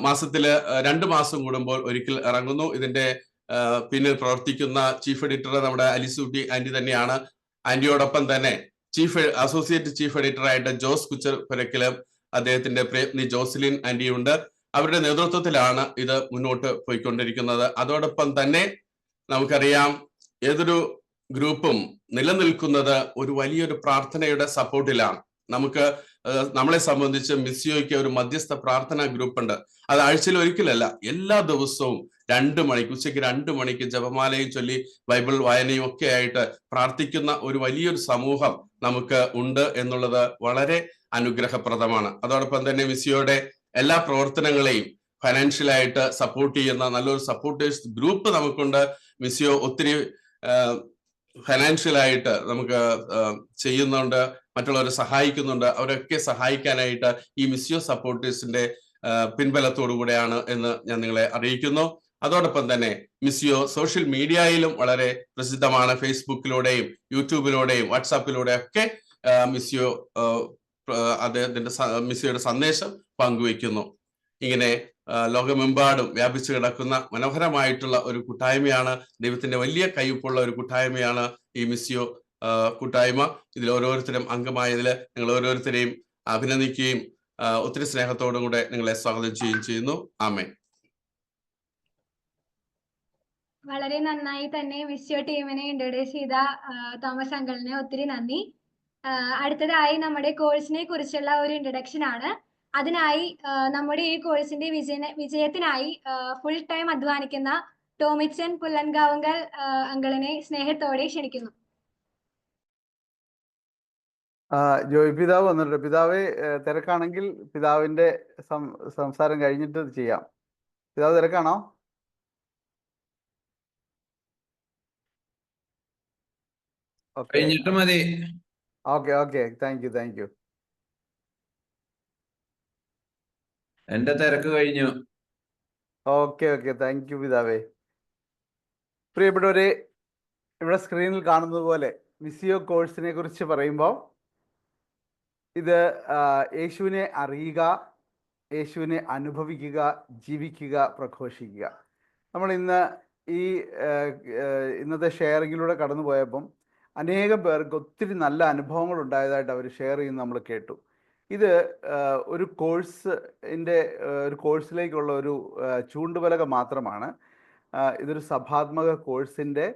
മാസത്തില് 2 മാസം കൂടുമ്പോൾ ഒരിക്കൽ ഇറങ്ങുന്നു. ഇതിന്റെ പിന്നിൽ പ്രവർത്തിക്കുന്ന ചീഫ് എഡിറ്റർ നമ്മുടെ അലിസൂട്ടി ആന്റി തന്നെയാണ്. ആന്റിയോടൊപ്പം തന്നെ അസോസിയേറ്റ് ചീഫ് എഡിറ്ററായിട്ട് ജോസ് കുച്ചപ്പുരക്കലും അദ്ദേഹത്തിന്റെ പ്രയത്നി ജോസ്ലിൻ ആന്റിയുണ്ട്. അവരുടെ നേതൃത്വത്തിലാണ് ഇത് മുന്നോട്ട് പോയിക്കൊണ്ടിരിക്കുന്നത്. അതോടൊപ്പം തന്നെ നമുക്കറിയാം, ഏതൊരു ഗ്രൂപ്പും നിലനിൽക്കുന്നത് ഒരു വലിയൊരു പ്രാർത്ഥനയുടെ സപ്പോർട്ടിലാണ്. നമ്മളെ സംബന്ധിച്ച് മിസിയോയ്ക്ക് ഒരു മധ്യസ്ഥ പ്രാർത്ഥനാ ഗ്രൂപ്പ് ഉണ്ട്. അത് ആഴ്ചയിൽ ഒരിക്കലല്ല, എല്ലാ ദിവസവും 2 മണിക്ക്, ഉച്ചയ്ക്ക് 2 മണിക്ക് ജപമാലയും ചൊല്ലി ബൈബിൾ വായനയും ഒക്കെ ആയിട്ട് പ്രാർത്ഥിക്കുന്ന ഒരു വലിയൊരു സമൂഹം നമുക്ക് ഉണ്ട് എന്നുള്ളത് വളരെ അനുഗ്രഹപ്രദമാണ്. അതോടൊപ്പം തന്നെ മിസിയോയുടെ എല്ലാ പ്രവർത്തനങ്ങളെയും ഫൈനാൻഷ്യലായിട്ട് സപ്പോർട്ട് ചെയ്യുന്ന നല്ലൊരു സപ്പോർട്ടേഴ്സ് ഗ്രൂപ്പ് നമുക്കുണ്ട്. മിസിയോ ഒത്തിരി ഫൈനാൻഷ്യലായിട്ട് നമുക്ക് ചെയ്യുന്നുണ്ട്, മറ്റുള്ളവരെ സഹായിക്കുന്നുണ്ട്. അവരൊക്കെ സഹായിക്കാനായിട്ട് ഈ മിസിയോ സപ്പോർട്ടേഴ്സിന്റെ പിൻബലത്തോടു കൂടെയാണ് എന്ന് ഞാൻ നിങ്ങളെ അറിയിക്കുന്നു. അതോടൊപ്പം തന്നെ മിസിയോ സോഷ്യൽ മീഡിയയിലും വളരെ പ്രസിദ്ധമാണ്. ഫേസ്ബുക്കിലൂടെയും യൂട്യൂബിലൂടെയും വാട്സാപ്പിലൂടെയും ഒക്കെ മിസിയോ അദ്ദേഹത്തിന്റെ മിസിയോയുടെ സന്ദേശം പങ്കുവെക്കുന്നു. ഇങ്ങനെ ലോകമെമ്പാടും വ്യാപിച്ചു കിടക്കുന്ന മനോഹരമായിട്ടുള്ള ഒരു കൂട്ടായ്മയാണ്. ദൈവത്തിന്റെ വലിയ കയ്യൊപ്പുള്ള ഒരു കൂട്ടായ്മയാണ് ഈ മിസിയോ കൂട്ടായ്മ. ഇതിൽ ഓരോരുത്തരും അംഗമായതിൽ നിങ്ങൾ ഓരോരുത്തരെയും അഭിനന്ദിക്കുകയും ഒത്തിരി സ്നേഹത്തോടും കൂടെ നിങ്ങളെ സ്വാഗതം ചെയ്യുന്നു. ആമേൻ. വളരെ നന്നായി തന്നെ മിസിയോ ടീമിനെ ഇൻട്രൊഡ്യൂസ് ചെയ്ത തോമസ് അങ്കിളിന് ഒത്തിരി നന്ദി. അടുത്തതായി നമ്മുടെ കോഴ്സിനെ കുറിച്ചുള്ള ഒരു ഇൻട്രൊഡക്ഷൻ ആണ്. അതിനായി നമ്മുടെ ഈ കോഴ്സിന്റെ വിജയത്തിനായി ഫുൾ ടൈം അധ്വാനിക്കുന്ന ടോമിച്ചൻ പുല്ലൻകാവുങ്കൽ അങ്കിളിനെ സ്നേഹത്തോടെ ക്ഷണിക്കുന്നു. ജോയ് പിതാവ് വന്നിട്ടുണ്ട്. പിതാവെ, തിരക്കാണെങ്കിൽ പിതാവിന്റെ സംസാരം കഴിഞ്ഞിട്ട് ചെയ്യാം. പിതാവ് തിരക്കാണോ? കഴിഞ്ഞിട്ട് മതി. ഓക്കെ. Thank you. എന്റെ തിരക്ക് കഴിഞ്ഞു. ഓക്കെ. താങ്ക് യു പിതാവേ. പ്രിയപ്പെട്ടവരെ, ഇവിടെ സ്ക്രീനിൽ കാണുന്നത് പോലെ മിസിയോ കോഴ്സിനെ കുറിച്ച് പറയുമ്പോൾ ഇത് യേശുവിനെ അറിയുക, യേശുവിനെ അനുഭവിക്കുക, ജീവിക്കുക, പ്രഘോഷിക്കുക. നമ്മൾ ഇന്നത്തെ ഷെയറിങ്ങിലൂടെ കടന്നു പോയപ്പം അനേകം പേർക്ക് ഒത്തിരി നല്ല അനുഭവങ്ങൾ ഉണ്ടായതായിട്ട് അവർ ഷെയർ ചെയ്യുന്നത് നമ്മൾ കേട്ടു. ഇത് ഒരു കോഴ്സിലേക്കുള്ള ഒരു ചൂണ്ടുപലക മാത്രമാണ്. ഇതൊരു സഭാത്മക കോഴ്സിൻ്റെ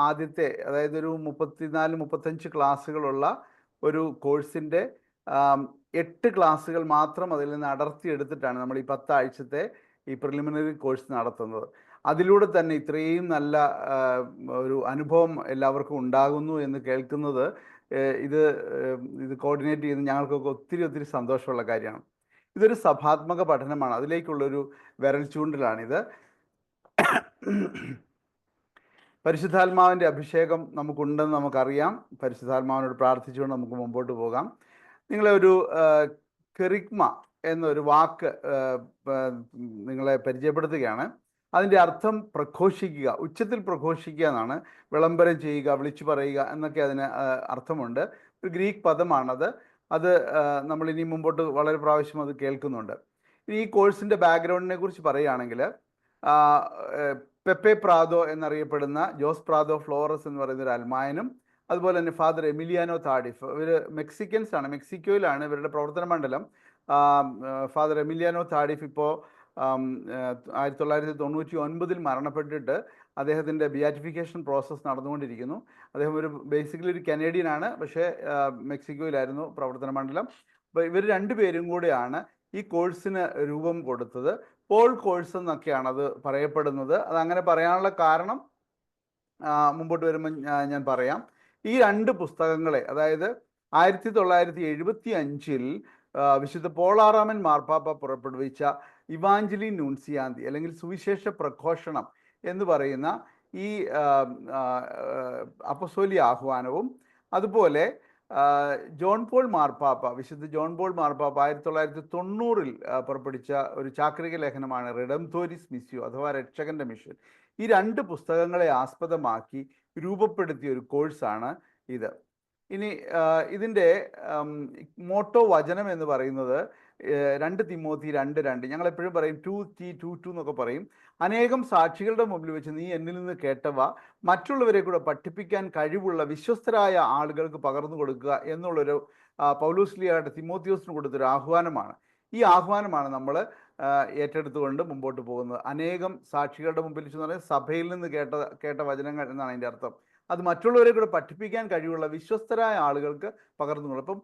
ആദ്യത്തെ, അതായത് ഒരു 34-35 ക്ലാസ്സുകളുള്ള ഒരു കോഴ്സിൻ്റെ 8 ക്ലാസ്സുകൾ മാത്രം അതിൽ നിന്ന് അടർത്തിയെടുത്തിട്ടാണ് നമ്മൾ ഈ 10 ആഴ്ചത്തെ ഈ പ്രിലിമിനറി കോഴ്സ് നടത്തുന്നത്. അതിലൂടെ തന്നെ ഇത്രയും നല്ല ഒരു അനുഭവം എല്ലാവർക്കും ഉണ്ടാകുന്നു എന്ന് കേൾക്കുന്നത് ഇത് കോർഡിനേറ്റ് ചെയ്യുന്ന ഞങ്ങൾക്കൊക്കെ ഒത്തിരി സന്തോഷമുള്ള കാര്യമാണ്. ഇതൊരു സഭാത്മക പഠനമാണ്, അതിലേക്കുള്ളൊരു വിരൽ ചൂണ്ടലാണിത്. പരിശുദ്ധാത്മാവിൻ്റെ അഭിഷേകം നമുക്കുണ്ടെന്ന് നമുക്കറിയാം. പരിശുദ്ധാത്മാവിനോട് പ്രാർത്ഥിച്ചുകൊണ്ട് നമുക്ക് മുമ്പോട്ട് പോകാം. നിങ്ങളെ ഒരു കെറിഗ്മ എന്നൊരു വാക്ക് നിങ്ങളെ പരിചയപ്പെടുത്തുകയാണ്. അതിൻ്റെ അർത്ഥം പ്രഘോഷിക്കുക, ഉച്ചത്തിൽ പ്രഘോഷിക്കുക എന്നാണ്. വിളംബരം ചെയ്യുക, വിളിച്ചു പറയുക എന്നൊക്കെ അതിന് അർത്ഥമുണ്ട്. ഒരു ഗ്രീക്ക് പദമാണത്. അത് നമ്മൾ ഇനി മുമ്പോട്ട് വളരെ പ്രാവശ്യം അത് കേൾക്കുന്നുണ്ട്. ഈ കോഴ്സിൻ്റെ ബാക്ക്ഗ്രൗണ്ടിനെ കുറിച്ച് പറയുകയാണെങ്കിൽ, പെപ്പെ പ്രാദോ എന്നറിയപ്പെടുന്ന ജോസ് പ്രാദോ ഫ്ലോറസ് എന്ന് പറയുന്ന ഒരു അൽമായനും അതുപോലെ തന്നെ ഫാദർ എമിലിയാനോ താഡിഫ്, ഇവർ മെക്സിക്കൻസ് ആണ്, മെക്സിക്കോയിലാണ് ഇവരുടെ പ്രവർത്തന മണ്ഡലം. ഫാദർ എമിലിയാനോ താഡിഫ് ഇപ്പോൾ 1999 മരണപ്പെട്ടിട്ട് അദ്ദേഹത്തിൻ്റെ ബിയാറ്റിഫിക്കേഷൻ പ്രോസസ്സ് നടന്നുകൊണ്ടിരിക്കുന്നു. അദ്ദേഹം ബേസിക്കലി ഒരു കനേഡിയനാണ്, പക്ഷേ മെക്സിക്കോയിലായിരുന്നു പ്രവർത്തന മണ്ഡലം. അപ്പോൾ ഇവർ രണ്ടുപേരും കൂടെയാണ് ഈ കോഴ്സിന് രൂപം കൊടുത്തത്. പോൾ കോഴ്സ് എന്നൊക്കെയാണ് അത് പറയപ്പെടുന്നത്. അതങ്ങനെ പറയാനുള്ള കാരണം മുമ്പോട്ട് വരുമ്പോൾ ഞാൻ പറയാം. ഈ 2 പുസ്തകങ്ങളെ, അതായത് 1975 വിശുദ്ധ പോളാറാമൻ മാർപ്പാപ്പ പുറപ്പെടുവിച്ച ഇവാഞ്ചലി നൂൻസിയാന്തി അല്ലെങ്കിൽ സുവിശേഷ പ്രഘോഷണം എന്ന് പറയുന്ന ഈ അപ്പസ്തോലിക ആഹ്വാനവും, അതുപോലെ ജോൺ പോൾ മാർപ്പാപ്പ, വിശുദ്ധ ജോൺ പോൾ മാർപ്പാപ്പ 1990 പുറപ്പെടുവിച്ച ഒരു ചാക്രിക ലേഖനമാണ് റിഡംതോരിസ് മിസ്സിയോ അഥവാ രക്ഷകന്റെ മിഷൻ. ഈ 2 പുസ്തകങ്ങളെ ആസ്പദമാക്കി രൂപപ്പെടുത്തിയ ഒരു കോഴ്സാണ് ഇത്. ഇനി ഇതിൻ്റെ മോട്ടോ വചനം എന്ന് പറയുന്നത് 2 തിമോത്തി 2:2. ഞങ്ങളെപ്പോഴും പറയും 2T22 എന്നൊക്കെ പറയും. അനേകം സാക്ഷികളുടെ മുമ്പിൽ വെച്ച് നീ എന്നിൽ നിന്ന് കേട്ടവ മറ്റുള്ളവരെ കൂടെ പഠിപ്പിക്കാൻ കഴിവുള്ള വിശ്വസ്തരായ ആളുകൾക്ക് പകർന്നു കൊടുക്കുക എന്നുള്ളൊരു പൗലോസ്ലിയായിട്ട് തിമോത്തിയോസിന് കൊടുത്തൊരു ആഹ്വാനമാണ്. ഈ ആഹ്വാനമാണ് നമ്മൾ ഏറ്റെടുത്തുകൊണ്ട് മുമ്പോട്ട് പോകുന്നത്. അനേകം സാക്ഷികളുടെ മുമ്പിൽ വെച്ച് പറഞ്ഞാൽ സഭയിൽ നിന്ന് കേട്ട വചനങ്ങൾ എന്നാണ് അതിൻ്റെ അർത്ഥം. അത് മറ്റുള്ളവരെ കൂടെ പഠിപ്പിക്കാൻ കഴിവുള്ള വിശ്വസ്തരായ ആളുകൾക്ക് പകർന്നു കൊടുക്കും. അപ്പം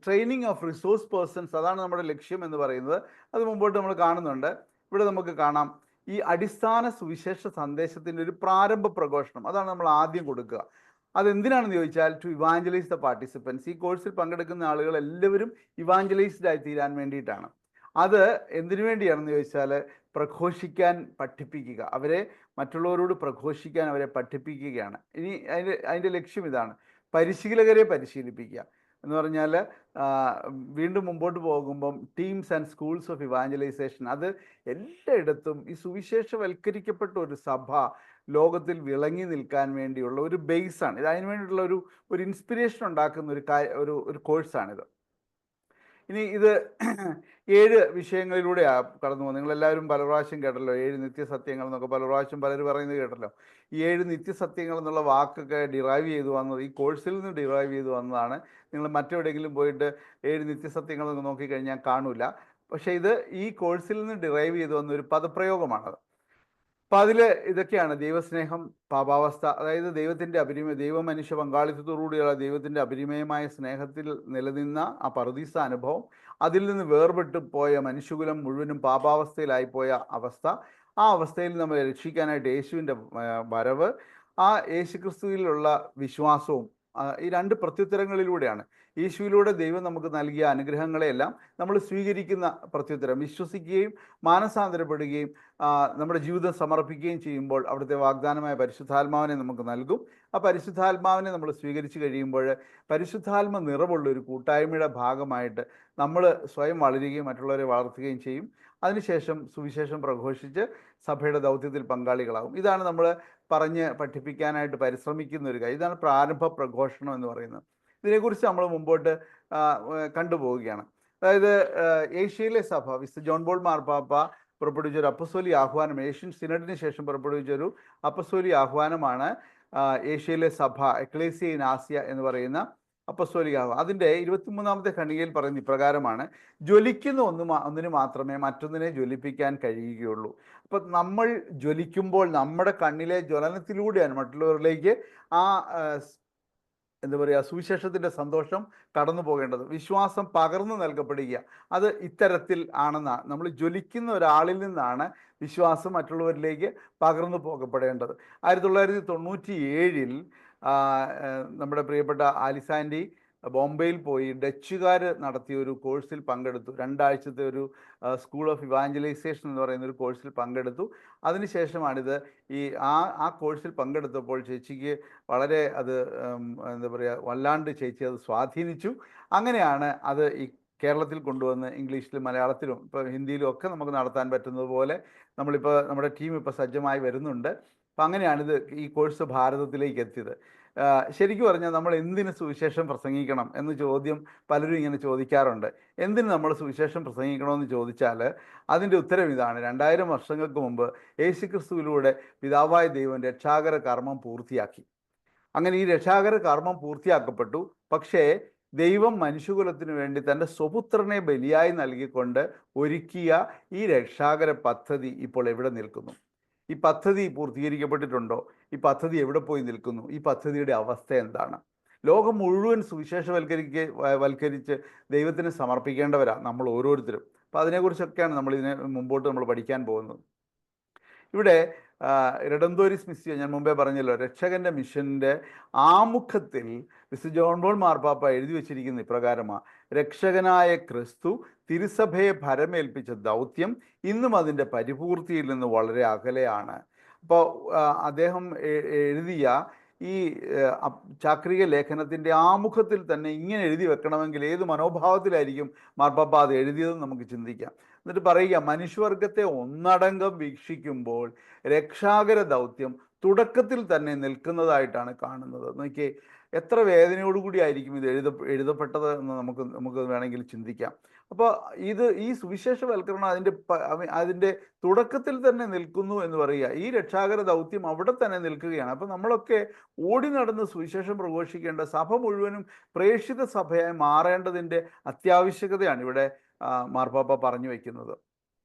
ട്രെയിനിങ് ഓഫ് റിസോഴ്സ് പേഴ്സൺസ്, അതാണ് നമ്മുടെ ലക്ഷ്യം എന്ന് പറയുന്നത്. അത് മുമ്പോട്ട് നമ്മൾ കാണുന്നുണ്ട്. ഇവിടെ നമുക്ക് കാണാം ഈ അടിസ്ഥാന സുവിശേഷ സന്ദേശത്തിൻ്റെ ഒരു പ്രാരംഭ പ്രഘോഷണം, അതാണ് നമ്മൾ ആദ്യം കൊടുക്കുക. അതെന്തിനാണെന്ന് ചോദിച്ചാൽ ടു ഇവാഞ്ചലൈസ് ദ പാർട്ടിസിപ്പൻസ്. ഈ കോഴ്സിൽ പങ്കെടുക്കുന്ന ആളുകൾ എല്ലാവരും ഇവാഞ്ചലൈസ്ഡ് ആയി തീരാൻ വേണ്ടിയിട്ടാണ്. അത് എന്തിനു വേണ്ടിയാണെന്ന് ചോദിച്ചാൽ പ്രഘോഷിക്കാൻ പഠിപ്പിക്കുക, അവരെ മറ്റുള്ളവരോട് പ്രഘോഷിക്കാൻ അവരെ പഠിപ്പിക്കുകയാണ്. ഇനി അതിൻ്റെ ലക്ഷ്യം ഇതാണ്, പരിശീലകരെ പരിശീലിപ്പിക്കുക എന്ന് പറഞ്ഞാൽ വീണ്ടും മുമ്പോട്ട് പോകുമ്പം teams and schools of evangelisation, അത് എല്ലായിടത്തും ഈ സുവിശേഷവൽക്കരിക്കപ്പെട്ട ഒരു സഭ ലോകത്തിൽ വിളങ്ങി നിൽക്കാൻ വേണ്ടിയുള്ള ഒരു ബേസാണ് ഇത്. അതിന് വേണ്ടിയിട്ടുള്ള ഒരു ഇൻസ്പിറേഷൻ ഉണ്ടാക്കുന്ന ഒരു കോഴ്സാണിത്. ഇനി ഇത് 7 വിഷയങ്ങളിലൂടെയാണ് കടന്നു പോകുന്നത്. നിങ്ങളെല്ലാവരും പല പ്രാവശ്യം കേട്ടല്ലോ 7 നിത്യസത്യങ്ങൾ എന്നൊക്കെ പല പ്രാവശ്യം പലരും പറയുന്നത് കേട്ടല്ലോ. ഈ 7 നിത്യസത്യങ്ങൾ എന്നുള്ള വാക്കൊക്കെ ഡിറൈവ് ചെയ്ത് വന്നത് ഈ കോഴ്സിൽ നിന്ന് ഡിറൈവ് ചെയ്ത് വന്നതാണ്. നിങ്ങൾ മറ്റെവിടെയെങ്കിലും പോയിട്ട് 7 നിത്യസത്യങ്ങൾ എന്നൊക്കെ നോക്കിക്കഴിഞ്ഞാൽ കാണൂല. പക്ഷേ ഇത് ഈ കോഴ്സിൽ നിന്ന് ഡിറൈവ് ചെയ്ത് വന്ന ഒരു പദപ്രയോഗമാണത്. അപ്പം അതിൽ ഇതൊക്കെയാണ്: ദൈവസ്നേഹം, പാപാവസ്ഥ, അതായത് ദൈവമനുഷ്യ പങ്കാളിത്തത്തോടുകൂടിയുള്ള ദൈവത്തിൻ്റെ അപരിമയമായ സ്നേഹത്തിൽ നിലനിന്ന ആ പറുദീസ അനുഭവം, അതിൽ നിന്ന് വേർപെട്ട് പോയ മനുഷ്യകുലം മുഴുവനും പാപാവസ്ഥയിലായിപ്പോയ അവസ്ഥ, ആ അവസ്ഥയിൽ നമ്മളെ രക്ഷിക്കാനായിട്ട് യേശുവിൻ്റെ വരവ്, ആ യേശുക്രിസ്തുവിലുള്ള വിശ്വാസവും ഈ രണ്ട് പ്രത്യുത്തരങ്ങളിലൂടെയാണ്. യേശുവിലൂടെ ദൈവം നമുക്ക് നൽകിയ അനുഗ്രഹങ്ങളെയെല്ലാം നമ്മൾ സ്വീകരിക്കുന്ന പ്രത്യുത്തരം, വിശ്വസിക്കുകയും മാനസാന്തരപ്പെടുകയും നമ്മുടെ ജീവിതം സമർപ്പിക്കുകയും ചെയ്യുമ്പോൾ അവിടുത്തെ വാഗ്ദാനമായ പരിശുദ്ധാത്മാവിനെ നമുക്ക് നൽകും. ആ പരിശുദ്ധാത്മാവിനെ നമ്മൾ സ്വീകരിച്ചു കഴിയുമ്പോൾ പരിശുദ്ധാത്മ നിറവുള്ള ഒരു കൂട്ടായ്മയുടെ ഭാഗമായിട്ട് നമ്മൾ സ്വയം വളരുകയും മറ്റുള്ളവരെ വളർത്തുകയും ചെയ്യും. അതിനുശേഷം സുവിശേഷം പ്രഘോഷിച്ച് സഭയുടെ ദൗത്യത്തിൽ പങ്കാളികളാകും. ഇതാണ് നമ്മൾ പറഞ്ഞ് പഠിപ്പിക്കാനായിട്ട് പരിശ്രമിക്കുന്ന ഒരു കാര്യം. ഇതാണ് പ്രാരംഭ പ്രഘോഷണം എന്ന് പറയുന്നത്. ഇതിനെക്കുറിച്ച് നമ്മൾ മുമ്പോട്ട് കണ്ടുപോവുകയാണ്. അതായത് ഏഷ്യയിലെ സഭ, വിശുദ്ധ ജോൺ പോൾ മാർപ്പാപ്പ പുറപ്പെടുവിച്ചൊരു അപ്പസ്തോലിക ആഹ്വാനം, ഏഷ്യൻ സിനഡിന് ശേഷം പുറപ്പെടുവിച്ചൊരു അപ്പസ്തോലിക ആഹ്വാനമാണ് ഏഷ്യയിലെ സഭ, എക്ലേസിയ ഇൻ ആസിയ എന്ന് പറയുന്ന അപ്പസ്തോലിക ആഹ്വാനം. അതിൻ്റെ 23-ാമത്തെ ഖണ്ഡികയിൽ പറയുന്ന ഇപ്രകാരമാണ്: ജ്വലിക്കുന്ന ഒന്നിന് മാത്രമേ മറ്റൊന്നിനെ ജ്വലിപ്പിക്കാൻ കഴിയുകയുള്ളൂ. അപ്പം നമ്മൾ ജ്വലിക്കുമ്പോൾ നമ്മുടെ കണ്ണിലെ ജ്വലനത്തിലൂടെയാണ് മറ്റുള്ളവരിലേക്ക് ആ എന്താ പറയുക, സുവിശേഷത്തിൻ്റെ സന്തോഷം കടന്നു പോകേണ്ടത്. വിശ്വാസം പകർന്നു നൽകപ്പെടുക അത് ഇത്തരത്തിൽ ആണെന്നാണ്. നമ്മൾ ജ്വലിക്കുന്ന ഒരാളിൽ നിന്നാണ് വിശ്വാസം മറ്റുള്ളവരിലേക്ക് പകർന്നു പോകപ്പെടേണ്ടത്. 1997 നമ്മുടെ പ്രിയപ്പെട്ട ആലിസാൻഡി ബോംബെയിൽ പോയി ഡച്ചുകാർ നടത്തിയ ഒരു കോഴ്സിൽ പങ്കെടുത്തു. 2 ആഴ്ചത്തെ ഒരു സ്കൂൾ ഓഫ് ഇവാഞ്ചലൈസേഷൻ എന്ന് പറയുന്ന ഒരു കോഴ്സിൽ പങ്കെടുത്തു. അതിനുശേഷമാണിത് ആ കോഴ്സിൽ പങ്കെടുത്തപ്പോൾ ചേച്ചിക്ക് വളരെ അത് എന്താ പറയുക, വല്ലാണ്ട് ചേച്ചി അത് സ്വാധീനിച്ചു. അങ്ങനെയാണ് അത് ഈ കേരളത്തിൽ കൊണ്ടുവന്ന് ഇംഗ്ലീഷിലും മലയാളത്തിലും ഇപ്പോൾ ഹിന്ദിയിലും ഒക്കെ നമുക്ക് നടത്താൻ പറ്റുന്നത് പോലെ നമ്മളിപ്പോൾ നമ്മുടെ ടീം ഇപ്പോൾ സജ്ജമായി വരുന്നുണ്ട്. അപ്പം അങ്ങനെയാണിത് ഈ കോഴ്സ് ഭാരതത്തിലേക്ക് എത്തിയത്. ശരിക്കും പറഞ്ഞാൽ നമ്മൾ എന്തിന് സുവിശേഷം പ്രസംഗിക്കണം എന്ന ചോദ്യം പലരും ഇങ്ങനെ ചോദിക്കാറുണ്ട്. എന്തിന് നമ്മൾ സുവിശേഷം പ്രസംഗിക്കണമെന്ന് ചോദിച്ചാൽ അതിൻ്റെ ഉത്തരം ഇതാണ്: 2000 വർഷങ്ങൾക്ക് മുമ്പ് യേശുക്രിസ്തുവിലൂടെ പിതാവായ ദൈവം രക്ഷാകര കർമ്മം പൂർത്തിയാക്കി. അങ്ങനെ ഈ രക്ഷാകര കർമ്മം പൂർത്തിയാക്കപ്പെട്ടു. പക്ഷേ ദൈവം മനുഷ്യകുലത്തിന് വേണ്ടി തൻ്റെ സ്വപുത്രനെ ബലിയായി നൽകിക്കൊണ്ട് ഒരുക്കിയ ഈ രക്ഷാകര പദ്ധതി ഇപ്പോൾ എവിടെ നിൽക്കുന്നു? ഈ പദ്ധതി പൂർത്തീകരിക്കപ്പെട്ടിട്ടുണ്ടോ? ഈ പദ്ധതി എവിടെ പോയി നിൽക്കുന്നു? ഈ പദ്ധതിയുടെ അവസ്ഥ എന്താണ്? ലോകം മുഴുവൻ സുവിശേഷവൽക്കരിച്ച് ദൈവത്തിന് സമർപ്പിക്കേണ്ടവരാണ് നമ്മൾ ഓരോരുത്തരും. അപ്പം അതിനെക്കുറിച്ചൊക്കെയാണ് മുമ്പോട്ട് നമ്മൾ പഠിക്കാൻ പോകുന്നത്. ഇവിടെ റെഡംതോരിസ് മിസ്സിയോ, ഞാൻ മുമ്പേ പറഞ്ഞല്ലോ, രക്ഷകന്റെ മിഷൻ്റെ ആമുഖത്തിൽ വിശുദ്ധ ജോൺ പോൾ മാർപ്പാപ്പ എഴുതി വച്ചിരിക്കുന്ന ഇപ്രകാരമാണ്: രക്ഷകനായ ക്രിസ്തു തിരുസഭയെ ഭരമേൽപ്പിച്ച ദൗത്യം ഇന്നും അതിൻ്റെ പരിപൂർത്തിയിൽ നിന്ന് വളരെ അകലെയാണ്. അപ്പോൾ അദ്ദേഹം എഴുതിയ ഈ ചാക്രിക ലേഖനത്തിൻ്റെ ആമുഖത്തിൽ തന്നെ ഇങ്ങനെ എഴുതി വെക്കണമെങ്കിൽ ഏത് മനോഭാവത്തിലായിരിക്കും മാർപ്പാപ്പ അത് എഴുതിയതെന്ന് നമുക്ക് ചിന്തിക്കാം. എന്നിട്ട് പറയുക: മനുഷ്യവർഗത്തെ ഒന്നടങ്കം വീക്ഷിക്കുമ്പോൾ രക്ഷാകര ദൗത്യം തുടക്കത്തിൽ തന്നെ നിൽക്കുന്നതായിട്ടാണ് കാണുന്നത്. നോക്കിയേ, എത്ര വേദനയോടുകൂടി ആയിരിക്കും ഇത് എഴുതപ്പെട്ടത് എന്ന് നമുക്ക് വേണമെങ്കിൽ ചിന്തിക്കാം. അപ്പോൾ ഈ സുവിശേഷവൽക്കരണം അതിൻ്റെ തുടക്കത്തിൽ തന്നെ നിൽക്കുന്നു എന്ന് പറയുക. ഈ രക്ഷാകര ദൗത്യം അവിടെ തന്നെ നിൽക്കുകയാണ്. അപ്പോൾ നമ്മളൊക്കെ ഓടി നടന്ന് സുവിശേഷം പ്രഘോഷിക്കേണ്ട, സഭ മുഴുവനും പ്രേക്ഷിത സഭയായി മാറേണ്ടതിൻ്റെ അത്യാവശ്യകതയാണ് ഇവിടെ മാർപ്പാപ്പ പറഞ്ഞു വയ്ക്കുന്നത്.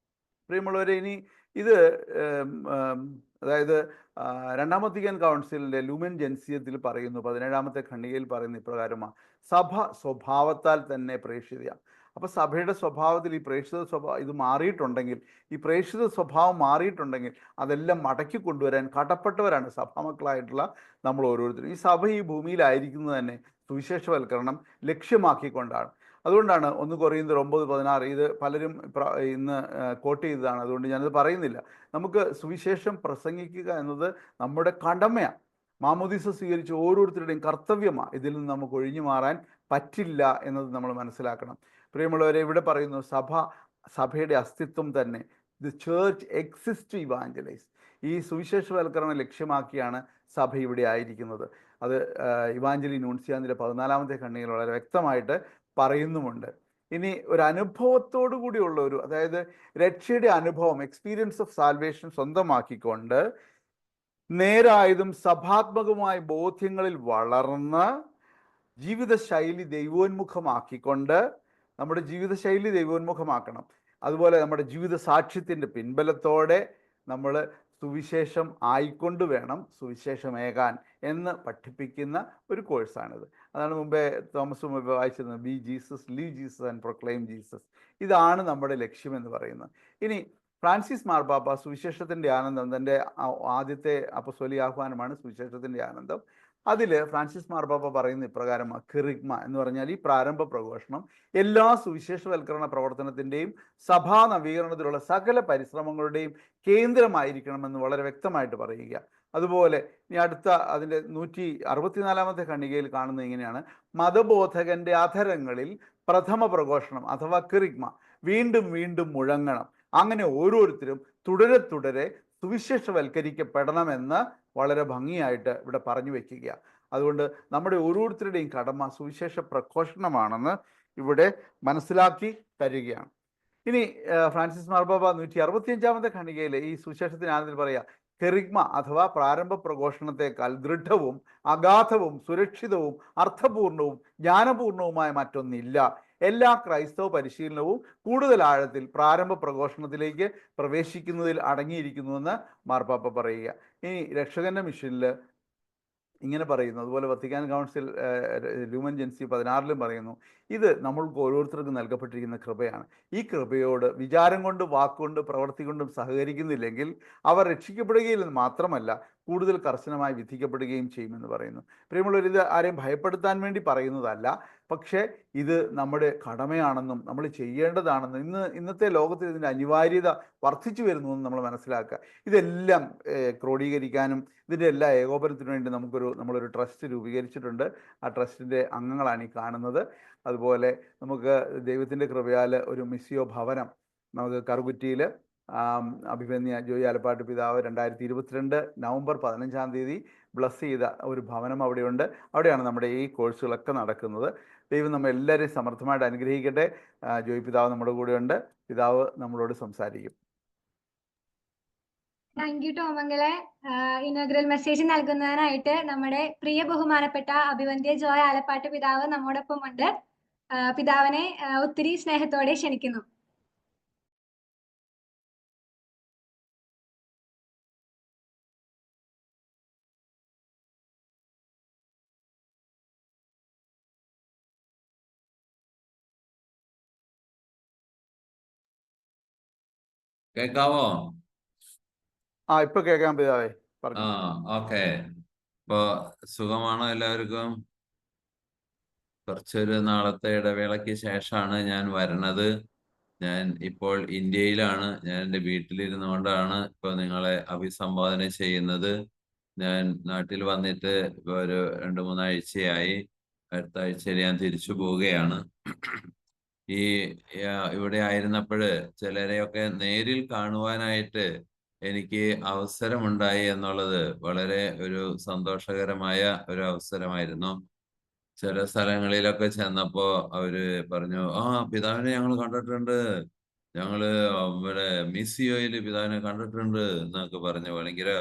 പ്രിയമുള്ളവരെ, ഇനി ഇത് അതായത് 2ാം വത്തിക്കാൻ കൗൺസിലിൻ്റെ ലൂമൻ ജെൻസിയത്തിൽ പറയുന്നു, 17-ാമത്തെ ഖണ്ഡികയിൽ പറയുന്ന ഇപ്രകാരമാണ്: സഭ സ്വഭാവത്താൽ തന്നെ പ്രേക്ഷിതയാണ്. അപ്പോൾ സഭയുടെ സ്വഭാവത്തിൽ ഈ പ്രേക്ഷിത സ്വഭാവം ഇത് മാറിയിട്ടുണ്ടെങ്കിൽ, ഈ പ്രേക്ഷിത സ്വഭാവം മാറിയിട്ടുണ്ടെങ്കിൽ അതെല്ലാം മടക്കി കൊണ്ടുവരാൻ കടപ്പെട്ടവരാണ് സഭാമക്കളായിട്ടുള്ള നമ്മൾ ഓരോരുത്തരും. ഈ സഭ ഈ ഭൂമിയിലായിരിക്കുന്നത് തന്നെ സുവിശേഷവൽക്കരണം ലക്ഷ്യമാക്കിക്കൊണ്ടാണ്. അതുകൊണ്ടാണ് 1 കൊറിന്ത്യർ 9:16 ഇത് പലരും ഇന്ന് കോട്ട് ചെയ്തതാണ്. അതുകൊണ്ട് ഞാനത് പറയുന്നില്ല. നമുക്ക് സുവിശേഷം പ്രസംഗിക്കുക എന്നത് നമ്മുടെ കടമയാണ്. മാമോദീസ സ്വീകരിച്ച ഓരോരുത്തരുടെയും കർത്തവ്യമാണ്. ഇതിൽ നിന്ന് നമുക്ക് ഒഴിഞ്ഞു മാറാൻ പറ്റില്ല എന്നത് നമ്മൾ മനസ്സിലാക്കണം. പ്രിയമുള്ളവരെ, ഇവിടെ പറയുന്നു സഭയുടെ അസ്തിത്വം തന്നെ, the church exist to evangelise. ഈ സുവിശേഷവൽക്കരണം ലക്ഷ്യമാക്കിയാണ് സഭ ഇവിടെ ആയിരിക്കുന്നത്. അത് ഇവാഞ്ചലി നൂൻസിയാന്തിൻ്റെ 14-ാമത്തെ ഖണ്ഡികയിൽ വളരെ വ്യക്തമായിട്ട് പറയുന്നുമുണ്ട്. ഇനി ഒരു അനുഭവത്തോടു കൂടിയുള്ള അതായത് രക്ഷയുടെ അനുഭവം, എക്സ്പീരിയൻസ് ഓഫ് സാൽവേഷൻ സ്വന്തമാക്കിക്കൊണ്ട് നേരായതും സഭാത്മകമായ ബോധ്യങ്ങളിൽ വളർന്ന് ജീവിതശൈലി ദൈവോന്മുഖമാക്കിക്കൊണ്ട്, നമ്മുടെ ജീവിതശൈലി ദൈവോന്മുഖമാക്കണം. അതുപോലെ നമ്മുടെ ജീവിത സാക്ഷ്യത്തിൻ്റെ പിൻബലത്തോടെ നമ്മൾ സുവിശേഷം ആയിക്കൊണ്ട് വേണം സുവിശേഷമേകാൻ എന്ന് പഠിപ്പിക്കുന്ന ഒരു കോഴ്സാണിത്. അതാണ് മുമ്പേ തോമസ് മുമ്പേ വായിച്ചിരുന്നത്: be Jesus, live Jesus and proclaim Jesus. ഇതാണ് നമ്മുടെ ലക്ഷ്യമെന്ന് പറയുന്നത്. ഇനി ഫ്രാൻസിസ് മാർപ്പാപ്പ സുവിശേഷത്തിൻ്റെ ആനന്ദം, തൻ്റെ ആദ്യത്തെ അപ്പസ്തോലിക ആഹ്വാനമാണ് സുവിശേഷത്തിൻ്റെ ആനന്ദം. അതിൽ ഫ്രാൻസിസ് മാർപ്പാപ്പ പറയുന്ന ഇപ്രകാരം, കിറിഗ്മ എന്ന് പറഞ്ഞാൽ ഈ പ്രാരംഭ പ്രഘോഷണം എല്ലാ സുവിശേഷവൽക്കരണ പ്രവർത്തനത്തിൻ്റെയും സഭാ നവീകരണത്തിലുള്ള സകല പരിശ്രമങ്ങളുടെയും കേന്ദ്രമായിരിക്കണമെന്ന് വളരെ വ്യക്തമായിട്ട് പറയുക. അതുപോലെ ഇനി അടുത്ത അതിൻ്റെ 164 ഖണ്ഡികയിൽ കാണുന്നത് ഇങ്ങനെയാണ്: മതബോധകന്റെ അധരങ്ങളിൽ പ്രഥമ പ്രഘോഷണം അഥവാ കിറിഗ്മ വീണ്ടും വീണ്ടും മുഴങ്ങണം. അങ്ങനെ ഓരോരുത്തരും തുടരെ തുടരെ സുവിശേഷവൽക്കരിക്കപ്പെടണമെന്ന് വളരെ ഭംഗിയായിട്ട് ഇവിടെ പറഞ്ഞു വയ്ക്കുക. അതുകൊണ്ട് നമ്മുടെ ഓരോരുത്തരുടെയും കടമ സുവിശേഷ പ്രഘോഷണമാണെന്ന് ഇവിടെ മനസ്സിലാക്കി തരികയാണ്. ഇനി ഫ്രാൻസിസ് മാർപ്പാപ്പ 165 ഖണ്ഡികയിൽ ഈ സുവിശേഷത്തിന് ആനന്ദത്തിൽ പറയുക, കെറിഗ്മ അഥവാ പ്രാരംഭ പ്രഘോഷണത്തെക്കാൾ ദൃഢവും അഗാധവും സുരക്ഷിതവും അർത്ഥപൂർണവും ജ്ഞാനപൂർണവുമായ മറ്റൊന്നില്ല. എല്ലാ ക്രൈസ്തവ പരിശീലനവും കൂടുതൽ ആഴത്തിൽ പ്രാരംഭ പ്രഘോഷണത്തിലേക്ക് പ്രവേശിക്കുന്നതിൽ അടങ്ങിയിരിക്കുന്നുവെന്ന് മാർപ്പാപ്പ പറയുക. ഇനി രക്ഷകന്റെ മിഷനിൽ ഇങ്ങനെ പറയുന്നു, അതുപോലെ വത്തിക്കാൻ കൗൺസിൽ ലൂമൻ ജെൻസി 16 പറയുന്നു, ഇത് നമ്മൾക്ക് ഓരോരുത്തർക്കും നൽകപ്പെട്ടിരിക്കുന്ന കൃപയാണ്. ഈ കൃപയോട് വിചാരം കൊണ്ട് വാക്കുകൊണ്ട് പ്രവൃത്തി കൊണ്ടും സഹകരിക്കുന്നില്ലെങ്കിൽ അവർ രക്ഷിക്കപ്പെടുകയില്ലെന്ന് മാത്രമല്ല കൂടുതൽ കർശനമായി വിധിക്കപ്പെടുകയും ചെയ്യുമെന്ന് പറയുന്നു. പ്രിയമുള്ളവർ, ഇത് ആരെയും ഭയപ്പെടുത്താൻ വേണ്ടി പറയുന്നതല്ല, പക്ഷേ ഇത് നമ്മുടെ കടമയാണെന്നും നമ്മൾ ചെയ്യേണ്ടതാണെന്നും ഇന്നത്തെ ലോകത്തിൽ ഇതിൻ്റെ അനിവാര്യത വർദ്ധിച്ചു വരുന്നുവെന്ന് നമ്മൾ മനസ്സിലാക്കുക. ഇതെല്ലാം ക്രോഡീകരിക്കാനും ഇതിൻ്റെ എല്ലാ ഏകോപനത്തിനു വേണ്ടി നമ്മളൊരു ട്രസ്റ്റ് രൂപീകരിച്ചിട്ടുണ്ട്. ആ ട്രസ്റ്റിൻ്റെ അംഗങ്ങളാണ് ഈ കാണുന്നത്. അതുപോലെ നമുക്ക് ദൈവത്തിൻ്റെ കൃപയാൽ ഒരു മിസ്സിയോ ഭവനം നമുക്ക് കറുകുറ്റിയിൽ അഭിമന്യ ജോയി ആലപ്പാട്ട് പിതാവ് 2022 നവംബർ 15 ബ്ലസ് ചെയ്ത ഒരു ഭവനം അവിടെയുണ്ട്. അവിടെയാണ് നമ്മുടെ ഈ കോഴ്സുകളൊക്കെ നടക്കുന്നത്. ദൈവം നമ്മൾ എല്ലാവരെയും സമർത്ഥമായിട്ട് അനുഗ്രഹിക്കട്ടെ. ജോയി പിതാവ് നമ്മുടെ കൂടെയുണ്ട്. പിതാവ് നമ്മളോട് സംസാരിക്കും. താങ്ക് യു ടോമംഗലെ. ഇനോഗ്രൽ മെസ്സേജ് നൽകുന്നതിനായിട്ട് നമ്മുടെ പ്രിയ ബഹുമാനപ്പെട്ട അഭിവന്ദ്യ ജോയ് ആലപ്പാട്ട് പിതാവ് നമ്മോടൊപ്പം ഉണ്ട്. പിതാവിനെ ഒത്തിരി സ്നേഹത്തോടെ ക്ഷണിക്കുന്നു. കേൾക്കാവോ? ഇപ്പൊ കേൾക്കാം പിതാവേ. ഓക്കെ. ഇപ്പൊ സുഖമാണോ എല്ലാവർക്കും? കുറച്ചൊരു നാളത്തെ ഇടവേളയ്ക്ക് ശേഷമാണ് ഞാൻ വരണത്. ഞാൻ ഇപ്പോൾ ഇന്ത്യയിലാണ്. ഞാൻ എൻ്റെ വീട്ടിലിരുന്നുകൊണ്ടാണ് ഇപ്പോൾ നിങ്ങളെ അഭിസംബോധന ചെയ്യുന്നത്. ഞാൻ നാട്ടിൽ വന്നിട്ട് ഇപ്പോൾ ഒരു 2-3 ആഴ്ചയായി. അടുത്ത ആഴ്ചയിൽ ഞാൻ തിരിച്ചു പോവുകയാണ്. ഇവിടെ ആയിരുന്നപ്പോൾ ചിലരെയൊക്കെ നേരിൽ കാണുവാനായിട്ട് എനിക്ക് അവസരമുണ്ടായി എന്നുള്ളത് വളരെ ഒരു സന്തോഷകരമായ ഒരു അവസരമായിരുന്നു. ചില സ്ഥലങ്ങളിലൊക്കെ ചെന്നപ്പോ അവര് പറഞ്ഞു, പിതാവിനെ ഞങ്ങൾ കണ്ടിട്ടുണ്ട്, ഞങ്ങള് ഇവിടെ മിസിയോയില് പിതാവിനെ കണ്ടിട്ടുണ്ട് എന്നൊക്കെ പറഞ്ഞു ഭയങ്കര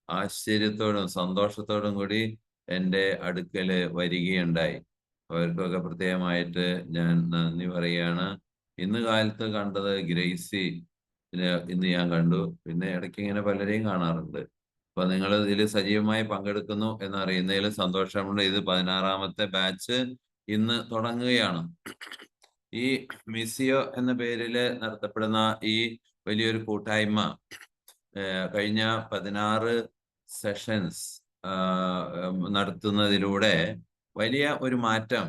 ആശ്ചര്യത്തോടും സന്തോഷത്തോടും കൂടി എൻ്റെ അടുക്കല് വരികയുണ്ടായി. അവർക്കൊക്കെ പ്രത്യേകമായിട്ട് ഞാൻ നന്ദി പറയുകയാണ്. ഇന്ന് കാലത്ത് കണ്ടത് ഗ്രേസി ഇന്ന് ഞാൻ കണ്ടു. പിന്നെ ഇടയ്ക്ക് ഇങ്ങനെ പലരെയും കാണാറുണ്ട്. അപ്പൊ നിങ്ങൾ ഇതിൽ സജീവമായി പങ്കെടുക്കുന്നു എന്നറിയുന്നതിൽ സന്തോഷമുണ്ട്. ഇത് 16ാമത്തെ ബാച്ച് ഇന്ന് തുടങ്ങുകയാണ്. ഈ മിസിയോ എന്ന പേരിൽ നടത്തപ്പെടുന്ന ഈ വലിയൊരു കൂട്ടായ്മ കഴിഞ്ഞ 16 സെഷൻസ് നടത്തുന്നതിലൂടെ വലിയ ഒരു മാറ്റം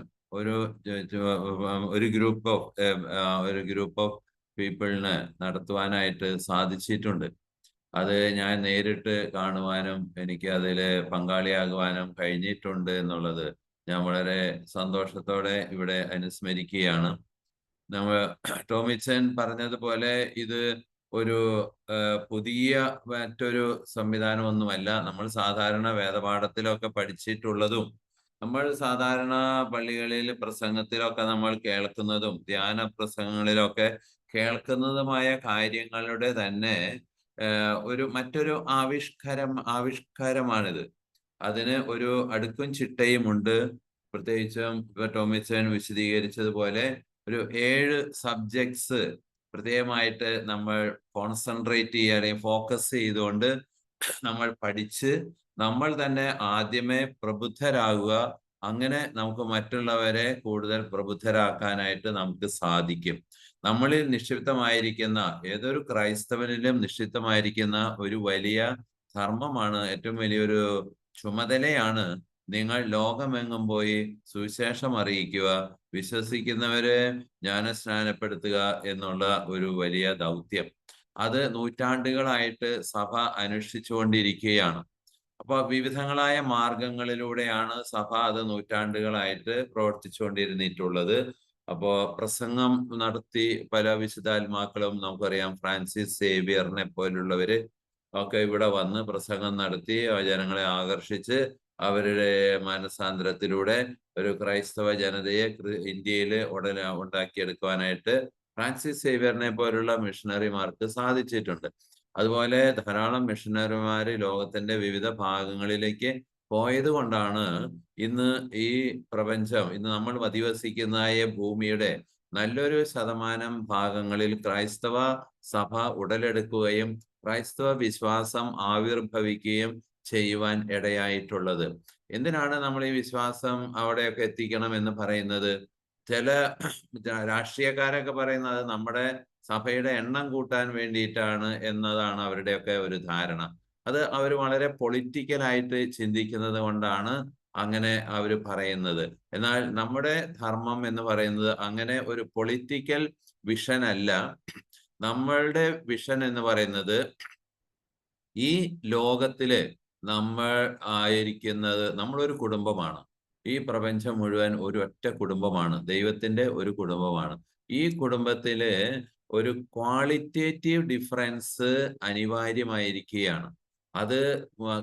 ഒരു ഗ്രൂപ്പ് ഓഫ് പീപ്പിളിന് നടത്തുവാനായിട്ട് സാധിച്ചിട്ടുണ്ട്. അത് ഞാൻ നേരിട്ട് കാണുവാനും എനിക്ക് അതിൽ പങ്കാളിയാകുവാനും കഴിഞ്ഞിട്ടുണ്ട് എന്നുള്ളത് ഞാൻ വളരെ സന്തോഷത്തോടെ ഇവിടെ അനുസ്മരിക്കുകയാണ്. ടോമിച്ചൻ പറഞ്ഞതുപോലെ ഇത് ഒരു പുതിയ മറ്റൊരു സംവിധാനമൊന്നുമല്ല. നമ്മൾ സാധാരണ വേദപാഠത്തിലൊക്കെ പഠിച്ചിട്ടുള്ളതും നമ്മൾ സാധാരണ പള്ളികളിൽ പ്രസംഗത്തിലൊക്കെ നമ്മൾ കേൾക്കുന്നതും ധ്യാന പ്രസംഗങ്ങളിലൊക്കെ കേൾക്കുന്നതുമായ കാര്യങ്ങളുടെ തന്നെ മറ്റൊരു ആവിഷ്കാരമാണിത്. അതിന് ഒരു അടുക്കും ചിട്ടയും ഉണ്ട്. പ്രത്യേകിച്ചും ടോമിച്ചൻ വിശദീകരിച്ചതുപോലെ ഒരു 7 സബ്ജക്ട്സ് പ്രത്യേകമായിട്ട് നമ്മൾ കോൺസെൻട്രേറ്റ് ചെയ്യുക അല്ലെങ്കിൽ ഫോക്കസ് ചെയ്തുകൊണ്ട് നമ്മൾ പഠിച്ച് നമ്മൾ തന്നെ ആദ്യമേ പ്രബുദ്ധരാകുക. അങ്ങനെ നമുക്ക് മറ്റുള്ളവരെ കൂടുതൽ പ്രബുദ്ധരാക്കാനായിട്ട് നമുക്ക് സാധിക്കും. നമ്മളിൽ നിക്ഷിപ്തമായിരിക്കുന്ന ഏതൊരു ക്രൈസ്തവനിലും നിക്ഷിപ്തമായിരിക്കുന്ന ഒരു വലിയ ധർമ്മമാണ്, ഏറ്റവും വലിയൊരു ചുമതലയാണ്. നിങ്ങൾ ലോകമെങ്ങും പോയി സുവിശേഷം അറിയിക്കുക, വിശ്വസിക്കുന്നവരെ ജ്ഞാനസ്നാനപ്പെടുത്തുക എന്നുള്ള ഒരു വലിയ ദൗത്യം. അത് നൂറ്റാണ്ടുകളായിട്ട് സഭ അനുഷ്ഠിച്ചുകൊണ്ടിരിക്കുകയാണ്. അപ്പൊ വിവിധങ്ങളായ മാർഗങ്ങളിലൂടെയാണ് സഭ അത് നൂറ്റാണ്ടുകളായിട്ട് പ്രവർത്തിച്ചുകൊണ്ടിരുന്നിട്ടുള്ളത്. അപ്പോ പ്രസംഗം നടത്തി പല വിശുദ്ധാത്മാക്കളും, നമുക്കറിയാം ഫ്രാൻസിസ് സേവിയറിനെ പോലുള്ളവര് ഒക്കെ ഇവിടെ വന്ന് പ്രസംഗം നടത്തി ജനങ്ങളെ ആകർഷിച്ച് അവരുടെ മാനസാന്തരത്തിലൂടെ ഒരു ക്രൈസ്തവ ജനതയെ ഇന്ത്യയിൽ ഉണ്ടാക്കിയെടുക്കുവാനായിട്ട് ഫ്രാൻസിസ് സേവിയറിനെ പോലുള്ള മിഷണറിമാർക്ക് സാധിച്ചിട്ടുണ്ട്. അതുപോലെ ധാരാളം മിഷണറിമാര് ലോകത്തിന്റെ വിവിധ ഭാഗങ്ങളിലേക്ക് പോയത് കൊണ്ടാണ് ഇന്ന് ഈ പ്രപഞ്ചം, ഇന്ന് നമ്മൾ അധിവസിക്കുന്ന ഭൂമിയുടെ നല്ലൊരു ശതമാനം ഭാഗങ്ങളിൽ ക്രൈസ്തവ സഭ ഉടലെടുക്കുകയും ക്രൈസ്തവ വിശ്വാസം ആവിർഭവിക്കുകയും ചെയ്യുവാൻ ഇടയായിട്ടുള്ളത്. എന്തിനാണ് നമ്മൾ ഈ വിശ്വാസം അവിടെയൊക്കെ എത്തിക്കണം എന്ന് പറയുന്നത്? ചില രാഷ്ട്രീയക്കാരൊക്കെ പറയുന്നത് നമ്മുടെ സഭയുടെ എണ്ണം കൂട്ടാൻ വേണ്ടിയിട്ടാണ് എന്നതാണ് അവരുടെയൊക്കെ ഒരു ധാരണ. അത് അവർ വളരെ പൊളിറ്റിക്കലായിട്ട് ചിന്തിക്കുന്നത് കൊണ്ടാണ് അങ്ങനെ അവർ പറയുന്നത്. എന്നാൽ നമ്മുടെ ധർമ്മം എന്ന് പറയുന്നത് അങ്ങനെ ഒരു പൊളിറ്റിക്കൽ വിഷൻ അല്ല. നമ്മളുടെ വിഷൻ എന്ന് പറയുന്നത് ഈ ലോകത്തില് നമ്മൾ ആയിരിക്കുന്നത്, നമ്മളൊരു കുടുംബമാണ്. ഈ പ്രപഞ്ചം മുഴുവൻ ഒരു ഒറ്റ കുടുംബമാണ്, ദൈവത്തിന്റെ ഒരു കുടുംബമാണ്. ഈ കുടുംബത്തില് ഒരു ക്വാളിറ്റേറ്റീവ് ഡിഫറൻസ് അനിവാര്യമായിരിക്കുകയാണ്. അത്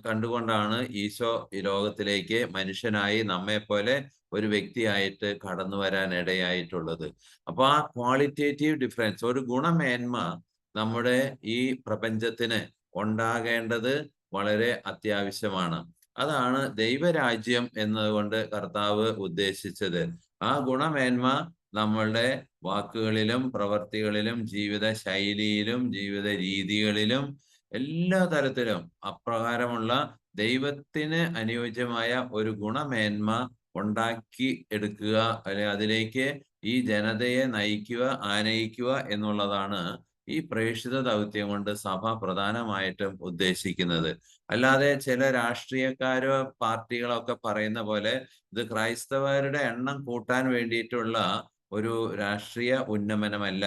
കണ്ടുകൊണ്ടാണ് ഈശോ ഈ ലോകത്തിലേക്ക് മനുഷ്യനായി നമ്മെ പോലെ ഒരു വ്യക്തിയായിട്ട് കടന്നു വരാൻ ഇടയായിട്ടുള്ളത്. അപ്പൊ ആ ക്വാളിറ്റേറ്റീവ് ഡിഫറൻസ്, ഒരു ഗുണമേന്മ നമ്മുടെ ഈ പ്രപഞ്ചത്തിന് ഉണ്ടാകേണ്ടത് വളരെ അത്യാവശ്യമാണ്. അതാണ് ദൈവരാജ്യം എന്നതുകൊണ്ട് കർത്താവ് ഉദ്ദേശിച്ചത്. ആ ഗുണമേന്മ നമ്മളുടെ വാക്കുകളിലും പ്രവർത്തികളിലും ജീവിത ശൈലിയിലും ജീവിത രീതികളിലും എല്ലാ തരത്തിലും അപ്രകാരമുള്ള ദൈവത്തിന് അനുയോജ്യമായ ഒരു ഗുണമേന്മ ഉണ്ടാക്കി എടുക്കുക, അല്ലെ അതിലേക്ക് ഈ ജനതയെ നയിക്കുക, ആനയിക്കുക എന്നുള്ളതാണ് ഈ പ്രേക്ഷിത ദൗത്യം കൊണ്ട് സഭ പ്രധാനമായിട്ടും ഉദ്ദേശിക്കുന്നത്. അല്ലാതെ ചില രാഷ്ട്രീയക്കാരോ പാർട്ടികളോ ഒക്കെ പറയുന്ന പോലെ ഇത് ക്രൈസ്തവരുടെ എണ്ണം കൂട്ടാൻ വേണ്ടിയിട്ടുള്ള ഒരു രാഷ്ട്രീയ ഉന്നമനമല്ല,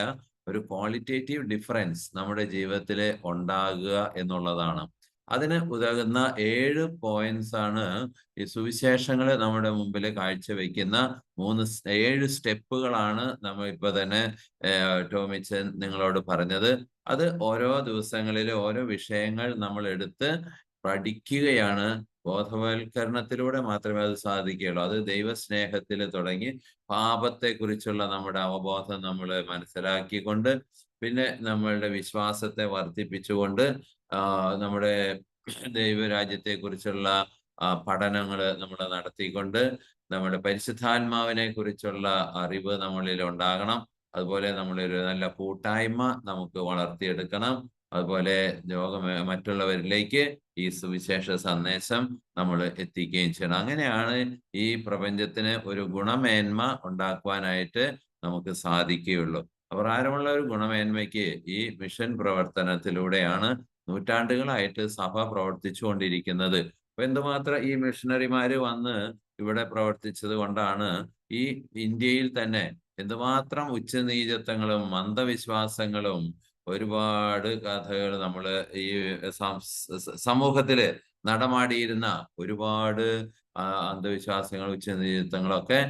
ഒരു ക്വാളിറ്റേറ്റീവ് ഡിഫറൻസ് നമ്മുടെ ജീവിതത്തിൽ ഉണ്ടാകുക എന്നുള്ളതാണ്. അതിന് ഉതകുന്ന 7 പോയിന്റ്സ് ആണ് ഈ സുവിശേഷങ്ങൾ നമ്മുടെ മുമ്പിൽ കാഴ്ചവെക്കുന്ന 7 സ്റ്റെപ്പുകളാണ് നമ്മൾ ഇപ്പൊ തന്നെ ടോമിച്ചൻ നിങ്ങളോട് പറഞ്ഞത്. അത് ഓരോ ദിവസങ്ങളിൽ ഓരോ വിഷയങ്ങൾ നമ്മൾ എടുത്ത് പഠിക്കുകയാണ്. ബോധവൽക്കരണത്തിലൂടെ മാത്രമേ അത് സാധിക്കുകയുള്ളൂ. അത് ദൈവസ്നേഹത്തിൽ തുടങ്ങി പാപത്തെക്കുറിച്ചുള്ള നമ്മുടെ അവബോധം നമ്മൾ മനസ്സിലാക്കിക്കൊണ്ട്, പിന്നെ നമ്മളുടെ വിശ്വാസത്തെ വർദ്ധിപ്പിച്ചുകൊണ്ട്, നമ്മുടെ ദൈവരാജ്യത്തെക്കുറിച്ചുള്ള പഠനങ്ങൾ നമ്മൾ നടത്തിക്കൊണ്ട്, നമ്മുടെ പരിശുദ്ധാത്മാവിനെ കുറിച്ചുള്ള അറിവ് നമ്മളിൽ ഉണ്ടാകണം. അതുപോലെ നമ്മളൊരു നല്ല കൂട്ടായ്മ നമുക്ക് വളർത്തിയെടുക്കണം. അതുപോലെ മറ്റുള്ളവരിലേക്ക് ഈ സുവിശേഷ സന്ദേശം നമ്മൾ എത്തിക്കുകയും ചെയ്യണം. അങ്ങനെയാണ് ഈ പ്രപഞ്ചത്തിന് ഒരു ഗുണമേന്മ ഉണ്ടാക്കുവാനായിട്ട് നമുക്ക് സാധിക്കുകയുള്ളൂ. അപ്രകാരമുള്ള ഒരു ഗുണമേന്മയ്ക്ക് ഈ മിഷൻ പ്രവർത്തനത്തിലൂടെയാണ് നൂറ്റാണ്ടുകളായിട്ട് സഭ പ്രവർത്തിച്ചുകൊണ്ടിരിക്കുന്നത്. അപ്പൊ എന്തുമാത്രം ഈ മിഷണറിമാര് വന്ന് ഇവിടെ പ്രവർത്തിച്ചത് കൊണ്ടാണ് ഈ ഇന്ത്യയിൽ തന്നെ എന്തുമാത്രം ഉച്ചനീചത്വങ്ങളും മന്ദവിശ്വാസങ്ങളും ഒരുപാട് കഥകൾ നമ്മൾ ഈ സമൂഹത്തില് നടമാടിയിരുന്ന ഒരുപാട് അന്ധവിശ്വാസങ്ങൾ, ഉച്ചനീചത്വങ്ങളൊക്കെ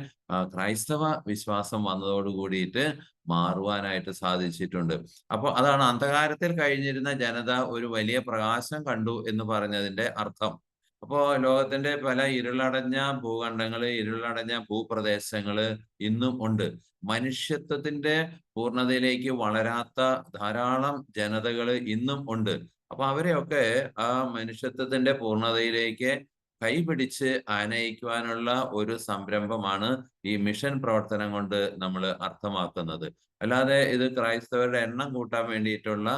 ക്രൈസ്തവ വിശ്വാസം വന്നതോട് കൂടിയിട്ട് മാറുവാനായിട്ട് സാധിച്ചിട്ടുണ്ട്. അപ്പോൾ അതാണ് അന്ധകാരത്തിൽ കഴിഞ്ഞിരുന്ന ജനത ഒരു വലിയ പ്രകാശം കണ്ടു എന്ന് പറഞ്ഞതിന്റെ അർത്ഥം. അപ്പോ ലോകത്തിന്റെ പല ഇരുളടഞ്ഞ ഭൂഖണ്ഡങ്ങള്, ഇരുളടഞ്ഞ ഭൂപ്രദേശങ്ങള് ഇന്നും ഉണ്ട്. മനുഷ്യത്വത്തിന്റെ പൂർണ്ണതയിലേക്ക് വളരാത്ത ധാരാളം ജനതകള് ഇന്നും ഉണ്ട്. അപ്പൊ അവരെയൊക്കെ ആ മനുഷ്യത്വത്തിന്റെ പൂർണ്ണതയിലേക്ക് കൈപിടിച്ച് ആനയിക്കുവാനുള്ള ഒരു സംരംഭമാണ് ഈ മിഷൻ പ്രവർത്തനം കൊണ്ട് നമ്മൾ അർത്ഥമാക്കുന്നത്. അല്ലാതെ ഇത് ക്രൈസ്തവരുടെ എണ്ണം കൂട്ടാൻ വേണ്ടിയിട്ടുള്ള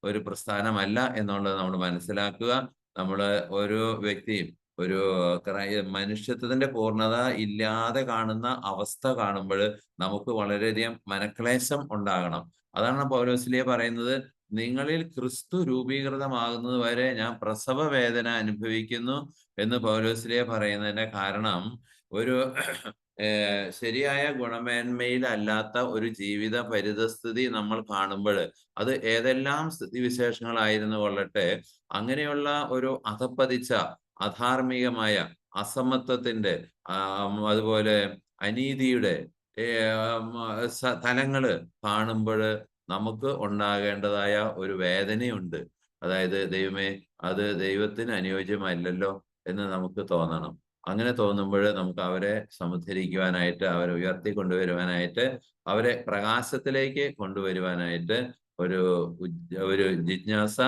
ഒരു പ്രസ്ഥാനമല്ല എന്നുള്ളത് നമ്മൾ മനസ്സിലാക്കുക. നമ്മൾ ഓരോ വ്യക്തിയും ഒരു മനുഷ്യത്വത്തിന്റെ പൂർണ്ണത ഇല്ലാതെ കാണുന്ന അവസ്ഥ കാണുമ്പോൾ നമുക്ക് വളരെയധികം മനക്ലേശം ഉണ്ടാകണം. അതാണ് പൗലോസ്ലീഹ പറയുന്നത്, നിങ്ങളിൽ ക്രിസ്തു രൂപീകൃതമാകുന്നത് വരെ ഞാൻ പ്രസവ വേദന അനുഭവിക്കുന്നു എന്ന് പൗലോസ്ലീഹ പറയുന്നതിന്റെ കാരണം ഒരു ശരിയായ ഗുണമേന്മയിലല്ലാത്ത ഒരു ജീവിത പരിതസ്ഥിതി നമ്മൾ കാണുമ്പോൾ അത് ഏതെല്ലാം സ്ഥിതിവിശേഷങ്ങളായിരുന്നു കൊള്ളട്ടെ, അങ്ങനെയുള്ള ഒരു അധപ്പതിച്ച അധാർമികമായ അസമത്വത്തിന്റെ അതുപോലെ അനീതിയുടെ തലങ്ങള് കാണുമ്പോൾ നമുക്ക് ഉണ്ടാകേണ്ടതായ ഒരു വേദനയുണ്ട്. അതായത് ദൈവമേ, അത് ദൈവത്തിന് അനുയോജ്യമല്ലല്ലോ എന്ന് നമുക്ക് തോന്നണം. അങ്ങനെ തോന്നുമ്പോൾ നമുക്ക് അവരെ സമുദ്ധരിക്കുവാനായിട്ട്, അവരെ ഉയർത്തി കൊണ്ടുവരുവാനായിട്ട്, അവരെ പ്രകാശത്തിലേക്ക് കൊണ്ടുവരുവാനായിട്ട് ഒരു ജിജ്ഞാസ,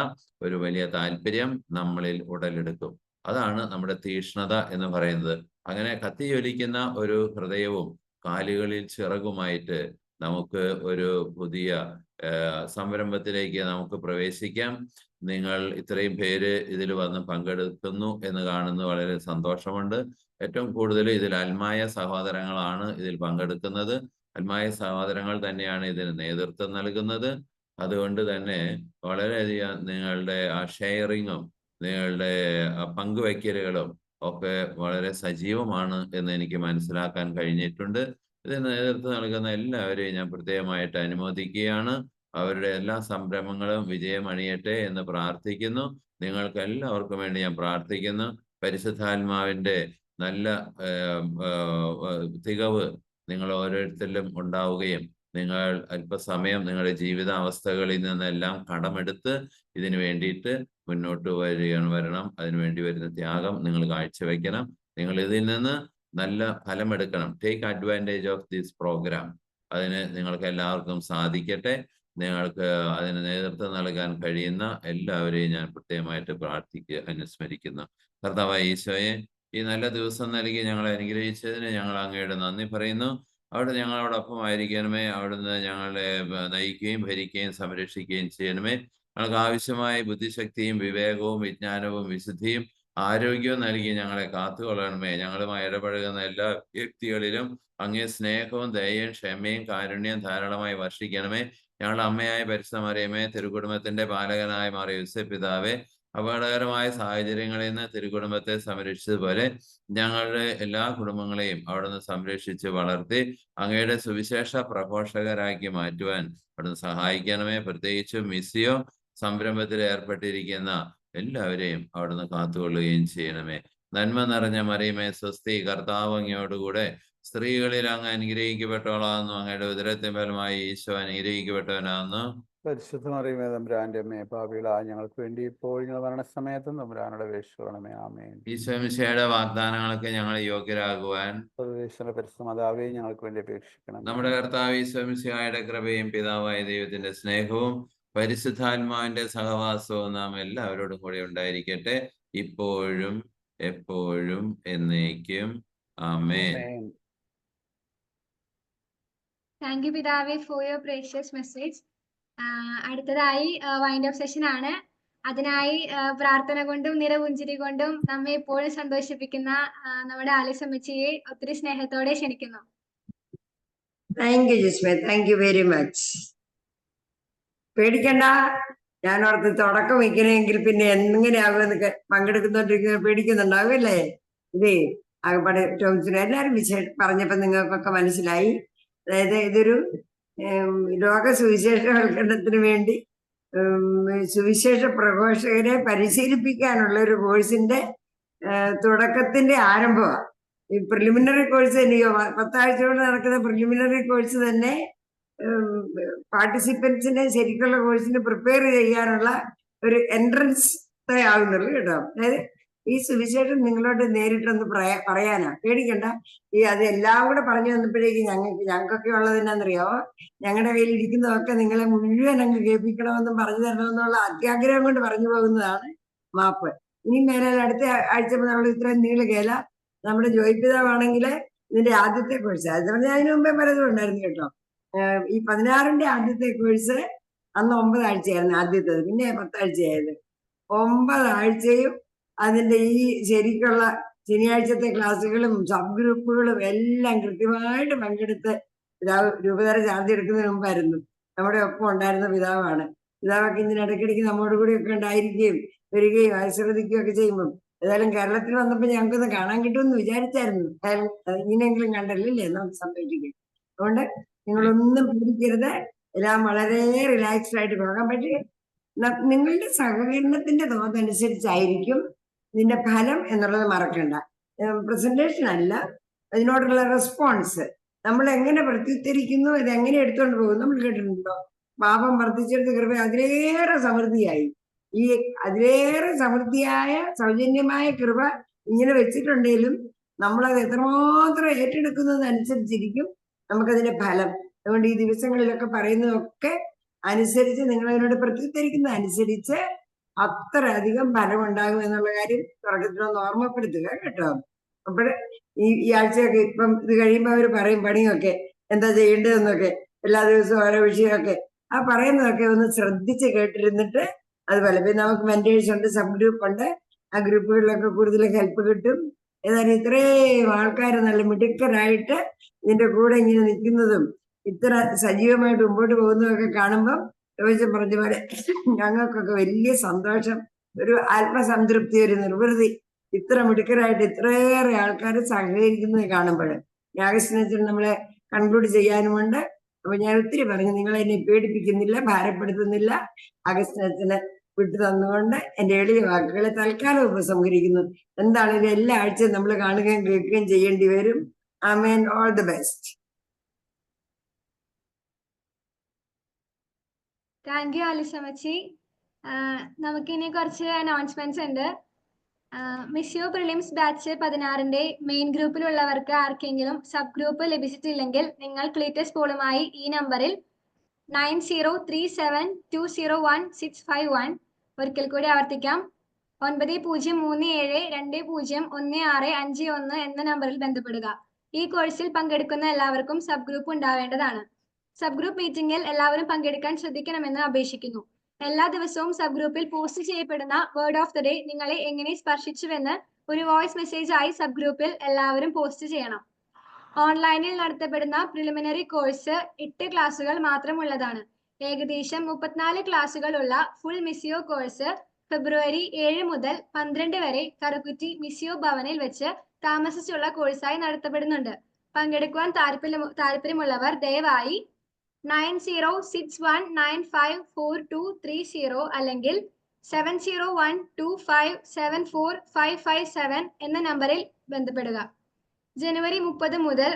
ഒരു വലിയ താല്പര്യം നമ്മളിൽ ഉടലെടുക്കും. അതാണ് നമ്മുടെ തീക്ഷ്ണത എന്ന് പറയുന്നത്. അങ്ങനെ കത്തിയൊലിക്കുന്ന ഒരു ഹൃദയവും കാലുകളിൽ ചിറകുമായിട്ട് നമുക്ക് ഒരു പുതിയ സംരംഭത്തിലേക്ക് നമുക്ക് പ്രവേശിക്കാം. നിങ്ങൾ ഇത്രയും പേര് ഇതിൽ വന്ന് പങ്കെടുക്കുന്നു എന്ന് കാണുന്നത് വളരെ സന്തോഷമുണ്ട്. ഏറ്റവും കൂടുതൽ ഇതിൽ അൽമായ സഹോദരങ്ങളാണ് ഇതിൽ പങ്കെടുക്കുന്നത്. അൽമായ സഹോദരങ്ങൾ തന്നെയാണ് ഇതിന് നേതൃത്വം നൽകുന്നത്. അതുകൊണ്ട് തന്നെ വളരെയധികം നിങ്ങളുടെ ആ ഷെയറിങ്ങും നിങ്ങളുടെ പങ്കുവയ്ക്കലുകളും ഒക്കെ വളരെ സജീവമാണ് എന്ന് എനിക്ക് മനസ്സിലാക്കാൻ കഴിഞ്ഞിട്ടുണ്ട്. ഇതിന് നേതൃത്വം നൽകുന്ന എല്ലാവരെയും ഞാൻ പ്രത്യേകമായിട്ട് അനുമോദിക്കുകയാണ്. അവരുടെ എല്ലാ സംരംഭങ്ങളും വിജയമണിയട്ടെ എന്ന് പ്രാർത്ഥിക്കുന്നു. നിങ്ങൾക്ക് എല്ലാവർക്കും വേണ്ടി ഞാൻ പ്രാർത്ഥിക്കുന്നു. പരിശുദ്ധാത്മാവിൻ്റെ നല്ല തികവ് നിങ്ങൾ ഓരോരുത്തരിലും ഉണ്ടാവുകയും നിങ്ങൾ അല്പസമയം നിങ്ങളുടെ ജീവിതാവസ്ഥകളിൽ നിന്നെല്ലാം കടമെടുത്ത് ഇതിനു വേണ്ടിയിട്ട് മുന്നോട്ട് വരണം. അതിനുവേണ്ടി വരുന്ന ത്യാഗം നിങ്ങൾ കാഴ്ചവെക്കണം. നിങ്ങൾ ഇതിൽ നിന്ന് നല്ല ഫലമെടുക്കണം. Take advantage of this programme. അതിന് നിങ്ങൾക്ക് എല്ലാവർക്കും സാധിക്കട്ടെ. നിങ്ങൾക്ക് അതിന് നേതൃത്വം നൽകാൻ കഴിയുന്ന എല്ലാവരെയും ഞാൻ പ്രത്യേകമായിട്ട് അനുസ്മരിക്കുന്നു. കർത്താവായ ഈശോയെ, ഈ നല്ല ദിവസം നൽകി ഞങ്ങളെ അനുഗ്രഹിച്ചതിന് ഞങ്ങൾ അങ്ങയുടെ നന്ദി പറയുന്നു. അവിടെ ഞങ്ങളോടൊപ്പം ആയിരിക്കണമേ. അവിടുന്ന് ഞങ്ങളെ നയിക്കുകയും ഭരിക്കുകയും സംരക്ഷിക്കുകയും ചെയ്യണമേ. ഞങ്ങൾക്ക് ആവശ്യമായ ബുദ്ധിശക്തിയും വിവേകവും വിജ്ഞാനവും വിശുദ്ധിയും ആരോഗ്യവും നൽകി ഞങ്ങളെ കാത്തുകൊള്ളണമേ. ഞങ്ങളുമായി ഇടപഴകുന്ന എല്ലാ വ്യക്തികളിലും അങ്ങേ സ്നേഹവും ദയയും ക്ഷമയും കാരുണ്യം ധാരാളമായി വർഷിക്കണമേ. ഞങ്ങളുടെ അമ്മയായ പരിശുദ്ധ മറിയമേ, തിരുക്കുടുംബത്തിന്റെ പാലകനായ മാറിയ യോസേപ്പ് പിതാവേ, അപകടകരമായ സാഹചര്യങ്ങളിൽ നിന്ന് തിരുക്കുടുംബത്തെ സംരക്ഷിച്ചതുപോലെ ഞങ്ങളുടെ എല്ലാ കുടുംബങ്ങളെയും അവിടുന്ന് സംരക്ഷിച്ച് വളർത്തി അങ്ങയുടെ സുവിശേഷ പ്രഘോഷകരാക്കി മാറ്റുവാൻ അവിടുന്ന് സഹായിക്കണമേ. പ്രത്യേകിച്ചും മിസിയോ സംരംഭത്തിൽ ഏർപ്പെട്ടിരിക്കുന്ന എല്ലാവരെയും അവിടുന്ന് കാത്തുകൊള്ളുകയും ചെയ്യണമേ. നന്മ നിറഞ്ഞ മറിയമേ, സ്വസ്തി, കർത്താവ് അങ്ങയോടുകൂടെ സ്ത്രീകളിൽ അങ്ങ് അനുഗ്രഹിക്കപ്പെട്ടവളാകുന്നു. അങ്ങയുടെ ഉദരത്തിൻ ഫലമായി ഈശോ അനുഗ്രഹിക്കപ്പെട്ടവനാകുന്നു. പരിശുദ്ധ മറിയമേ, തമ്പുരാന്റെ അമ്മേ, പാപികളായ ഞങ്ങൾക്ക് വേണ്ടി ഇപ്പോൾ ഞങ്ങൾ മരണസമയത്തും തമ്പുരാനോട് അപേക്ഷിക്കണമേ. ആമേൻ. ഈശോ മിശിഹായുടെ വാഗ്ദാനങ്ങൾക്ക് ഞങ്ങൾ യോഗ്യരാകുവാൻ പരിശുദ്ധ മാതാവേ, ഞങ്ങൾക്ക് വേണ്ടി അപേക്ഷിക്കണം. നമ്മുടെ കർത്താവ് ഈശോ മിശിഹായുടെ കൃപയും പിതാവായ ദൈവത്തിന്റെ സ്നേഹവും പരിശുദ്ധാത്മാവിന്റെ സഹവാസവും നാം എല്ലാവരോടും കൂടി ഉണ്ടായിരിക്കട്ടെ, ഇപ്പോഴും എപ്പോഴും എന്നേക്കും. ആമേൻ. താങ്ക് യു പിതാവേ ഫോർ യുവർ പ്രേഷ്യസ് മെസ്സേജ്. അടുത്തതായി വൈൻഡ് ഓഫ് സെഷൻ ആണ്. അതിനായി പ്രാർത്ഥന കൊണ്ടും നിറപുഞ്ചിരി കൊണ്ടും നമ്മെ എപ്പോഴും സന്തോഷിപ്പിക്കുന്ന നമ്മുടെ ആലിസമ്മച്ചിയെ ഒത്തിരി സ്നേഹത്തോടെ ക്ഷണിക്കുന്നു. താങ്ക് യു ജിസ്മേ, താങ്ക് യു വെരി മച്ച്. പേടിക്കണ്ട, ഞാൻ ഓർത്ത് തുടക്കം വയ്ക്കണമെങ്കിൽ പിന്നെ എങ്ങനെയാകുമെന്ന് പങ്കെടുക്കുന്നോണ്ടിരിക്കുന്ന പേടിക്കുന്നുണ്ടാവും അല്ലേ? ഇതേ ആകപ്പാടെ ടോംസിന് എല്ലാവരും പറഞ്ഞപ്പോൾ നിങ്ങൾക്കൊക്കെ മനസ്സിലായി. അതായത് ഇതൊരു ലോക സുവിശേഷവൽക്കരണത്തിന് വേണ്ടി സുവിശേഷ പ്രഘോഷകരെ പരിശീലിപ്പിക്കാനുള്ള ഒരു കോഴ്സിന്റെ തുടക്കത്തിന്റെ ആരംഭമാണ്. ഈ പ്രിലിമിനറി കോഴ്സ് തന്നെ 10 ആഴ്ച കൊണ്ട് നടക്കുന്ന പ്രിലിമിനറി കോഴ്സ് തന്നെ പാർട്ടിസിപ്പൻസിനെ ശരിക്കുള്ള കോഴ്സിന് പ്രിപ്പയർ ചെയ്യാനുള്ള ഒരു എൻട്രൻസ് ആകുന്നുള്ളൂ കേട്ടോ. അതായത് ഈ സുവിശേഷം നിങ്ങളോട് നേരിട്ടൊന്ന് പറയാനാ. പേടിക്കണ്ട. അത് എല്ലാം കൂടെ പറഞ്ഞു വന്നപ്പോഴേക്ക് ഞങ്ങൾക്കൊക്കെ ഉള്ളതെന്നാന്നറിയാവോ, ഞങ്ങളുടെ കയ്യിൽ ഇരിക്കുന്നതൊക്കെ നിങ്ങളെ മുഴുവൻ അങ്ങ് കേൾപ്പിക്കണമെന്നും പറഞ്ഞു തരണമെന്നുള്ള അത്യാഗ്രഹം കൊണ്ട് പറഞ്ഞു പോകുന്നതാണ്. മാപ്പ്. ഇനി മേലാൽ അടുത്ത ആഴ്ച നമ്മൾ ഇത്രയും നീളുകയില്ല. നമ്മുടെ ജോയിപ്പിതാവാണെങ്കിൽ ഇതിന്റെ ആദ്യത്തെ കോഴ്സ് അത് പറഞ്ഞാൽ അതിന് മുമ്പേ പലതും ഉണ്ടായിരുന്നു കേട്ടോ. ഈ 16ന്റെ ആദ്യത്തെ കോഴ്സ് അന്ന് 9 ആഴ്ചയായിരുന്നു ആദ്യത്തേത്, പിന്നെ 10 ആഴ്ചയായത്. 9 ആഴ്ചയും അതിന്റെ ഈ ശരിക്കുള്ള ശനിയാഴ്ചത്തെ ക്ലാസ്സുകളും സബ് ഗ്രൂപ്പുകളും എല്ലാം കൃത്യമായിട്ട് പങ്കെടുത്ത് രൂപതര ചാർജ് എടുക്കുന്നതിന് മുമ്പായിരുന്നു നമ്മുടെ ഒപ്പം ഉണ്ടായിരുന്ന പിതാവാണ്. പിതാവൊക്കെ ഇങ്ങനെ ഇടയ്ക്കിടയ്ക്ക് നമ്മോട് കൂടിയൊക്കെ ഉണ്ടായിരിക്കുകയും വരികയും ആശീർവദിക്കുകയും ഒക്കെ ചെയ്യുമ്പോൾ ഏതായാലും കേരളത്തിൽ വന്നപ്പോൾ ഞങ്ങൾക്കൊന്ന് കാണാൻ കിട്ടുമെന്ന് വിചാരിച്ചായിരുന്നു. ഇങ്ങനെയെങ്കിലും കണ്ടല്ലേ നമുക്ക് സന്തോഷിക്കും. അതുകൊണ്ട് നിങ്ങളൊന്നും പേടിക്കരുത്, എല്ലാം വളരെ റിലാക്സ്ഡ് ആയിട്ട് പോകാൻ പറ്റി. നിങ്ങളുടെ സഹകരണത്തിന്റെ തോതനുസരിച്ചായിരിക്കും ഇതിന്റെ ഫലം എന്നുള്ളത് മറക്കണ്ട. പ്രസന്റേഷൻ അല്ല, അതിനോടുള്ള റെസ്പോൺസ് നമ്മൾ എങ്ങനെ പ്രത്യുത്തരിക്കുന്നു, ഇത് എങ്ങനെ എടുത്തുകൊണ്ട് പോകും. നമ്മൾ കേട്ടിട്ടുണ്ടോ, പാപം വർദ്ധിച്ചെടുത്ത കൃപ അതിലേറെ സമൃദ്ധിയായി. ഈ അതിലേറെ സമൃദ്ധിയായ സൗജന്യമായ കൃപ ഇങ്ങനെ വെച്ചിട്ടുണ്ടെങ്കിലും നമ്മളത് എത്രമാത്രം ഏറ്റെടുക്കുന്നതനുസരിച്ചിരിക്കും നമുക്കതിന്റെ ഫലം. അതുകൊണ്ട് ഈ ദിവസങ്ങളിലൊക്കെ പറയുന്നതൊക്കെ അനുസരിച്ച് നിങ്ങൾ അതിനോട് പ്രത്യുത്തരിക്കുന്ന അനുസരിച്ച് അത്ര അധികം ഫലം ഉണ്ടാകും എന്നുള്ള കാര്യം തുടക്കത്തിലൊന്ന് ഓർമ്മപ്പെടുത്തുക കേട്ടോ. അപ്പോൾ ഈ ആഴ്ചയൊക്കെ ഇപ്പം ഇത് കഴിയുമ്പോൾ അവർ പറയും പണിയൊക്കെ എന്താ ചെയ്യേണ്ടതെന്നൊക്കെ, എല്ലാ ദിവസവും ഓരോ വിഷയമൊക്കെ ആ പറയുന്നതൊക്കെ ഒന്ന് ശ്രദ്ധിച്ച് കേട്ടിരുന്നിട്ട് അതുപോലെ പിന്നെ നമുക്ക് മെന്റേഴ്സ് ഉണ്ട്, സബ് ഗ്രൂപ്പ് ഉണ്ട്. ആ ഗ്രൂപ്പുകളിലൊക്കെ കൂടുതൽ ഹെൽപ്പ് കിട്ടും. ഏതായാലും ഇത്രയും ആൾക്കാർ നല്ല മിടുക്കരായിട്ട് ഇതിന്റെ കൂടെ ഇങ്ങനെ നിൽക്കുന്നതും ഇത്ര സജീവമായിട്ട് മുമ്പോട്ട് പോകുന്നതൊക്കെ കാണുമ്പോൾ ചോദിച്ചു പറഞ്ഞ പോലെ ഞങ്ങൾക്കൊക്കെ വലിയ സന്തോഷം, ഒരു ആത്മസംതൃപ്തി, ഒരു നിർവൃതി. ഇത്ര മിടുക്കരായിട്ട് ഇത്രയേറെ ആൾക്കാർ സഹകരിക്കുന്നത് കാണുമ്പോൾ യാഗസ്നേഹത്തിൽ നമ്മളെ കൺക്ലൂഡ് ചെയ്യാനുമുണ്ട്. അപ്പൊ ഞാൻ ഒത്തിരി പറഞ്ഞു, നിങ്ങളെ എന്നെ പേടിപ്പിക്കുന്നില്ല, ഭാരപ്പെടുത്തുന്നില്ല. അഗസ്റ്റിനത്തിന് വിട്ടു തന്നുകൊണ്ട് എന്റെ എളിയ വാക്കുകളെ തൽക്കാലം ഉപസംഹരിക്കുന്നു. എന്താണെങ്കിലും എല്ലാ ആഴ്ചയും നമ്മൾ കാണുകയും കേൾക്കുകയും ചെയ്യേണ്ടി വരും. ആമേൻ. All the best. Thank you അലിസമ്മച്ചി. നമുക്കിനി കുറച്ച് അനൗൺസ്മെന്റ്സ് ഉണ്ട്. മിസ്യോ പ്രിലിംസ് ബാച്ച് 16 മെയിൻ ഗ്രൂപ്പിലുള്ളവർക്ക് ആർക്കെങ്കിലും സബ് ഗ്രൂപ്പ് ലഭിച്ചിട്ടില്ലെങ്കിൽ നിങ്ങൾ ക്ലീറ്റസ് പോളുമായി ഈ നമ്പറിൽ 9037201651 ഒരിക്കൽ കൂടി ആവർത്തിക്കാം, 9037201651 എന്ന നമ്പറിൽ ബന്ധപ്പെടുക. ഈ കോഴ്സിൽ പങ്കെടുക്കുന്ന എല്ലാവർക്കും സബ് ഗ്രൂപ്പ് ഉണ്ടാവേണ്ടതാണ്. സബ് ഗ്രൂപ്പ് മീറ്റിംഗിൽ എല്ലാവരും പങ്കെടുക്കാൻ ശ്രദ്ധിക്കണമെന്ന് അപേക്ഷിക്കുന്നു. എല്ലാ ദിവസവും സബ് ഗ്രൂപ്പിൽ പോസ്റ്റ് ചെയ്യപ്പെടുന്ന വേർഡ് ഓഫ് ദ ഡേ നിങ്ങളെ എങ്ങനെ സ്പർശിച്ചുവെന്ന് ഒരു വോയിസ് മെസ്സേജ് ആയി സബ് ഗ്രൂപ്പിൽ എല്ലാവരും പോസ്റ്റ് ചെയ്യണം. ഓൺലൈനിൽ നടത്തപ്പെടുന്ന പ്രിലിമിനറി കോഴ്സ് 8 ക്ലാസുകൾ മാത്രമുള്ളതാണ്. ഏകദേശം 34 ക്ലാസുകളുള്ള ഫുൾ മിസിയോ കോഴ്സ് ഫെബ്രുവരി 7 മുതൽ 12 വരെ കറുകുറ്റി മിസിയോ ഭവനിൽ വെച്ച് താമസിച്ചുള്ള കോഴ്സായി നടത്തപ്പെടുന്നുണ്ട്. പങ്കെടുക്കുവാൻ താല്പര്യമുള്ളവർ ദയവായി 9061954230 അല്ലെങ്കിൽ 7012574557 എന്ന നമ്പറിൽ ബന്ധപ്പെടുക. ജനുവരി 30 മുതൽ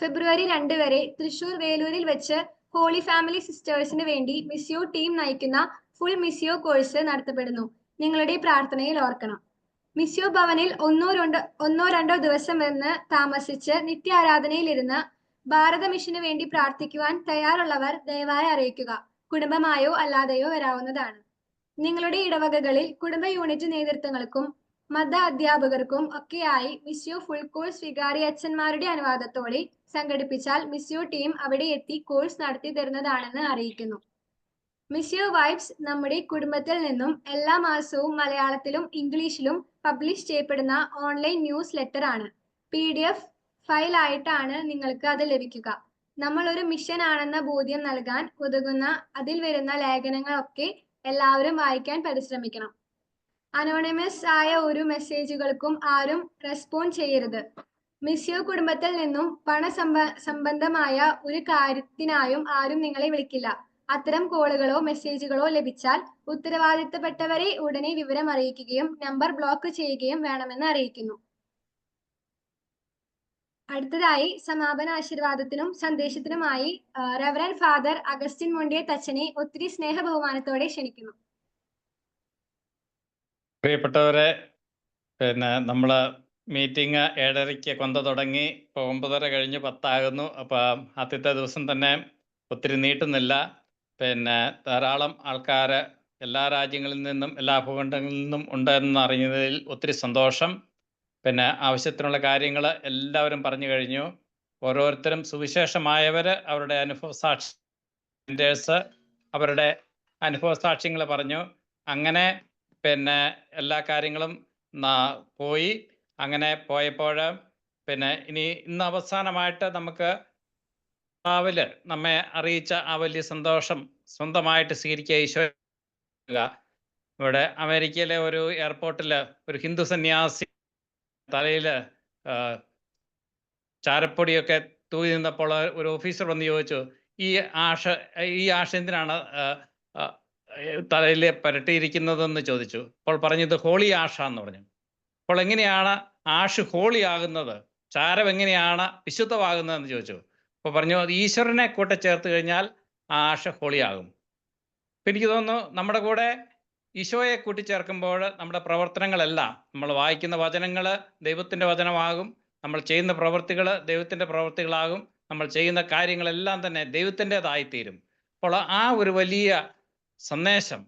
ഫെബ്രുവരി 2 വരെ തൃശൂർ വേലൂരിൽ വെച്ച് ഹോളി ഫാമിലി സിസ്റ്റേഴ്സിന് വേണ്ടി മിസിയോ ടീം നയിക്കുന്ന ഫുൾ മിസിയോ കോഴ്സ് നടത്തപ്പെടുന്നു. നിങ്ങളുടെ പ്രാർത്ഥനയിൽ ഓർക്കണം. മിസിയോ ഭവനിൽ ഒന്നോ രണ്ടോ ദിവസം വന്ന് താമസിച്ച് നിത്യാരാധനയിലിരുന്ന് ഭാരത മിഷന് വേണ്ടി പ്രാർത്ഥിക്കുവാൻ തയ്യാറുള്ളവർ ദയവായി അറിയിക്കുക. കുടുംബമായോ അല്ലാതെയോ വരാവുന്നതാണ്. നിങ്ങളുടെ ഇടവകകളിൽ കുടുംബ യൂണിറ്റ് നേതൃത്വങ്ങൾക്കും മത അധ്യാപകർക്കും ഒക്കെയായി മിസിയോ ഫുൾ കോഴ്സ് വികാരി അച്ഛന്മാരുടെ അനുവാദത്തോടെ സംഘടിപ്പിച്ചാൽ മിസിയോ ടീം അവിടെ എത്തി കോഴ്സ് നടത്തി തരുന്നതാണെന്ന് അറിയിക്കുന്നു. മിസിയോ വൈബ്സ് നമ്മുടെ കുടുംബത്തിൽ നിന്നും എല്ലാ മാസവും മലയാളത്തിലും ഇംഗ്ലീഷിലും പബ്ലിഷ് ചെയ്യപ്പെടുന്ന ഓൺലൈൻ ന്യൂസ് ലെറ്റർ ആണ്. PDF ഫയൽ ആയിട്ടാണ് നിങ്ങൾക്ക് അത് ലഭിക്കുക. നമ്മൾ ഒരു മിഷൻ ആണെന്ന ബോധ്യം നൽകാൻ ഉതകുന്ന അതിൽ വരുന്ന ലേഖനങ്ങളൊക്കെ എല്ലാവരും വായിക്കാൻ പരിശ്രമിക്കണം. അനോണിമസ് ആയ ഒരു മെസ്സേജുകൾക്കും ആരും റെസ്പോണ്ട് ചെയ്യരുത്. മിസിയോ കുടുംബത്തിൽ നിന്നും സംബന്ധമായ ഒരു കാര്യത്തിനായും ആരും നിങ്ങളെ വിളിക്കില്ല. അത്തരം കോളുകളോ മെസ്സേജുകളോ ലഭിച്ചാൽ ഉത്തരവാദിത്തപ്പെട്ടവരെ ഉടനെ വിവരം അറിയിക്കുകയും നമ്പർ ബ്ലോക്ക് ചെയ്യുകയും വേണമെന്ന് അറിയിക്കുന്നു. അടുത്തതായി സമാപന ആശീർവാദത്തിനും സന്ദേശത്തിനുമായി റെവറൻ ഫാദർ അഗസ്റ്റിൻ മുണ്ടിയത്തച്ഛനെ ഒത്തിരി സ്നേഹ ബഹുമാനത്തോടെ ക്ഷണിക്കുന്നു. പ്രിയപ്പെട്ടവരെ, നമ്മള് മീറ്റിംഗ് 7:30 കൊന്ത തുടങ്ങി. ഇപ്പോൾ 9:30 കഴിഞ്ഞ് 10 ആകുന്നു. അപ്പോൾ ആദ്യത്തെ ദിവസം തന്നെ ഒത്തിരി നീട്ടുന്നില്ല. ധാരാളം ആൾക്കാർ എല്ലാ രാജ്യങ്ങളിൽ നിന്നും എല്ലാ ഭൂഖണ്ഡങ്ങളിൽ നിന്നും ഉണ്ടെന്ന് അറിഞ്ഞതിൽ ഒത്തിരി സന്തോഷം. ആവശ്യത്തിനുള്ള കാര്യങ്ങൾ എല്ലാവരും പറഞ്ഞു കഴിഞ്ഞു. ഓരോരുത്തരും സുവിശേഷമായവർ അവരുടെ അനുഭവസാക്ഷി അവരുടെ അനുഭവസാക്ഷ്യങ്ങൾ പറഞ്ഞു. അങ്ങനെ എല്ലാ കാര്യങ്ങളും പോയി. അങ്ങനെ പോയപ്പോൾ ഇനി ഇന്ന് അവസാനമായിട്ട് നമുക്ക് കർത്താവില് നമ്മെ അറിയിച്ച ആ വലിയ സന്തോഷം സ്വന്തമായിട്ട് സ്വീകരിക്കുക ഈശോ. ഇവിടെ അമേരിക്കയിലെ ഒരു എയർപോർട്ടില് ഒരു ഹിന്ദു സന്യാസി തലയിൽ ചാരപ്പൊടിയൊക്കെ തൂയി നിന്നപ്പോൾ ഒരു ഓഫീസർ വന്ന് ചോദിച്ചു, ഈ ആഷ എന്തിനാണ് തലയിൽ പുരട്ടിയിരിക്കുന്നതെന്ന് ചോദിച്ചു. അപ്പോൾ പറഞ്ഞത് ഹോളി ആഷ എന്ന് പറഞ്ഞു. അപ്പോൾ എങ്ങനെയാണ് ആഷ് ഹോളി ആകുന്നത്, ചാരം എങ്ങനെയാണ് വിശുദ്ധമാകുന്നതെന്ന് ചോദിച്ചു. അപ്പോൾ പറഞ്ഞു, അത് ഈശ്വരനെ കൂട്ടിച്ചേർത്ത് കഴിഞ്ഞാൽ ആ ആഷ ഹോളിയാകും. അപ്പം എനിക്ക് തോന്നുന്നു നമ്മുടെ കൂടെ ഈശോയെ കൂട്ടിച്ചേർക്കുമ്പോൾ നമ്മുടെ പ്രവർത്തനങ്ങളെല്ലാം, നമ്മൾ വായിക്കുന്ന വചനങ്ങൾ ദൈവത്തിൻ്റെ വചനമാകും, നമ്മൾ ചെയ്യുന്ന പ്രവൃത്തികൾ ദൈവത്തിൻ്റെ പ്രവൃത്തികളാകും, നമ്മൾ ചെയ്യുന്ന കാര്യങ്ങളെല്ലാം തന്നെ ദൈവത്തിൻ്റെതായിത്തീരും. അപ്പോൾ ആ ഒരു വലിയ സന്ദേശം,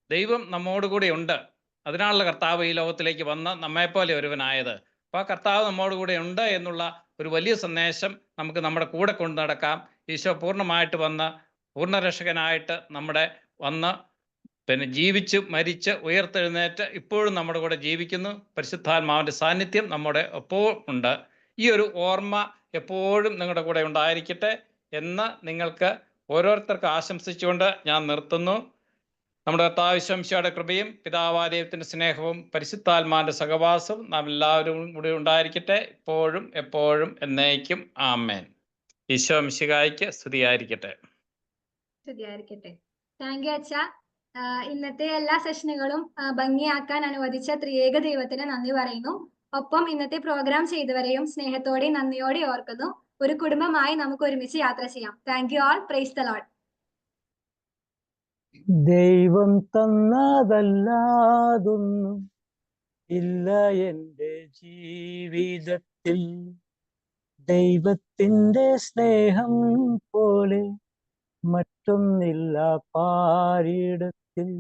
ദൈവം നമ്മോടുകൂടെ ഉണ്ട്, അതിനാണല്ലോ കർത്താവ് ഈ ലോകത്തിലേക്ക് വന്ന് നമ്മെപ്പോലെ ഒരുവനായത്. അപ്പോൾ ആ കർത്താവ് നമ്മോടുകൂടെ ഉണ്ട് എന്നുള്ള ഒരു വലിയ സന്ദേശം നമുക്ക് നമ്മുടെ കൂടെ കൊണ്ടു നടക്കാം. ഈശോ പൂർണ്ണമായിട്ട് വന്ന് പൂർണ്ണരക്ഷകനായിട്ട് നമ്മുടെ വന്ന് പിന്നെ ജീവിച്ച് മരിച്ച് ഉയർത്തെഴുന്നേറ്റ് ഇപ്പോഴും നമ്മുടെ കൂടെ ജീവിക്കുന്നു. പരിശുദ്ധാത്മാവിൻ്റെ സാന്നിധ്യം നമ്മുടെ എപ്പോഴും ഉണ്ട്. ഈ ഒരു ഓർമ്മ എപ്പോഴും നിങ്ങളുടെ കൂടെ ഉണ്ടായിരിക്കട്ടെ എന്ന് നിങ്ങൾക്ക് ഓരോരുത്തർക്ക് ആശംസിച്ചുകൊണ്ട് ഞാൻ നിർത്തുന്നു. നമ്മുടെ കർത്താവ് ഈശോയുടെ കൃപയും പിതാവായ ദൈവത്തിൻ്റെ സ്നേഹവും പരിശുദ്ധാത്മാവിൻ്റെ സഹവാസവും നാം എല്ലാവരും കൂടി ഉണ്ടായിരിക്കട്ടെ, ഇപ്പോഴും എപ്പോഴും എന്നേക്കും. ആമേൻ. ഈശോ മിശിഹായ്ക്ക് സ്തുതിയായിരിക്കട്ടെ. സ്തുതിയായിരിക്കട്ടെ. താങ്ക് യു അച്ഛാ. ഇന്നത്തെ എല്ലാ സെഷനുകളും ഭംഗിയാക്കാൻ അനുവദിച്ച ത്രിയേക ദൈവത്തിന് നന്ദി പറയുന്നു. ഒപ്പം ഇന്നത്തെ പ്രോഗ്രാം ചെയ്തവരെയും സ്നേഹത്തോടെ നന്ദിയോടെ ഓർക്കുന്നു. ഒരു കുടുംബമായി നമുക്ക് ഒരുമിച്ച് യാത്ര ചെയ്യാം. Thank you all. Price the Lord. ദൈവം തന്നതല്ലാതൊന്നും ഇല്ല എൻ്റെ ജീവിതത്തിൽ, ദൈവത്തിൻ്റെ സ്നേഹം പോലെ മറ്റൊന്നില്ല പാരിടത്തിൽ.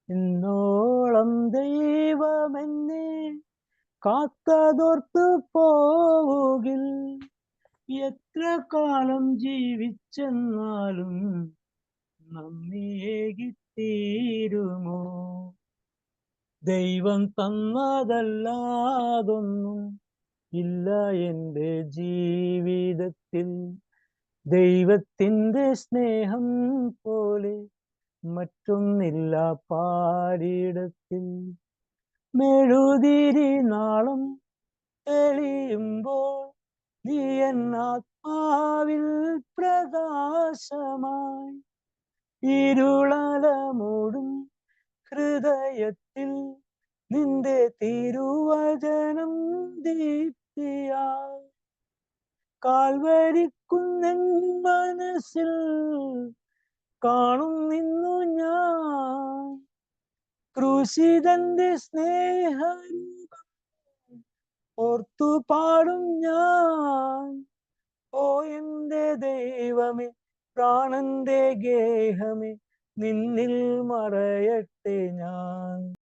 ഇന്നോളം ദൈവമെന്നെ കാത്തതോർത്തു പോവുകിൽ, എത്ര കാലം ജീവിച്ചെന്നാലും നന്ദിയേകിത്തീരുമോ. ദൈവം തന്നതല്ലാതൊന്നും ഇല്ല എൻ്റെ ജീവിതത്തിൽ, ദൈവത്തിൻ്റെ സ്നേഹം പോലെ മറ്റൊന്നില്ല പാരിടത്തിൽ. മെഴുതിരി നാളം തെളിയുമ്പോൾ നീ എന്നാത്മാവിൽ പ്രകാശമായി, ഇരുളല മൂടും ഹൃദയത്തിൽ നിന്റെ തിരുവചനം ദീപ്തിയായി. കാൽവരിക്കുന്നൻ മനസ്സിൽ കാണും നിന്നു ഞാൻ, ക്രൂശിതന്റെ സ്നേഹരൂപം ഓർത്തു പാടും ഞാൻ. ഓ എന്റെ ദൈവമേ, പ്രാണന്റെ ഗേഹമേ, നിന്നിൽ മറയട്ടെ ഞാൻ.